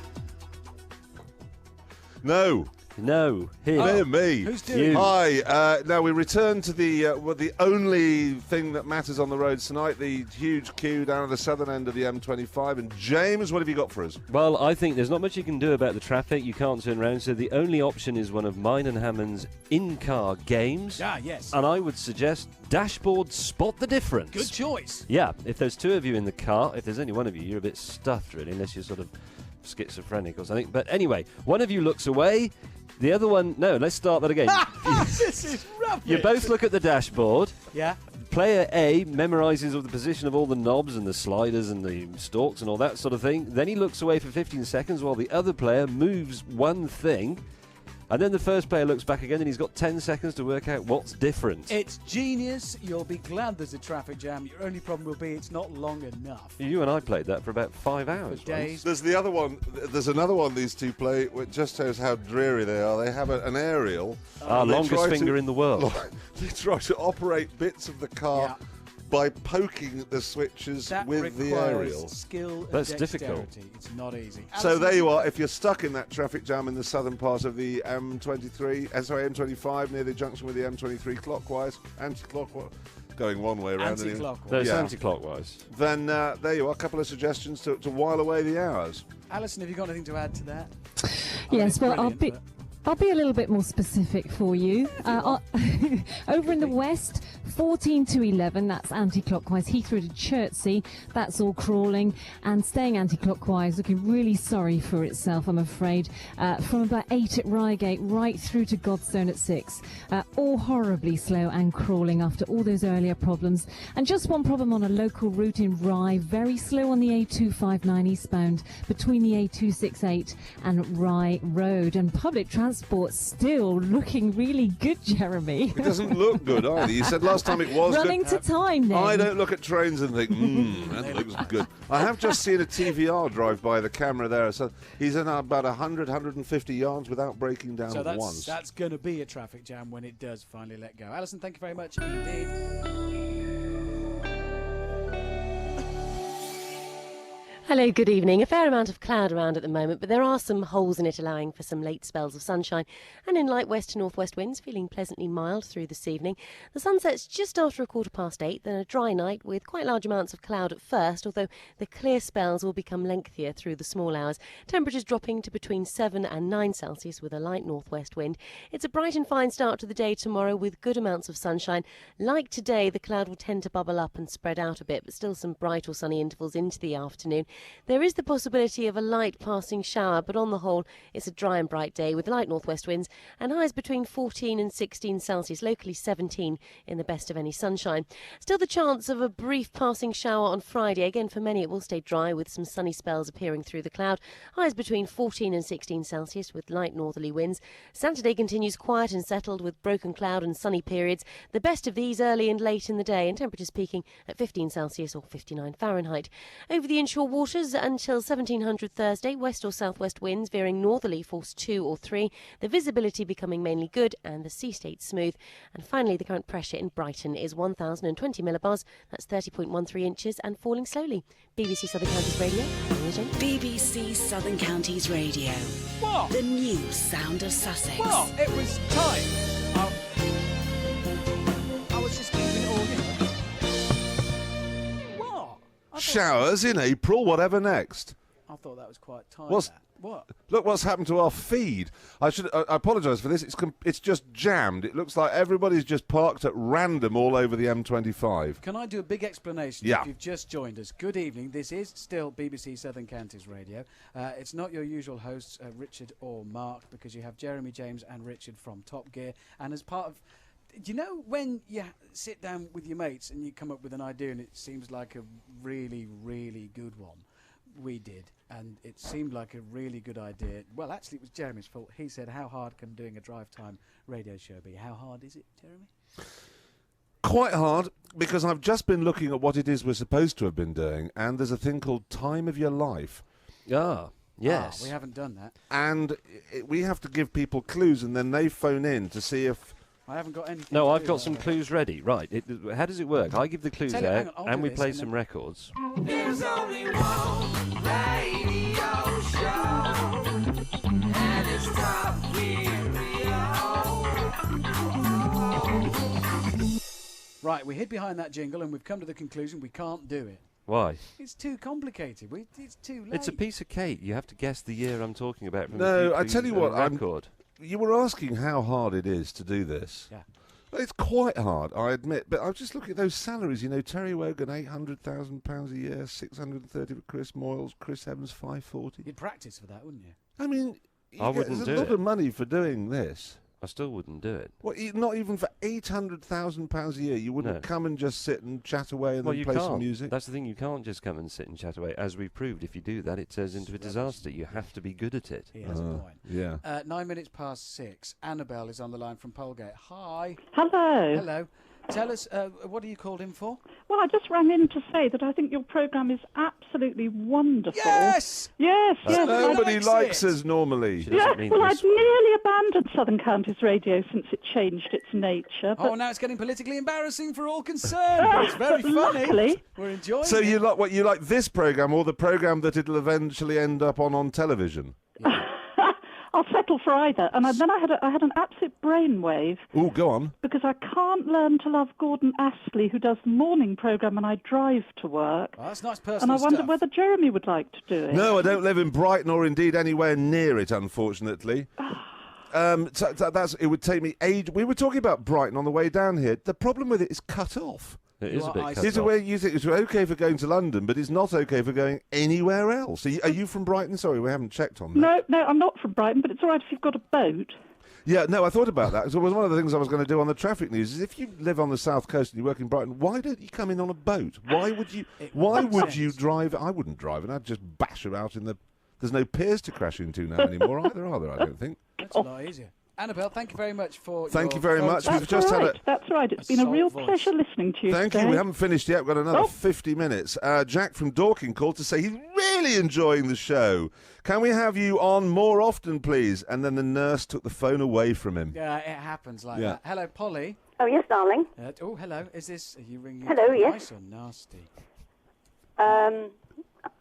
No. No, him. Me. Who's doing it? Hi. Now we return to the only thing that matters on the roads tonight, the huge queue down at the southern end of the M25. And James, what have you got for us? Well, I think there's not much you can do about the traffic. You can't turn around, so the only option is one of mine and Hammond's in-car games. Ah, yes. And I would suggest Dashboard Spot the Difference. Good choice. Yeah, if there's two of you in the car, if there's only one of you, you're a bit stuffed, really, unless you're sort of schizophrenic or something. But anyway, one of you looks away, the other one... No, let's start that again. This is rubbish. You both look at the dashboard. Yeah. Player A memorises the position of all the knobs and the sliders and the stalks and all that sort of thing. Then he looks away for 15 seconds while the other player moves one thing. And then the first player looks back again and he's got 10 seconds to work out what's different. It's genius. You'll be glad there's a traffic jam. Your only problem will be it's not long enough. You and I played that for about 5 hours. For days. There's the other one. There's another one these two play, which just shows how dreary they are. They have an aerial. Our longest finger in the world. They try to operate bits of the car by poking the switches with the aerial. Skill and That's dexterity. difficult. It's not easzy. So there you are. If you're stuck in that traffic jam in the southern part of the M25 near the junction with the M23 clockwise, anti-clockwise, going one way around. Anti-clockwise. No, it's anti-clockwise. Then there you are. A couple of suggestions to while away the hours. Alison, have you got anything to add to that? Yes, well, I'll be a little bit more specific for you. Over in the west, 14 to 11, that's anti-clockwise. Heathrow to Chertsey, that's all crawling. And staying anti-clockwise, looking really sorry for itself, I'm afraid. From about 8 at Reigate right through to Godstone at 6. All horribly slow and crawling after all those earlier problems. And just one problem on a local route in Rye, very slow on the A259 eastbound between the A268 and Rye Road. And public transport still looking really good, Jeremy. It doesn't look good either. You said last time it was running good. to time then. I don't look at trains and think, that looks good. I have just seen a TVR drive by the camera there. So he's in about 100, 150 yards without breaking down once. That's going to be a traffic jam when it does finally let go. Alison, thank you very much indeed. Hello, good evening. A fair amount of cloud around at the moment, but there are some holes in it allowing for some late spells of sunshine. And in light west to northwest winds, feeling pleasantly mild through this evening. The sun sets just after 8:15, then a dry night with quite large amounts of cloud at first, although the clear spells will become lengthier through the small hours. Temperatures dropping to between 7 and 9 Celsius with a light northwest wind. It's a bright and fine start to the day tomorrow with good amounts of sunshine. Like today, the cloud will tend to bubble up and spread out a bit, but still some bright or sunny intervals into the afternoon. There is the possibility of a light passing shower, but on the whole, it's a dry and bright day with light northwest winds and highs between 14 and 16 Celsius, locally 17 in the best of any sunshine. Still the chance of a brief passing shower on Friday. Again, for many, it will stay dry with some sunny spells appearing through the cloud. Highs between 14 and 16 Celsius with light northerly winds. Saturday continues quiet and settled with broken cloud and sunny periods. The best of these early and late in the day, and temperatures peaking at 15 Celsius or 59 Fahrenheit. Over the inshore waters, until 1700 Thursday, west or southwest winds veering northerly force 2 or 3, the visibility becoming mainly good and the sea state smooth. And finally, the current pressure in Brighton is 1,020 millibars, that's 30.13 inches, and falling slowly. BBC Southern Counties Radio. BBC Southern Counties Radio. What? The new sound of Sussex. What? It was time. I was just keeping it all in. Showers in April, whatever next. I thought that was quite time. What? Look what's happened to our feed. I apologise for this. It's just jammed. It looks like everybody's just parked at random all over the M25. Can I do a big explanation? Yeah. If you've just joined us, good evening. This is still BBC Southern Counties Radio. It's not your usual hosts, Richard or Mark, because you have Jeremy, James and Richard from Top Gear. And as part of... Do you know when you sit down with your mates and you come up with an idea and it seems like a really, really good one? We did, and it seemed like a really good idea. Well, actually, it was Jeremy's fault. He said, how hard can doing a drive time radio show be? How hard is it, Jeremy? Quite hard, because I've just been looking at what it is we're supposed to have been doing, and there's a thing called Time of Your Life. Yes. We haven't done that. And we have to give people clues, and then they phone in to see if... I haven't got anything. No, I've got some clues ready. Right. How does it work? I give the clues Hang out, on, and we play some records. There's only one radio show, and it's Top Right, we hid behind that jingle and we've come to the conclusion we can't do it. Why? It's too complicated. It's too late. It's a piece of cake. You have to guess the year I'm talking about. From No, the I tell you what, record. you were asking how hard it is to do this. Yeah. Well, it's quite hard, I admit. But I was just looking at those salaries. You know, Terry Wogan, £800,000 a year, 630 for Chris Moyles, Chris Evans, 540. You'd practice for that, wouldn't you? I mean, I wouldn't there's do a lot it. of money for doing this. I still wouldn't do it. Well, not even for £800,000 a year. You wouldn't No. come and just sit and chat away and Well, then you play can't. some music. That's the thing. You can't just come and sit and chat away. As we've proved, if you do that, it turns into a disaster. You have to be good at it. He has a point. Yeah. 9 minutes past 6. Annabelle is on the line from Polegate. Hi. Hello. Hello. Tell us, what are you called in for? Well, I just rang in to say that I think your programme is absolutely wonderful. Yes! Yes, yes. Nobody likes us normally. Yeah, well, I'd nearly abandoned Southern Counties Radio since it changed its nature. Oh, now it's getting politically embarrassing for all concerned. But it's very funny. Luckily. We're enjoying So it. you like this programme or the programme that it'll eventually end up on television? I'll settle for either. And then I had an absolute brainwave Oh, go on. because I can't learn to love Gordon Astley, who does the morning programme, and I drive to work. Oh, that's nice And personal I wonder stuff. whether Jeremy would like to do it. No, I don't live in Brighton or indeed anywhere near it, unfortunately. It would take me age. We were talking about Brighton on the way down here. The problem with it is cut off. It is a bit cut It's a off. way you think it's okay for going to London, but it's not okay for going anywhere else. Are you from Brighton? Sorry, we haven't checked on that. No, I'm not from Brighton, but it's all right if you've got a boat. Yeah, no, I thought about that. So it was one of the things I was going to do on the traffic news. Is if you live on the south coast and you work in Brighton, why don't you come in on a boat? Why would you? Why would you drive? I wouldn't drive, and I'd just bash about in the. There's no piers to crash into now anymore either, are there? I don't think. That's a lot easier. Annabelle, thank you very much for Thank your you very much. photo. We've just had a. That's right. It's been a real voice. pleasure listening to you Thank today. you. We haven't finished yet. We've got another Oh. 50 minutes. Jack from Dorking called to say he's really enjoying the show. Can we have you on more often, please? And then the nurse took the phone away from him. Yeah, it happens like Yeah. that. Hello, Polly. Oh, yes, darling. Oh, hello. Is this? Are you ringing? Hello, yes. Nice or nasty?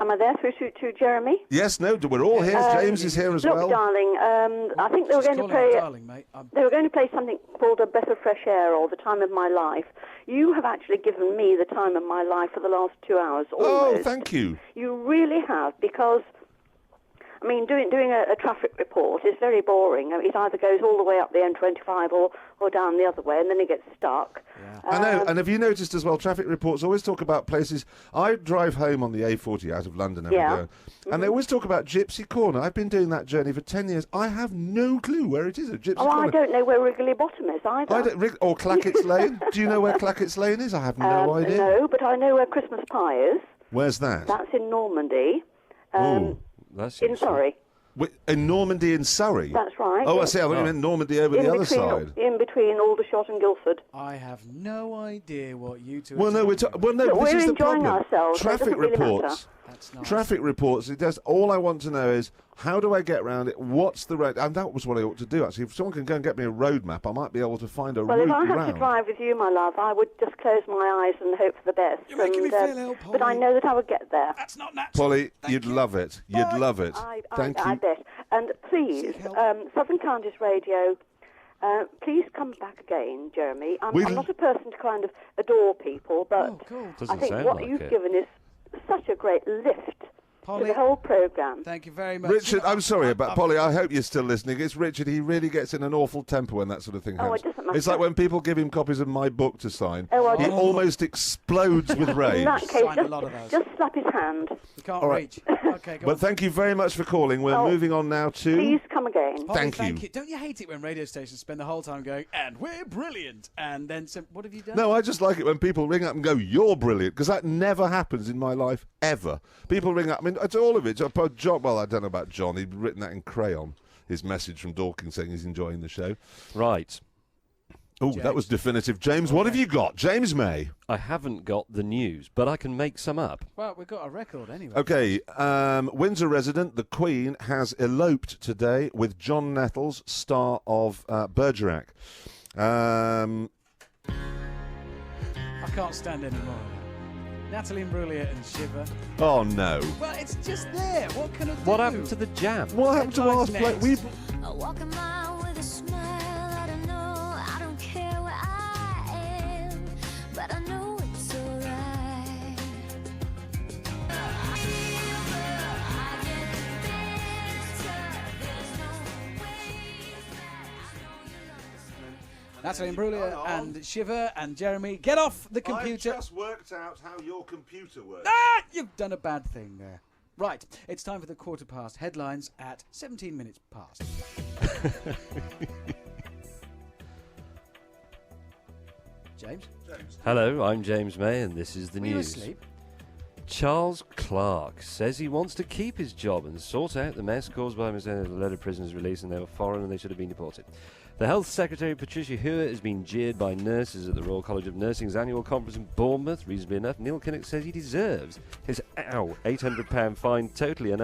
Am I there through to Jeremy? Yes, no, we're all here. James is here as look, well. darling, I think they were She's going to calling play. me darling, mate. They were going to play something called "A Breath of Fresh Air" or "The Time of My Life." You have actually given me the time of my life for the last 2 hours. Oh, Almost. thank you. You really have, because I mean, doing a traffic report is very boring. I mean, it either goes all the way up the M25 or down the other way, and then it gets stuck. I know, and have you noticed as well, traffic reports always talk about places. I drive home on the A40 out of London every Yeah. day, and they always talk about Gypsy Corner. I've been doing that journey for 10 years. I have no clue where it is at Gypsy Oh, Corner. I don't know where Wrigley Bottom is either. I don't, or Clackett's Lane. Do you know where Clackett's Lane is? I have no idea. No, but I know where Christmas Pie is. Where's that? That's in Normandy. Oh, that's in Surrey. In Normandy in Surrey? That's right. Oh, I see. I thought you meant Normandy over the other side. In between Aldershot and Guildford. I have no idea what you two. Well, no, Look, this we're is the enjoying problem. ourselves, so it Traffic doesn't really matter. reports. That's nice. Traffic reports. It does. All I want to know is how do I get round it? What's the road? And that was what I ought to do. Actually, if someone can go and get me a road map, I might be able to find a Well, route if I had round. to drive with you, my love, I would just close my eyes and hope for the best. You're making me feel ill, but I know that I would get there. That's not natural. Polly, you'd love it. You'd love it. Thank I you. bet. And please, Southern Counties Radio, please come back again, Jeremy. I'm not a person to kind of adore people, but I Doesn't think sound what like you've it. given is such a great lift Polly, to the whole programme. Thank you very much. Richard, I'm sorry about Polly. I hope you're still listening. It's Richard. He really gets in an awful temper when that sort of thing Oh, happens. it doesn't matter. It's like when people give him copies of my book to sign. Oh, I he don't- almost explodes with rage. In that case, Signed a lot of those. just slap his hand. You can't All right. reach. Okay, go But on. thank you very much for calling. We're Oh, moving on now to. Please come again. Polly, Thank you. Don't you hate it when radio stations spend the whole time going, and we're brilliant, and then what have you done? No, I just like it when people ring up and go, "You're brilliant," because that never happens in my life ever. People ring up. I mean, it's all of it. John, well, I don't know about John. He'd written that in crayon. His message from Dorking saying he's enjoying the show. Right. Oh, that was definitive. James, what have you got? James May. I haven't got the news, but I can make some up. Well, we've got a record anyway. Okay, Windsor resident, the Queen, has eloped today with John Nettles, star of Bergerac. I can't stand any more of that. Natalie Imbruglia and Shiver. Oh, no. Well, it's just there. What can I do? What happened to the jam? What happened to our play? Next. I walk a mile with a smile. I don't know, I don't care where I am. Natalie Imbruglia and Shiver and Jeremy, get off the computer. I just worked out how your computer works. Ah, you've done a bad thing there. Right, it's time for the 1:15 headlines at 17 minutes past. James? Hello, I'm James May, and this is the Were you news. asleep? Charles Clark says he wants to keep his job and sort out the mess caused by a load of prisoners released and they were foreign and they should have been deported. The Health Secretary, Patricia Hewitt, has been jeered by nurses at the Royal College of Nursing's annual conference in Bournemouth. Reasonably enough, Neil Kinnock says he deserves his £800 fine totally and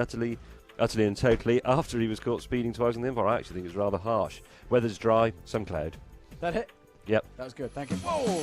totally after he was caught speeding twice in the M4. I actually think it's rather harsh. Weather's dry, some cloud. That it? Yep. That was good, thank you. Whoa!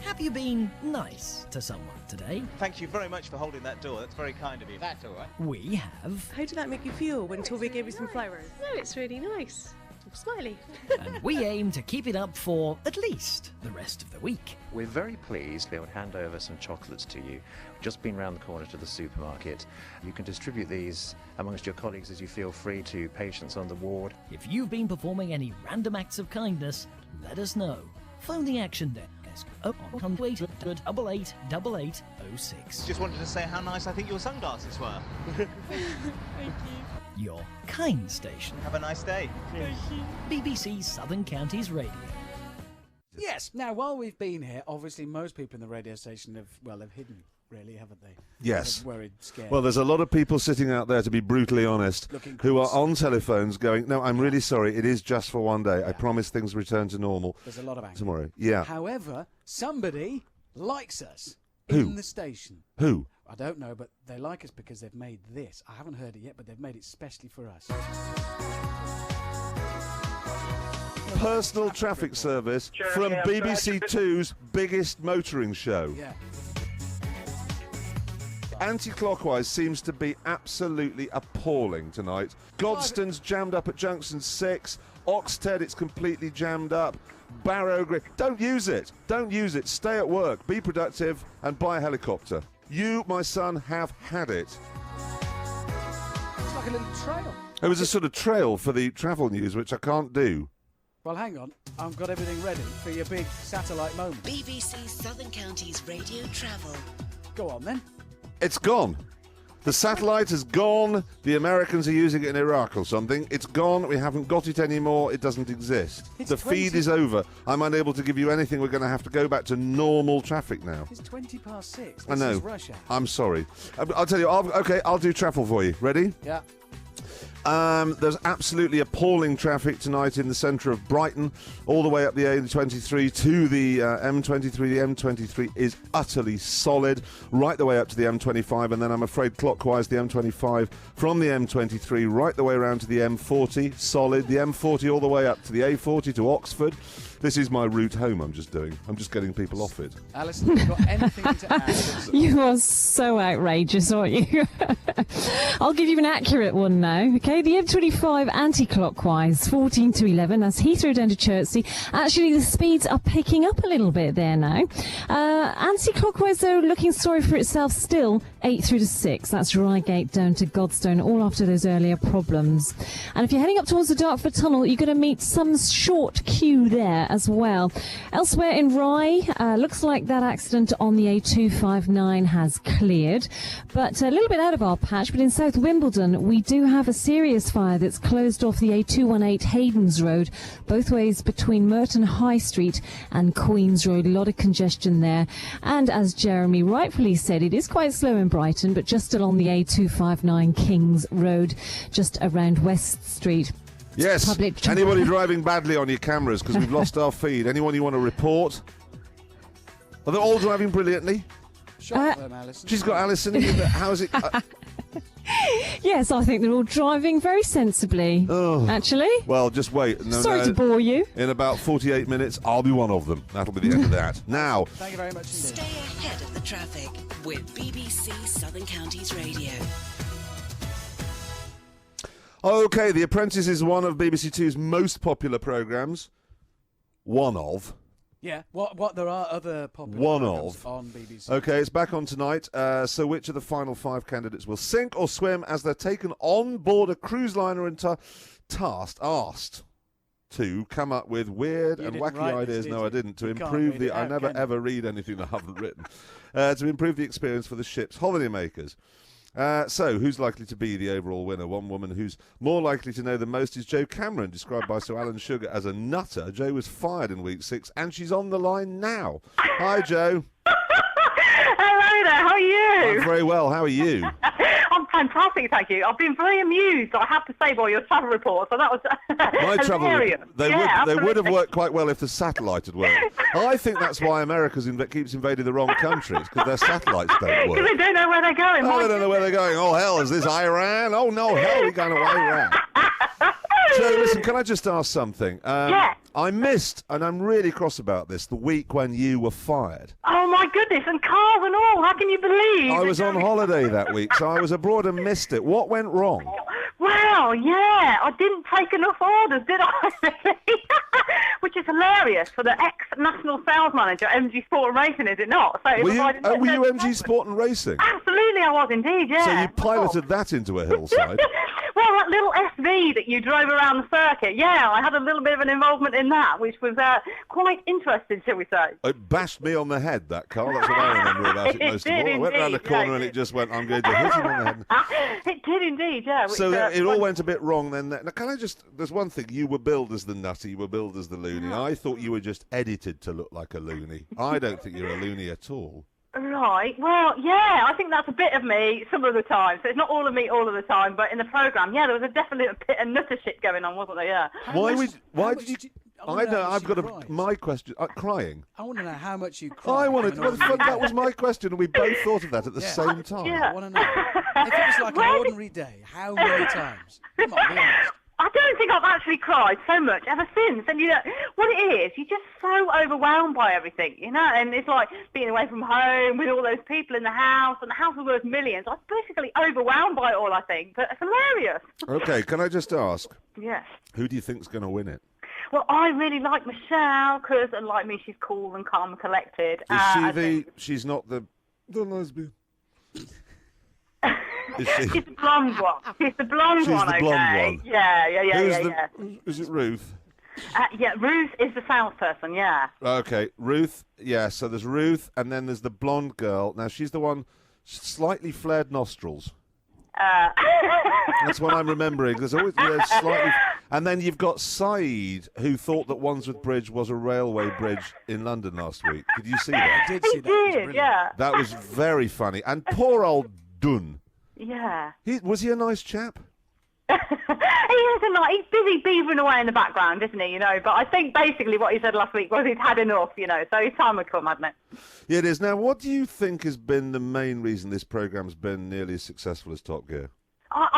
Have you been nice to someone today? Thank you very much for holding that door. That's very kind of you. That's all right. We have. How did that make you feel when Toby gave you some flowers? No, it's really nice. I'm smiley. And we aim to keep it up for at least the rest of the week. We're very pleased to be able to hand over some chocolates to you. We've just been round the corner to the supermarket. You can distribute these amongst your colleagues as you feel free to patients on the ward. If you've been performing any random acts of kindness, let us know. Phone the Action Desk. Up on 88888806. Just wanted to say how nice I think your sunglasses were. Thank you. Your kind station. Have a nice day. BBC Southern Counties Radio. Yes, now while we've been here, obviously most people in the radio station have hidden, really, haven't they? Yes. They're worried, scared. Well, there's a lot of people sitting out there, to be brutally honest, who are on telephones going, no, I'm really sorry, it is just for one day. Yeah. I promise things return to normal. There's a lot of anger. Tomorrow. Yeah. However, somebody likes us Who? in the station. Who? I don't know, but they like us because they've made this. I haven't heard it yet, but they've made it specially for us. Personal traffic service from BBC Two's biggest motoring show. Yeah. Anti-clockwise seems to be absolutely appalling tonight. Godstone's jammed up at junction 6. Oxted, it's completely jammed up. Barrow Green. Don't use it. Don't use it. Stay at work. Be productive and buy a helicopter. You, my son, have had it. It's like a little trail. It was a sort of trail for the travel news, which I can't do. Well, hang on. I've got everything ready for your big satellite moment. BBC Southern Counties Radio Travel. Go on, then. It's gone. The satellite is gone. The Americans are using it in Iraq or something. It's gone. We haven't got it anymore. It doesn't exist. The feed is over. I'm unable to give you anything. We're going to have to go back to normal traffic now. It's 6:20. I know. This is rush hour. I'm sorry. I'll tell you. I'll do travel for you. Ready? Yeah. There's absolutely appalling traffic tonight in the centre of Brighton, all the way up the A23 to the M23. The M23 is utterly solid, right the way up to the M25, and then I'm afraid clockwise the M25 from the M23 right the way around to the M40, solid. The M40 all the way up to the A40 to Oxford. This is my route home I'm just doing. I'm just getting people off it. Alison, have you got anything to add? You are so outrageous, aren't you? I'll give you an accurate one now. Okay, the M25 anti-clockwise, 14 to 11. That's Heathrow down to Chertsey. Actually, the speeds are picking up a little bit there now. Anti-clockwise, though, looking sorry for itself still, 8 through to 6. That's Reigate down to Godstone, all after those earlier problems. And if you're heading up towards the Dartford Tunnel, you're going to meet some short queue there as well. Elsewhere in Rye, looks like that accident on the A259 has cleared, but a little bit out of our patch. But in South Wimbledon, we do have a serious fire that's closed off the A218 Haydens Road, both ways between Merton High Street and Queen's Road. A lot of congestion there. And as Jeremy rightfully said, it is quite slow in Brighton, but just still on the A259 Kings Road, just around West Street. Yes. Anybody driving badly on your cameras because we've lost our feed? Anyone you want to report? Are they all driving brilliantly? Alison. She's got Alison. How is it? Yes, I think they're all driving very sensibly, actually. Well, just wait. No, Sorry to bore you. In about 48 minutes, I'll be one of them. That'll be the end of that. Now. Thank you very much indeed. Stay ahead of the traffic with BBC Southern Counties Radio. Okay, The Apprentice is one of BBC Two's most popular programmes. One of. Yeah. What? There are other popular One programmes of. on BBC. Okay, it's back on tonight. So which of the final 5 candidates will sink or swim as they're taken on board a cruise liner and asked to come up with weird and wacky ideas. No, I didn't. To improve the... I never ever read anything that I haven't written. To improve the experience for the ship's holidaymakers. So, who's likely to be the overall winner? One woman who's more likely to know the most is Jo Cameron, described by Sir Alan Sugar as a nutter. Jo was fired in week 6, and she's on the line now. Hi, Jo. Hello there, how are you? I'm very well. How are you? I'm fantastic, thank you. I've been very amused, I have to say, by your travel report. So that was My travel hilarious. they would have worked quite well if the satellite had worked. I think that's why America keeps invading the wrong countries, because their satellites don't work. Because they don't know where they're going. Oh, they don't know where they're going. Oh, hell, is this Iran? Oh, no, hell, we're going to Iran. So, listen, can I just ask something? Yeah. I missed, and I'm really cross about this, the week when you were fired. Oh, my goodness, and cars and all. How can you believe? I was on holiday that week, so I was abroad and missed it. What went wrong? Well, yeah, I didn't take enough orders, did I? Which is hilarious for the ex-national sales manager at MG Sport and Racing, is it not? So Were you MG Sport and Racing? Absolutely, I was indeed, yeah. So you piloted that into a hillside? Well, that little SV that you drove around the circuit, yeah, I had a little bit of an involvement in that, which was quite interesting, shall we say. It bashed me on the head, that car. That's what I remember about it most of all. I went round the corner and it just went, I'm going to hit him on the head. It did indeed, yeah. So it all went a bit wrong then. Now, can I just... There's one thing. You were billed as the nutty, you were billed as the loony. I thought you were just edited to look like a loony. I don't think you're a loony at all. Right. Well, yeah, I think that's a bit of me some of the time. So it's not all of me all of the time, but in the programme, yeah, there was definitely a bit of nutter shit going on, wasn't there? Yeah. Why did you... I know, I've got my question. Crying. I want to know how much you cried. That was my question, and we both thought of that at the same time. Yeah. I want to know. If it was like an ordinary day, how many times? Come on, be honest. I don't think I've actually cried so much ever since. And, you know, what it is, you're just so overwhelmed by everything, you know? And it's like being away from home with all those people in the house, and the house is worth millions. I'm basically overwhelmed by it all, I think. But it's hilarious. Okay, can I just ask? Yes. Who do you think's going to win it? Well, I really like Michelle, because, unlike me, she's cool and calm and collected. She's not the lesbian. She's the blonde one. She's the blonde one, the blonde one. Yeah. Is it Ruth? Yeah, Ruth is the salesperson, yeah. Okay, Ruth, yeah, so there's Ruth, and then there's the blonde girl. Now, she's the one, slightly flared nostrils. That's what I'm remembering. There's always slightly... And then you've got Saeed, who thought that Wandsworth Bridge was a railway bridge in London last week. Did you see that? I did see that. Yeah. That was very funny. And poor old Dunn. Yeah. Was he a nice chap? He is a nice... He's busy beavering away in the background, isn't he, you know? But I think basically what he said last week was he's had enough, you know, so his time would come, hadn't it? Yeah, it is. Now, what do you think has been the main reason this programme's been nearly as successful as Top Gear? That's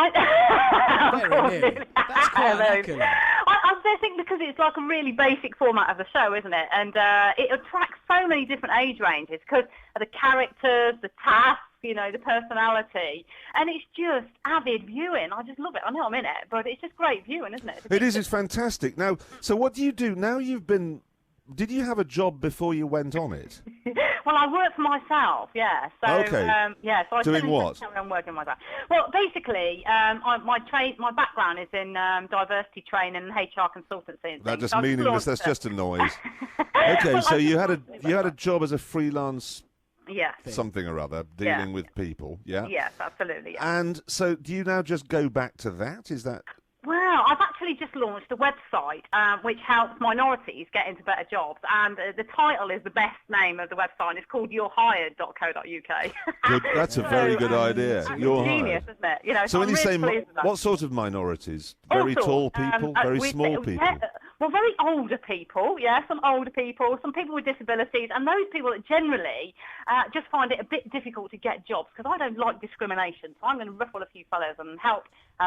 quite accurate. I think because it's like a really basic format of the show, isn't it? And it attracts so many different age ranges because of the characters, the tasks, you know, the personality. And it's just avid viewing. I just love it. I know I'm in it, but it's just great viewing, isn't it? It is. It's fantastic. Now, so what do you do? Now you've been... Did you have a job before you went on it? Well, I work for myself, yeah. So, okay. So I doing what? I'm working myself. Well, basically, my background is in diversity training and HR consultancy. And that's just meaningless. That's just a noise. Okay, so you had a job as a freelance. Yeah. Something or other, dealing with people. Yeah. Yes, absolutely. Yeah. And so, do you now just go back to that? Is that? Well, I've actually just launched a website which helps minorities get into better jobs, and the title is the best name of the website. And it's called YourHired.co.uk. Good. That's a very good idea. You're genius, hired. Isn't it? You know, so when you say pleased with that. what sort of minorities? Very tall people, very small people. Well, very older people, yeah, some older people, some people with disabilities, and those people that generally just find it a bit difficult to get jobs, because I don't like discrimination, so I'm going to ruffle a few fellows and help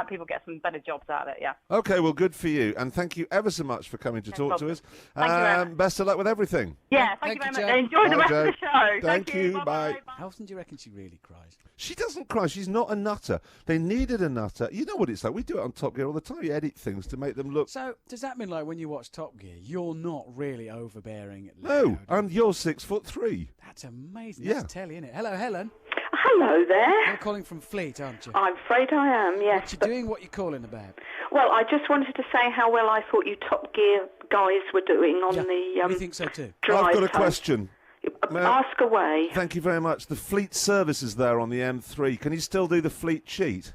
people get some better jobs out of it, yeah. Okay, well, good for you. And thank you ever so much for coming to talk to us. Thank you very much. Best of luck with everything. Yeah, thank you very much. Enjoy the rest of the show. Thank you. Bye. How often do you reckon she really cries? She doesn't cry. She's not a nutter. They needed a nutter. You know what it's like. We do it on Top Gear all the time. You edit things to make them look... So, does that mean, like, when you watch Top Gear, you're not really overbearing? No, and you're 6'3". That's amazing. Yeah. That's telly, isn't it? Hello, Helen. Hello there. You're calling from Fleet, aren't you? I'm afraid I am, yes. What you doing? What you calling about? Well, I just wanted to say how well I thought you Top Gear guys were doing on the we think so too. drive I've got a home. question. Ask away. Thank you very much. The Fleet service is there on the M3. Can you still do the Fleet cheat?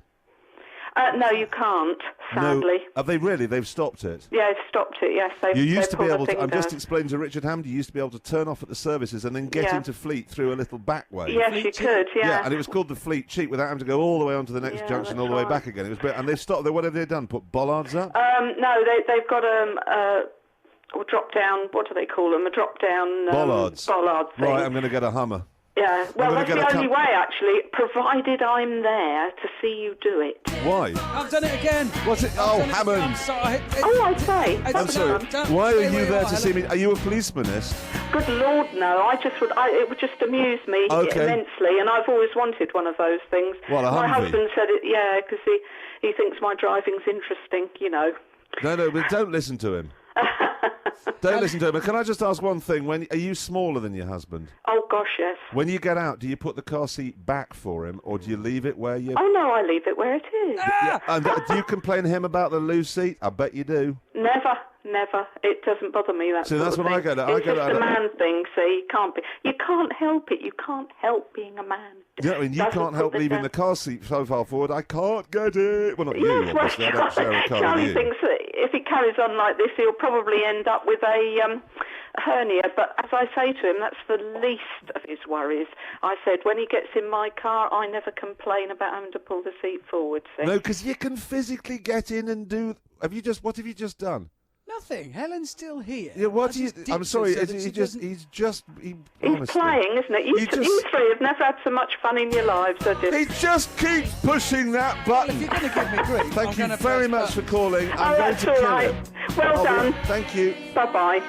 No, you can't, sadly. No. Have they really? They've stopped it? Yeah, they've stopped it, yes. You used to be pulled the able to... thing I'm just down. explaining to Richard Hammond, you used to be able to turn off at the services and then get Yeah. into Fleet through a little back way. Yes, you could, yeah. Yeah, and it was called the Fleet cheat without having to go all the way onto the next Yeah, junction, that's all the way right. back again. It was brilliant. And they've stopped... What have they done? Put bollards up? No, they've got a drop down, what do they call them? A drop down Bollards. bollard thing. Right, I'm going to get a Hummer. Yeah, well, gonna that's get the a only way, actually, provided I'm there to see you do it. Why? I've done it again. What's it? Oh, Hammond. I'm sorry. Oh, I say. I'm sorry. Why are you there to see me? Are you a policemanist? Good Lord, no. It would just amuse me Okay. immensely, and I've always wanted one of those things. What, a My Humvee? husband said it, yeah, because he thinks my driving's interesting, you know. No, but don't listen to him. Don't listen to him. Can I just ask one thing? Are you smaller than your husband? Oh, gosh, yes. When you get out, do you put the car seat back for him, or do you leave it where you... Oh, no, I leave it where it is. Yeah, and do you complain to him about the loose seat? I bet you do. Never. It doesn't bother me, that See, sort that's of what thing. I get at. It's just a man thing, see. You can't help it. You can't help being a man. Yeah, I mean, you Doesn't can't help put leaving down. the car seat so far forward. I can't get it. Well, not you, Yes, well, obviously. I don't share a car Charlie with you. thinks that if he carries on like this, he'll probably end up with a hernia. But as I say to him, that's the least of his worries. I said, when he gets in my car, I never complain about having to pull the seat forward. See? No, because you can physically get in and do... What have you just done? Nothing. Helen's still here. Yeah, what I do you... just I'm dipped sorry, her so that she doesn't- he's He's playing, isn't it? You three have never had so much fun in your lives, have you? He just keeps pushing that button. If you're going to give me grief, Thank you very much for calling. I'm Oh, going that's to all kill right. him. Well done. Thank you. Bye-bye.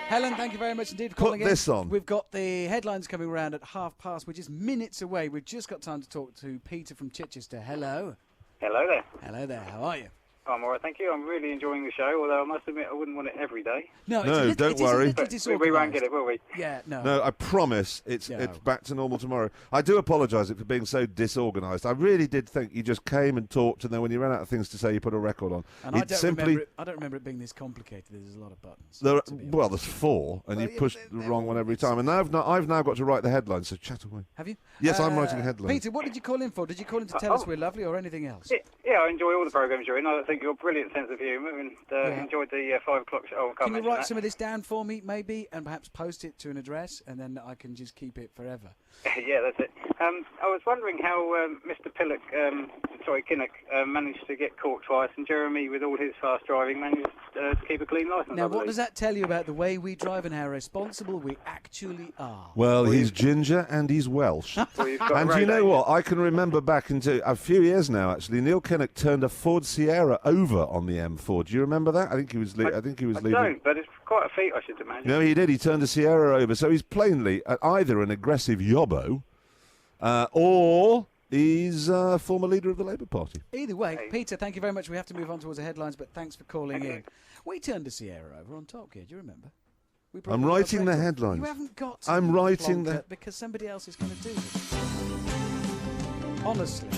Helen, thank you very much indeed for Put calling in. this on. We've got the headlines coming around at past. We're just minutes away. We've just got time to talk to Peter from Chichester. Hello. Hello there. Hello there. How are you? I'm all right, thank you. I'm really enjoying the show, although I must admit I wouldn't want it every day. No, don't worry. But we won't get it, will we? Yeah, no. No, I promise it's back to normal tomorrow. I do apologise for being so disorganised. I really did think you just came and talked, and then when you ran out of things to say, you put a record on. And I don't remember it being this complicated. There's a lot of buttons. There's 4, and you pushed the wrong one every time. And now I've now got to write the headlines, so chat away. Have you? Yes, I'm writing headlines. Peter, what did you call in for? Did you call in to tell us we're lovely or anything else? Yeah, I enjoy all the programmes you're in. I think you're a brilliant sense of humour, and enjoyed the 5 o'clock show. Oh, I can't Can you mention write that. some of this down for me, maybe, and perhaps post it to an address, and then I can just keep it forever? Yeah, that's it. I was wondering how Mr. Kinnock managed to get caught twice, and Jeremy, with all his fast driving, managed to keep a clean licence. Now, what does that tell you about the way we drive and how responsible we actually are? Well, he's ginger and he's Welsh. And do you know what? I can remember back into a few years now, actually, Neil Kinnock turned a Ford Sierra over on the M4. Do you remember that? I think he was leaving. I don't, but it's quite a feat, I should imagine. No, he did. He turned a Sierra over. So he's plainly either an aggressive yobbo or he's a former leader of the Labour Party. Either way, Peter, thank you very much. We have to move on towards the headlines, but thanks for calling in. We turned a Sierra over on Top Gear. Do you remember? I'm writing the headlines. You haven't got to. I'm writing the because somebody else is going to do it. Honestly.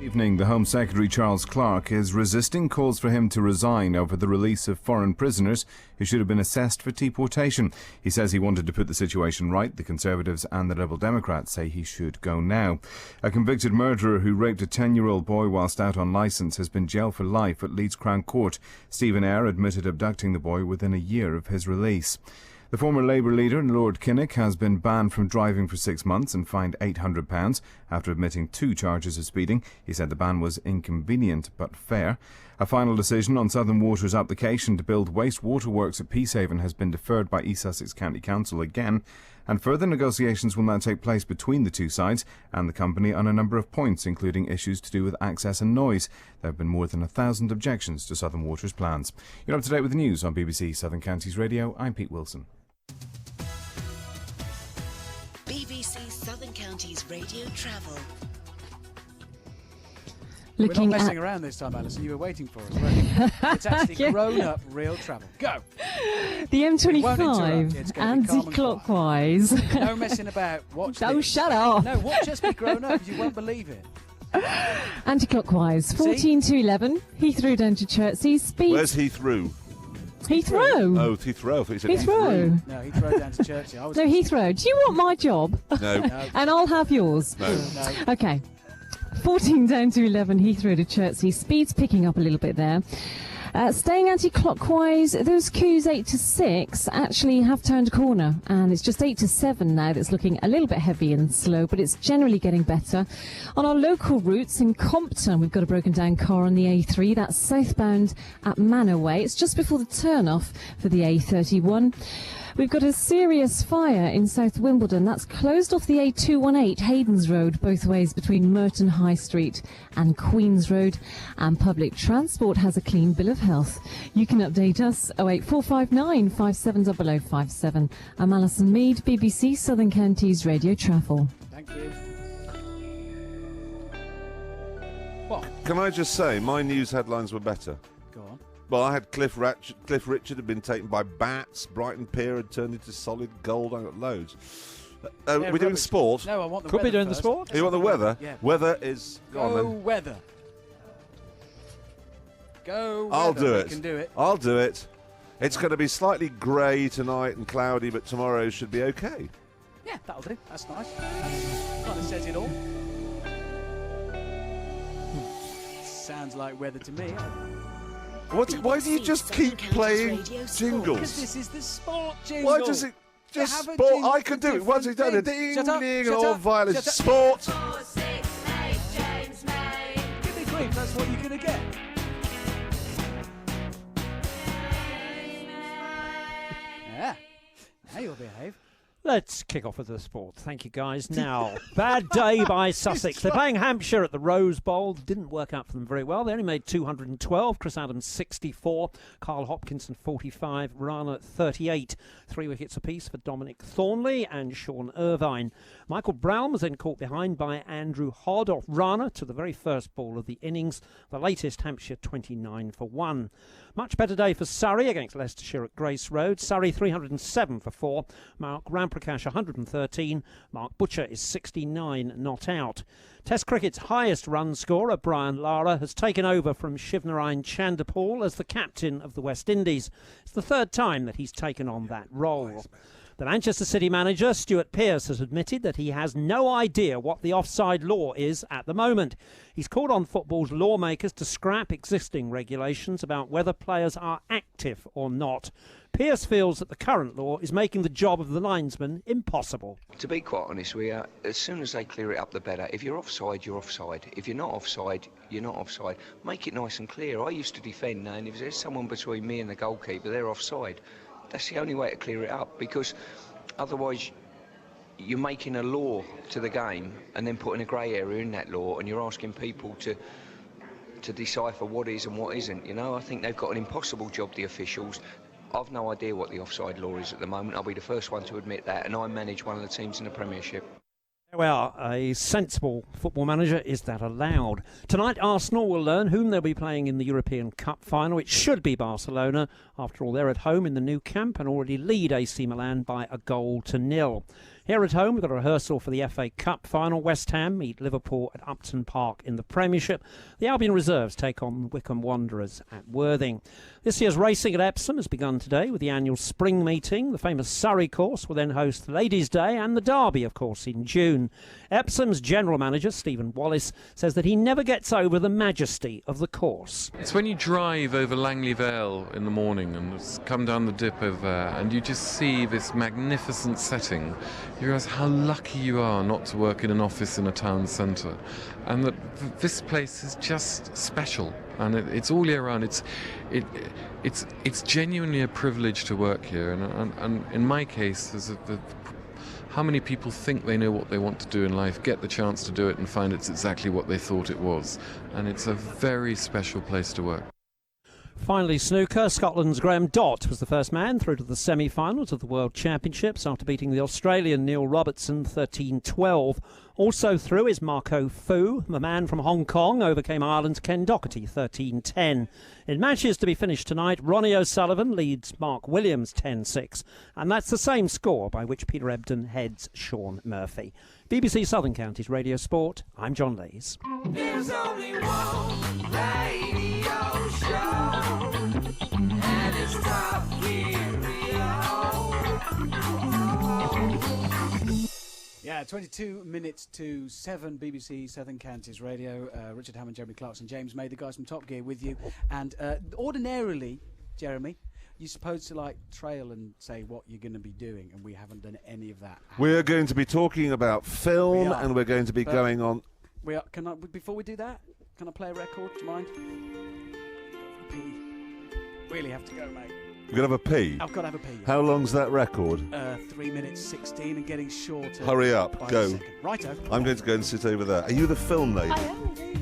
Evening, the Home Secretary Charles Clarke is resisting calls for him to resign over the release of foreign prisoners who should have been assessed for deportation. He says he wanted to put the situation right. The Conservatives and the Liberal Democrats say he should go now. A convicted murderer who raped a 10-year-old boy whilst out on licence has been jailed for life at Leeds Crown Court. Stephen Eyre admitted abducting the boy within a year of his release. The former Labour leader, Lord Kinnock, has been banned from driving for 6 months and fined £800 after admitting 2 charges of speeding. He said the ban was inconvenient but fair. A final decision on Southern Water's application to build wastewater works at Peacehaven has been deferred by East Sussex County Council again. And further negotiations will now take place between the two sides and the company on a number of points, including issues to do with access and noise. There have been more than 1,000 objections to Southern Water's plans. You're up to date with the news on BBC Southern Counties Radio. I'm Pete Wilson. BBC Southern Counties Radio Travel. We're not messing around this time, Alison. You were waiting for us, weren't you? It's actually grown-up real travel. Go! The M25 anti-clockwise. No messing about. Watch Oh, this. shut up. No, watch us be grown up. You won't believe it. Anti-clockwise, 14 to 11. Heathrow down to Chertsey. Speed. Where's Heathrow? Heathrow. Oh, Heathrow. I thought you said Heathrow. No, Heathrow down to Chertsey. No, Heathrow. Do you want my job? No. And I'll have yours. No. Okay. 14 down to 11, Heathrow to Chertsey. Speed's picking up a little bit there. Staying anti-clockwise, those queues 8 to 6 actually have turned a corner, and it's just 8 to 7 now that's looking a little bit heavy and slow, but it's generally getting better. On our local routes in Compton, we've got a broken down car on the A3. That's southbound at Manor Way. It's just before the turn-off for the A31. We've got a serious fire in South Wimbledon. That's closed off the A218 Haydens Road, both ways between Merton High Street and Queens Road. And public transport has a clean bill of health. You can update us 08459 570057. I'm Alison Mead, BBC Southern Counties Radio Travel. Thank you. What? Can I just say, my news headlines were better. Go on. Well, I had Cliff Richard had been taken by bats. Brighton Pier had turned into solid gold. I got loads. We're doing sport. No, I want the Could weather be doing first. the sport. You want the weather? Yeah. Weather is... Go on, then. weather. Go weather. I'll do it. We can do it. I'll do it. It's going to be slightly grey tonight and cloudy, but tomorrow should be okay. Yeah, that'll do. That's nice. Kind of says it all. Sounds like weather to me. Why do you just keep playing jingles? Because this is the sport jingle. Why does it just sport? I can do it. Once it's done, a ding, ding, all violence. Sport. Give me grief, that's what you're going to get. Yeah. Now you'll behave. Let's kick off with the sport. Thank you, guys. Now, bad day by Sussex. They're playing Hampshire at the Rose Bowl. Didn't work out for them very well. They only made 212. Chris Adams, 64. Carl Hopkinson, 45. Rana, 38. 3 wickets apiece for Dominic Thornley and Sean Irvine. Michael Brown was then caught behind by Andrew Hodd off Rana to the very first ball of the innings. The latest Hampshire 29 for 1. Much better day for Surrey against Leicestershire at Grace Road. Surrey 307 for 4. Mark Ramprakash 113. Mark Butcher is 69 not out. Test cricket's highest run scorer, Brian Lara, has taken over from Shivnarine Chanderpaul as the captain of the West Indies. It's the third time that he's taken on that role. The Manchester City manager, Stuart Pearce, has admitted that he has no idea what the offside law is at the moment. He's called on football's lawmakers to scrap existing regulations about whether players are active or not. Pearce feels that the current law is making the job of the linesman impossible. To be quite honest with you, as soon as they clear it up, the better. If you're offside, you're offside. If you're not offside, you're not offside. Make it nice and clear. I used to defend, and if there's someone between me and the goalkeeper, they're offside. That's the only way to clear it up, because otherwise you're making a law to the game and then putting a grey area in that law, and you're asking people to decipher what is and what isn't. You know, I think they've got an impossible job, the officials. I've no idea what the offside law is at the moment. I'll be the first one to admit that, and I manage one of the teams in the Premiership. Well, a sensible football manager, is that allowed? Tonight, Arsenal will learn whom they'll be playing in the European Cup final. It should be Barcelona. After all, they're at home in the Nou Camp and already lead AC Milan by 1-0. Here at home, we've got a rehearsal for the FA Cup final. West Ham meet Liverpool at Upton Park in the Premiership. The Albion Reserves take on Wycombe Wanderers at Worthing. This year's racing at Epsom has begun today with the annual spring meeting. The famous Surrey course will then host the Ladies' Day and the Derby, of course, in June. Epsom's general manager, Stephen Wallace, says that he never gets over the majesty of the course. It's when you drive over Langley Vale in the morning and come down the dip over there and you just see this magnificent setting. You realise how lucky you are not to work in an office in a town centre, and that this place is just special, and it's all year round. It's genuinely a privilege to work here, and in my case, there's how many people think they know what they want to do in life, get the chance to do it and find it's exactly what they thought it was. And it's a very special place to work. Finally, snooker. Scotland's Graham Dott was the first man through to the semi-finals of the World Championships after beating the Australian Neil Robertson 13-12. Also through is Marco Fu. The man from Hong Kong overcame Ireland's Ken Doherty 13-10. In matches to be finished tonight, Ronnie O'Sullivan leads Mark Williams 10-6. And that's the same score by which Peter Ebdon heads Sean Murphy. BBC Southern Counties Radio Sport, I'm John Lees. There's only one radio show, and it's Top Gear Yeah, 22 minutes to 7, BBC Southern Counties Radio. Richard Hammond, Jeremy Clarkson, James May, the guys from Top Gear with you. And ordinarily, Jeremy, you're supposed to like trail and say what you're going to be doing, and we haven't done any of that. We're going to be talking about film, and we're going to be going on. We are. Can I? Before we do that, can I play a record? Do you mind? Really have to go, mate. You're going to have a pee? I've got to have a pee. Yeah. How long's that record? 3 minutes 16 and getting shorter. Hurry up, by go. a second. Righto. I'm going to go and sit over there. Are you the film lady? I am indeed.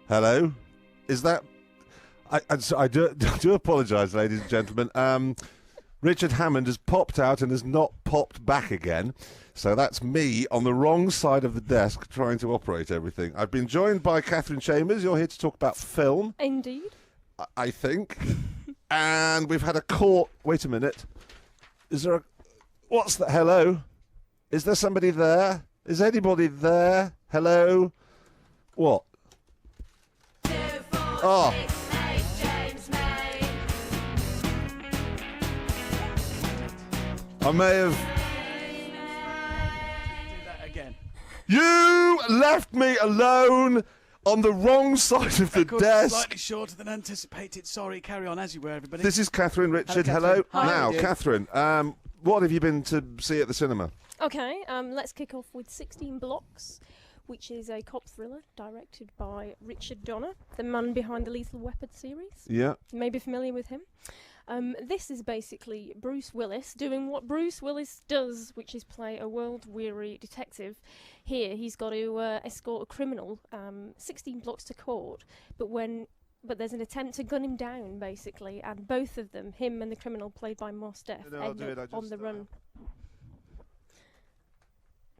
Hello? Is that... I do apologise, ladies and gentlemen. Richard Hammond has popped out and has not popped back again. So that's me on the wrong side of the desk trying to operate everything. I've been joined by Catherine Chambers. You're here to talk about film. Indeed. I think. And we've had a call... Wait a minute. Is there a... What's that? Hello? Is there somebody there? Is anybody there? Hello? What? Oh. I may have... Again. You left me alone on the wrong side of the desk. Slightly shorter than anticipated. Sorry, carry on as you were, everybody. This is Catherine Richard. Hello, Hello. Catherine. Now, Hi. Catherine, what have you been to see at the cinema? Okay, let's kick off with 16 Blocks, which is a cop thriller directed by Richard Donner, the man behind the Lethal Weapon series. Yeah. You may be familiar with him. This is basically Bruce Willis doing what Bruce Willis does, which is play a world-weary detective. Here, he's got to escort a criminal 16 blocks to court, but there's an attempt to gun him down, basically, and both of them, him and the criminal played by Mos Def, end up on the run.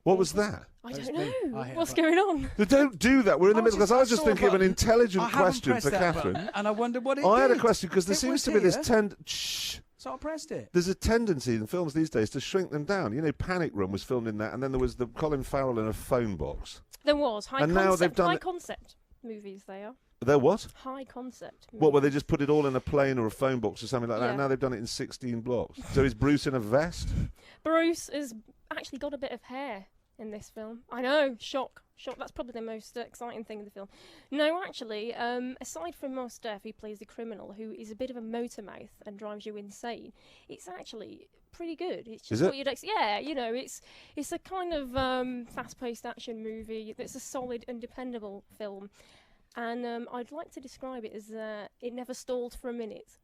What was that? I don't know. What's going on? Don't do that. We're in the middle, because I was just saw a thinking of an button. intelligent I haven't question pressed for that Catherine. button, and I wondered what it I had a did. question, because there It seems was to be this here. Shh. So I pressed it. There's a tendency in films these days to shrink them down. You know, Panic Room was filmed in that, and then there was the Colin Farrell in a phone box. There was And now they've done high it- concept movies. They are There what? high concept. What, where they just put it all in a plane or a phone box or something like that, Yeah. and now they've done it in 16 blocks. So is Bruce in a vest? Bruce has actually got a bit of hair in this film. I know, shock. That's probably the most exciting thing in the film. No, actually, aside from Mos Def, who plays the criminal, who is a bit of a motor mouth and drives you insane, it's actually pretty good. It's just Is it? what you'd yeah, you know, it's a kind of fast-paced action movie. It's a solid and dependable film, and I'd like to describe it as it never stalled for a minute.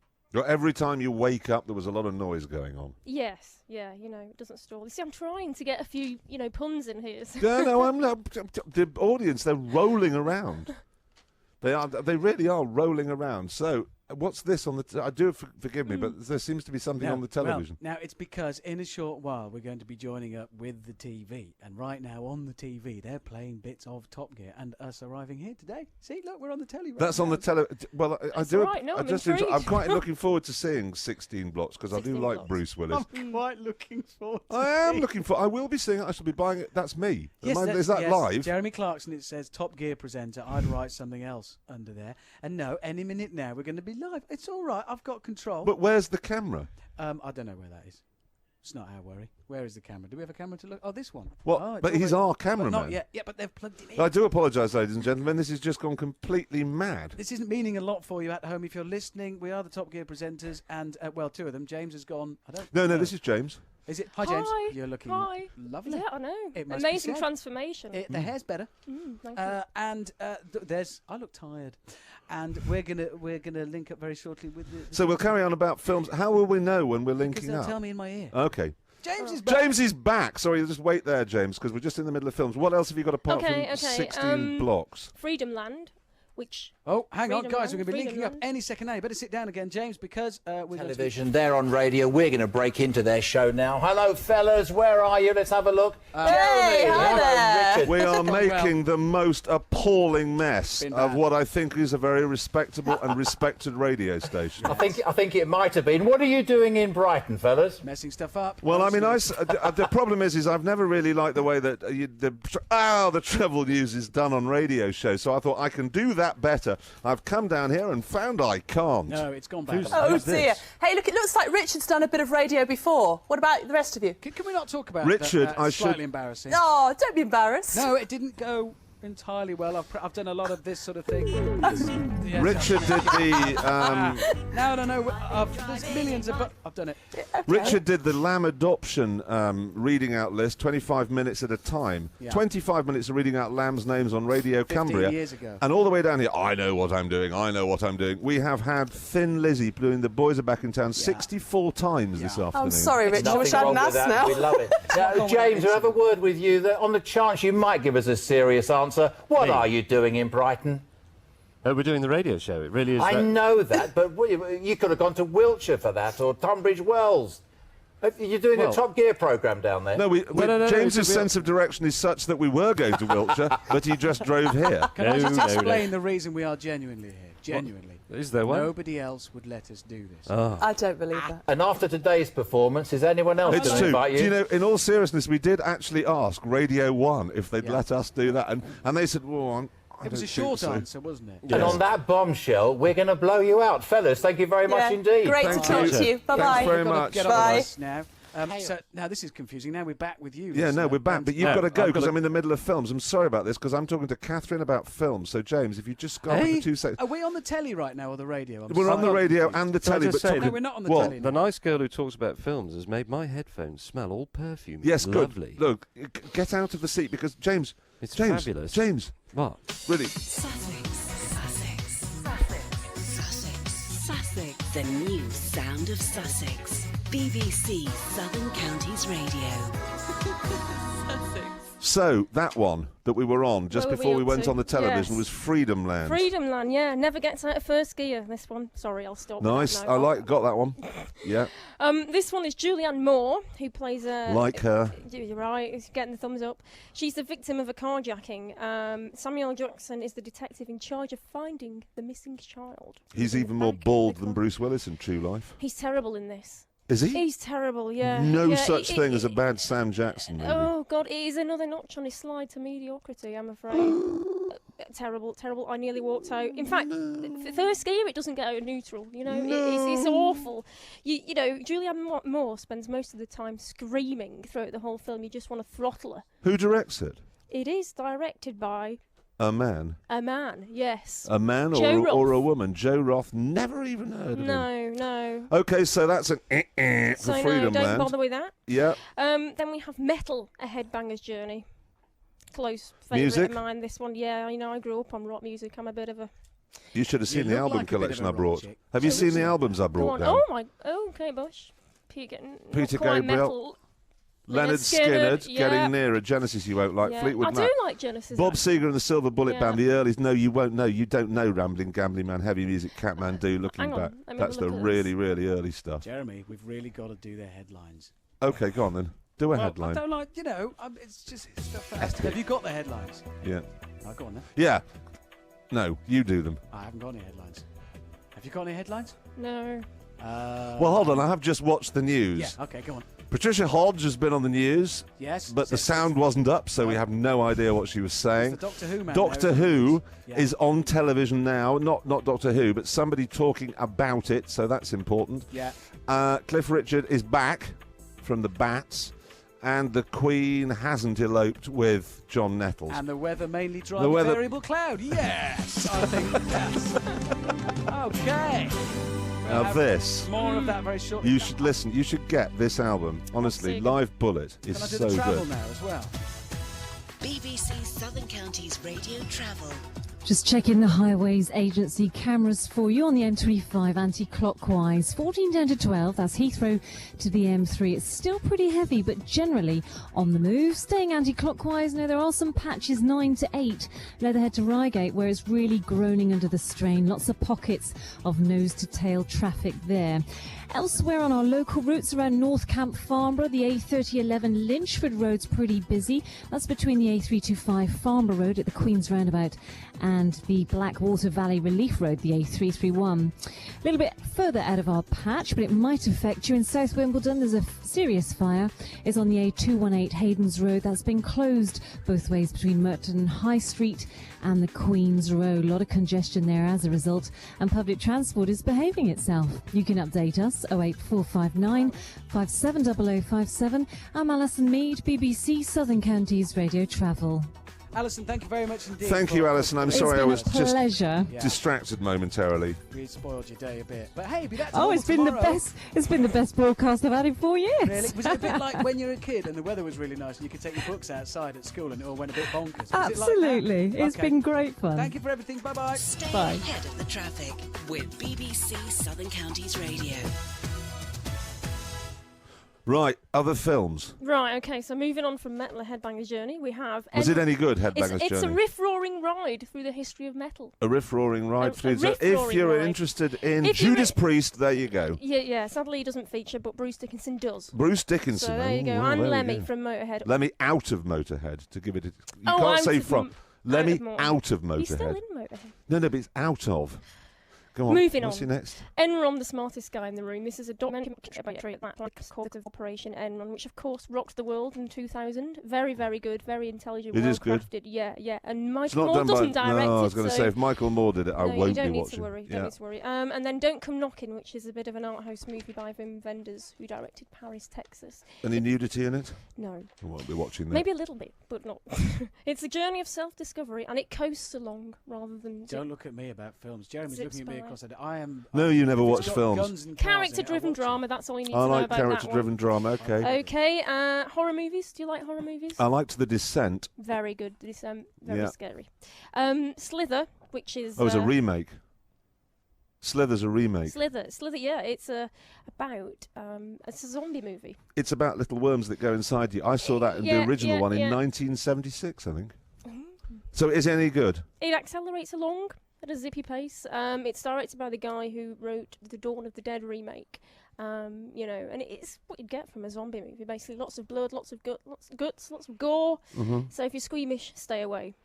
Every time you wake up, there was a lot of noise going on. Yes, yeah, you know, it doesn't stall. You see, I'm trying to get a few, puns in here. So. No, I'm not. The audience, they're rolling around. They really are rolling around. So, what's this on the... I do forgive me, but there seems to be something on the television. Well, now, it's because in a short while we're going to be joining up with the TV. And right now on the TV, they're playing bits of Top Gear and us arriving here today. See, look, we're on the telly right That's now. on the tele... Well, I That's do... all right. No, I'm just intrigued. I'm quite looking forward to seeing 16 blocks, because I do 16 like blocks. Bruce Willis. I'm quite looking forward to I am seeing- looking for... I will be seeing it. I shall be buying it. That's me. Yes, Is that yes, live? Jeremy Clarkson, it says Top Gear presenter. I'd write something else under there. And no, any minute now we're going to be live. It's all right. I've got control. But where's the camera? I don't know where that is. It's not our worry. Where is the camera? Do we have a camera to look? Oh, this one. What? Oh, it's But he's already- our cameraman. But not yet. Yeah, but they've plugged it in. I do apologise, ladies and gentlemen. This has just gone completely mad. This isn't meaning a lot for you at home. If you're listening, we are the Top Gear presenters, and, well, two of them. James has gone. I don't No, know. this is James. Is it? Hi, James. Hi. You're looking Hi. lovely. Yeah, I know. It must be Amazing said. transformation. The hair's better. Thank you. And there's. I look tired, and we're gonna link up very shortly with the. So we'll carry on about films. How will we know when we're linking Because they'll up? tell me in my ear. Okay. James is back. James is back. Sorry, just wait there, James, because we're just in the middle of films. What else have you got apart from 16 blocks? Freedom Land, which... Oh, hang on, Freedom guys. We're going Land, to be Freedom linking up Land. any second now. You better sit down again, James, because we're Television, they're on radio. We're going to break into their show now. Hello, fellas. Where are you? Let's have a look. Hey, hi there. Richard. We are making the most appalling mess of what I think is a very respectable and respected radio station. I think it might have been. What are you doing in Brighton, fellas? Messing stuff up. Well, I mean, the problem is I've never really liked the way that the treble news is done on radio shows. So I thought I can do that better. I've come down here and found I can't. No, it's gone back. Who's dear. this? Hey, look, it looks like Richard's done a bit of radio before. What about the rest of you? Can we not talk about Richard, that? I Slightly should- embarrassing. Oh, don't be embarrassed. No, it didn't go entirely well. I've done a lot of this sort of thing. Yes, Richard did the. No. There's millions of. I've done it. Richard did the lamb adoption reading out list, 25 minutes at a time. Yeah. 25 minutes of reading out lambs' names on Radio 15 Cumbria. years ago. And all the way down here, I know what I'm doing, I know what I'm doing. We have had Thin Lizzy doing The Boys Are Back in Town 64 times this afternoon. I'm sorry, Richard. I wish Nothing I wrong hadn't with asked that. now. We love it. Now, James, we'll have a word with you. That on the chance you might give us a serious answer, what are you doing in Brighton? We're doing the radio show. It really is. I know that, but you could have gone to Wiltshire for that, or Tunbridge Wells. You're doing a Top Gear programme down there. No, James's sense of direction is such that we were going to Wiltshire, but he just drove here. Can I just explain the reason we are genuinely here? Genuinely. Is there one? Nobody else would let us do this. I don't believe that. And after today's performance, is anyone else It's going to true. invite you? Do you know, in all seriousness, we did actually ask Radio 1 if they'd let us do that, and they said, well, It was a short answer, wasn't it? And on that bombshell, we're going to blow you out. Fellas, thank you very much indeed. Great to talk to you. Bye-bye. Thanks very We've got to much. get on with Bye. this now. So now this is confusing. Now we're back with you. Yeah, no, we're back, but you've No, got to go I've because got I'm in the middle of films. I'm sorry about this because I'm talking to Catherine about films. So, James, if you just go on for 2 seconds. Are we on the telly right now or the radio? We're on the radio and the Can I telly, just but say talking... No, we're not on the What? telly. The nice girl who talks about films has made my headphones smell all perfume. Yes, Lovely. good. Look, get out of the seat because, James... It's James, fabulous. James. What? Really? Sussex, the new sound of Sussex. BBC Southern Counties Radio. So, that one that we were on just Where were before we we up went to? on the television Yes. was Freedom Land. Freedom Land, yeah. Never gets out of first gear, this one. Sorry, I'll stop. Nice. No, Got that one. Yeah. This one is Julianne Moore, who plays a... Like her. You're right, he's getting the thumbs up. She's the victim of a carjacking. Samuel Jackson is the detective in charge of finding the missing child. He's even more bald than Bruce Willis in True Life. He's terrible in this. Is he? He's terrible, yeah. No Yeah, such thing as a bad Sam Jackson movie. Oh, God, it is another notch on his slide to mediocrity, I'm afraid. Terrible, terrible. I nearly walked out. In fact, first gear, it doesn't get out of neutral, you know. It's awful. You know, Julianne Moore spends most of the time screaming throughout the whole film. You just want to throttle her. Who directs it? It is directed by A man. a man, yes. A man Joe Roth. or a woman? Joe Roth. Never even heard of him. No. Okay, so that's an for So no, Freedom don't Land. bother with that. Yeah. Then we have Metal, A Headbanger's Journey. Close favourite Music? of mine, this one. Yeah, you know, I grew up on rock music. I'm a bit of a... You should have seen the look album like a bit of collection a I rock brought. chick. Have you So seen which the one? albums I Go brought on. down? Oh, my... Oh, okay, Bush. Peter not quite Gabriel. Metal. Leonard Skinner, yeah. getting nearer. Genesis you won't like. Yeah. Fleetwood I Mac. do like Genesis. Bob actually. Seger and the Silver Bullet Yeah. Band, the earlies. No, you won't know. You don't know Rambling Gambling Man, Heavy Music, Catmandu. Looking Hang on, back, let me that's have a the look at really, really early stuff. Jeremy, we've really got to do their headlines. Okay, go on then. Do a Well, headline. I don't like, you know, it's just stuff that has to... Have you got the headlines? Yeah. Oh, go on then. Yeah. No, you do them. I haven't got any headlines. Have you got any headlines? No. Well, hold on. I have just watched the news. Yeah, okay, go on. Patricia Hodge has been on the news. Yes. But the sound wasn't up, so we have no idea what she was saying. the Doctor Who man Doctor knows. Who Yeah. is on television now. Not Doctor Who, but somebody talking about it, so that's important. Yeah. Cliff Richard is back. from the Bats, and the Queen hasn't eloped with John Nettles. And the weather mainly dry with variable cloud. Yes, I think yes. Okay. Now this, more of that very shortly. you should listen. You should get this album. Honestly, Live Bullet is Can I do so the travel good. now as well? BBC Southern Counties Radio Travel. Just checking the Highways Agency cameras for you on the M25 anti-clockwise. 14 down to 12, that's Heathrow to the M3. It's still pretty heavy, but generally on the move. Staying anti-clockwise, now there are some patches 9 to 8. Leatherhead to Reigate, where it's really groaning under the strain. Lots of pockets of nose-to-tail traffic there. Elsewhere on our local routes around North Camp Farnborough, the A3011 Lynchford Road's pretty busy. That's between the A325 Farnborough Road at the Queen's Roundabout and the Blackwater Valley Relief Road, the A331. A little bit further out of our patch, but it might affect you. In South Wimbledon, there's a serious fire. It's on the A218 Haydens Road. That's been closed both ways between Merton High Street and the Queen's Road. A lot of congestion there as a result, and public transport is behaving itself. You can update us, 08459 570057. I'm Alison Mead, BBC Southern Counties Radio Travel. Alison, thank you very much indeed. Thank you, Alison. I'm sorry I was just pleasure. distracted momentarily. We spoiled your day a bit, but hey, be that It's been the best. It's been the best broadcast I've had in 4 years. Really? Was it a bit like when you were a kid and the weather was really nice and you could take your books outside at school and it all went a bit bonkers? Was Absolutely. It like that? It's been great fun. Thank you for everything. Bye-bye. Stay Bye. ahead of the traffic with BBC Southern Counties Radio. Right, other films. Right, okay, so moving on from metal, A Headbanger's Journey, we have... Was it any good, Headbanger's It's a Journey? riff-roaring ride through the history of metal. A riff-roaring ride through. So if riff-roaring you're ride. interested in If you're Judas Priest, there you go. Yeah, sadly he doesn't feature, but Bruce Dickinson does. Bruce Dickinson. So there you go, well, and there we Lemmy go. from Motorhead. Lemmy out of Motorhead, to give it a... You Oh, can't out say of from. Mo- Lemmy out of Motorhead. He's still in Motorhead. No, but it's out of. Go on. Moving What's on. your next? Enron, the smartest guy in the room. This is a documentary about called Operation Enron, which of course rocked the world in 2000. Very, very good, very intelligent, It well is good. crafted. Yeah. And It's Michael not Moore done doesn't by... direct No, I was it. going to so say, if Michael Moore did it, I no, won't you don't be need watching. to worry. Yeah. Don't need to worry. And then Don't Come Knocking, which is a bit of an art house movie by Wim Wenders, who directed Paris, Texas. Any nudity in it? No. I won't be watching that. Maybe a little bit, but not. It's a journey of self-discovery, and it coasts along rather than... Don't look at me about films. Jeremy's Zips looking at me by. across the... I am... No, you never if watch it's got films. guns and cars in it, I'll Character-driven watch it. drama, that's all you need I to know like about that one. character-driven drama, okay. Okay, horror movies. Do you like horror movies? I liked The Descent. Very good. This very Yeah. scary. Slither, which is Oh, it was a remake. Slither's a remake. Slither, yeah, it's about it's a zombie movie. It's about little worms that go inside you. I saw that in the original one in 1976, I think. So is it any good? It accelerates along at a zippy pace. It's directed by the guy who wrote the Dawn of the Dead remake. And it's what you'd get from a zombie movie. Basically, lots of blood, lots of guts, lots of gore. Mhm. So if you're squeamish, stay away.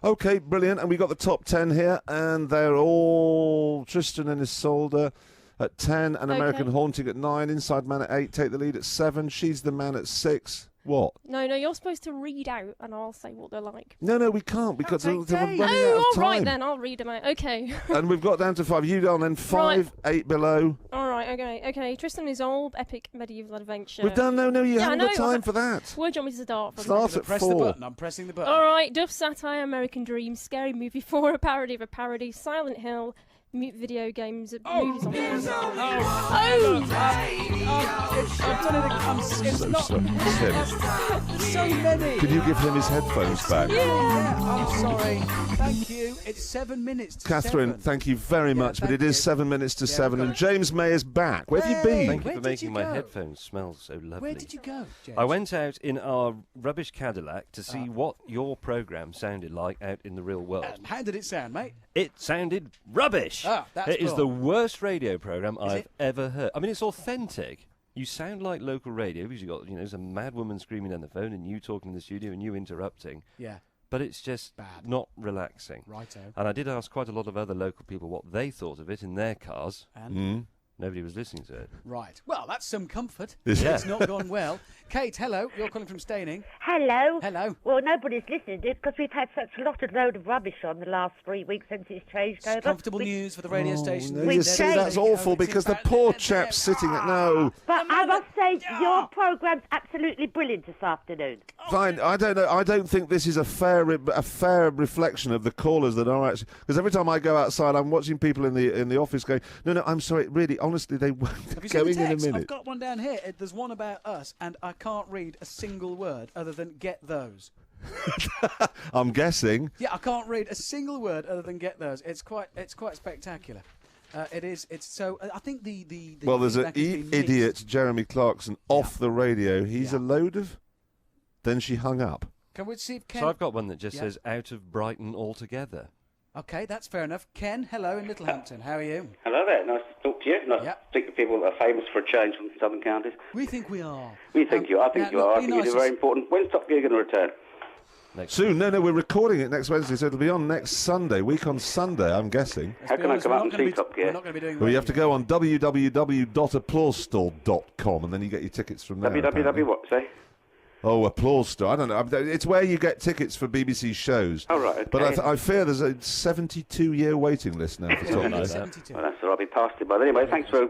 Okay, brilliant. And we got the top 10 here, and they're all Tristan and Isolde at 10, An American Haunting at 9, Inside Man at 8, Take the Lead at 7, She's the Man at 6. What? No, you're supposed to read out, and I'll say what they're like. No, we can't because we're running out Oh, of all time. right then, I'll read them out. Okay. And we've got down to 5. You done then 5, 8 below. All right, okay. Tristan is old, epic medieval adventure. We've done no. You haven't got time for that. Where do you want me to start from? Start at Press 4. the button. I'm pressing the button. All right, Duff Satire, American Dream, Scary Movie 4, a parody of a parody, Silent Hill, video games, movies on It's So not... sorry. There's so many. Could you give him his headphones back? Yeah, I'm sorry. Thank you. It's 7 minutes to Catherine, 7. thank you very much, but it is 7 minutes to 7, and James May is back. Where have you been? Thank you Where for did making you my go? headphones smell so lovely. Where did you go, James? I went out in our rubbish Cadillac to see what your programme sounded like out in the real world. How did it sound, mate? It sounded rubbish. That's It is cool. the worst radio programme I've it? ever heard. I mean, it's authentic. You sound like local radio because you got, some mad woman screaming on the phone and you talking in the studio and you interrupting. Yeah. But it's just Bad. not relaxing. Righto. And I did ask quite a lot of other local people what they thought of it in their cars. And? Nobody was listening to it. Right. Well, that's some comfort. Yeah. It's not gone well. Kate, hello. You're calling from Staining. Hello. Hello. Well, nobody's listening to it because we've had such a load of rubbish on the last 3 weeks since it's changed over. Comfortable news for the radio station. No, you see, that's awful because the poor chap's sitting at... No. But I must say, your programme's absolutely brilliant this afternoon. Fine, I don't know. I don't think this is a fair reflection of the callers that are actually... Because every time I go outside, I'm watching people in the office going, no, I'm sorry, really, honestly, they won't Have you be going seen the in a text? minute. I've got one down here. There's one about us, and I can't read a single word other than get those. I'm guessing. Yeah, I can't read a single word other than get those. It's quite spectacular. It is. It's so. I think the Well, there's an feedback has been idiot, mixed. Jeremy Clarkson, off the radio. He's a load of... Then she hung up. Can we see if Ken... So I've got one that just says out of Brighton altogether. Okay, that's fair enough. Ken, hello in Littlehampton. How are you? Hello there, nice to talk to you. Nice to speak to people that are famous for a change from southern counties. We think we are. We think you are. I think you are. I think you do very important. When's Top Gear going to return? Soon. No, we're recording it next Wednesday, so it'll be on next Sunday, week on Sunday, I'm guessing. How can I come up and see Top Gear? We're not going to be doing Well, you have to go on www.applausestore.com and then you get your tickets from there. www what, say? Oh, Applause Store. I don't know. It's where you get tickets for BBC shows. Oh, right, okay. But I fear there's a 72-year waiting list now for Top Gear. Well, that's all right. I'll be past it by then. Anyway, thanks for a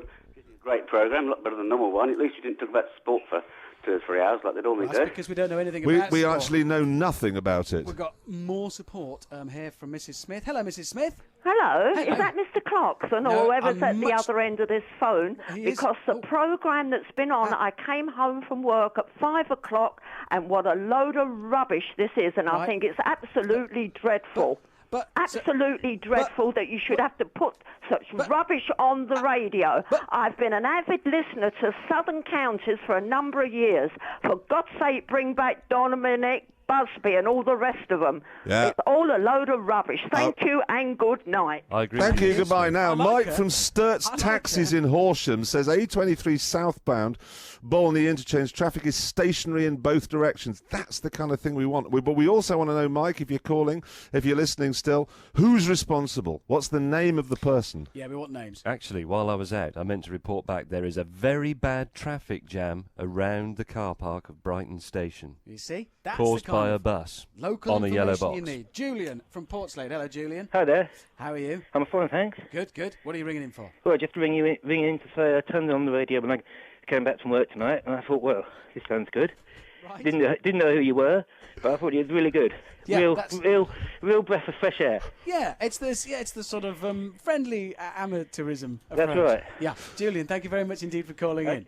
great programme. A lot better than the normal one. At least you didn't talk about sport for 2 or 3 hours like they normally That's do. because we don't know anything We about sport. actually know nothing about it. We've got more support here from Mrs. Smith. Hello, Mrs. Smith. Hello, Hello. is that Mr. Clarkson No, or whoever's I'm at the other end of this phone? He is. Because the programme that's been on, I came home from work at 5 o'clock, and what a load of rubbish this is, and I Right. think it's absolutely dreadful. Absolutely dreadful that you should have to put such rubbish on the radio. I've been an avid listener to Southern Counties for a number of years. For God's sake, bring back Dominic Busby and all the rest of them. Yeah. It's all a load of rubbish. Thank you and good night. I agree. Thank you, goodbye. Now, Mike her. from Sturt's Taxis in Horsham says A23 southbound, Bolney interchange, traffic is stationary in both directions. That's the kind of thing we want. But we also want to know, Mike, if you're calling, if you're listening still, who's responsible? What's the name of the person? Yeah, we want names. Actually, while I was out, I meant to report back there is a very bad traffic jam around the car park of Brighton Station. You see? That's caused the kind by a of bus local on a yellow information box. you need. Julian from Portslade. Hello, Julian. Hi there. How are you? I'm fine, thanks. Good, good. What are you ringing in for? Well, just ringing in to say I turned on the radio when I came back from work tonight, and I thought, well, this sounds good. Right. Didn't know who you were, but I thought it was really good. Yeah, real breath of fresh air. Yeah, it's this. Yeah, it's the sort of friendly amateurism approach. That's right. Yeah, Julian, thank you very much indeed for calling in.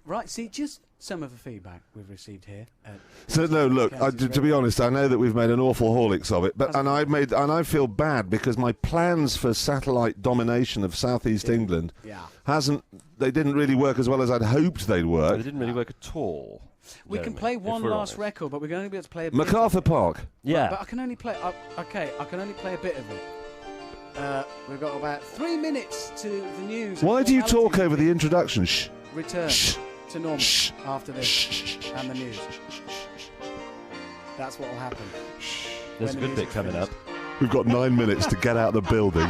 Right, see, just some of the feedback we've received here. So no, look. To be honest, I know that we've made an awful holics of it, but I feel bad because my plans for satellite domination of southeast England they didn't really work as well as I'd hoped they'd work. They didn't really work at all. We can play one last record, but we're going to be able to play a bit. MacArthur Park. Yeah. But I can only play. Okay, I can only play a bit of it. We've got about 3 minutes to the news. Why do you talk over the introduction? Shh. Return to normal after this and the news. That's what will happen. There's a good bit coming up. We've got 9 minutes to get out of the building.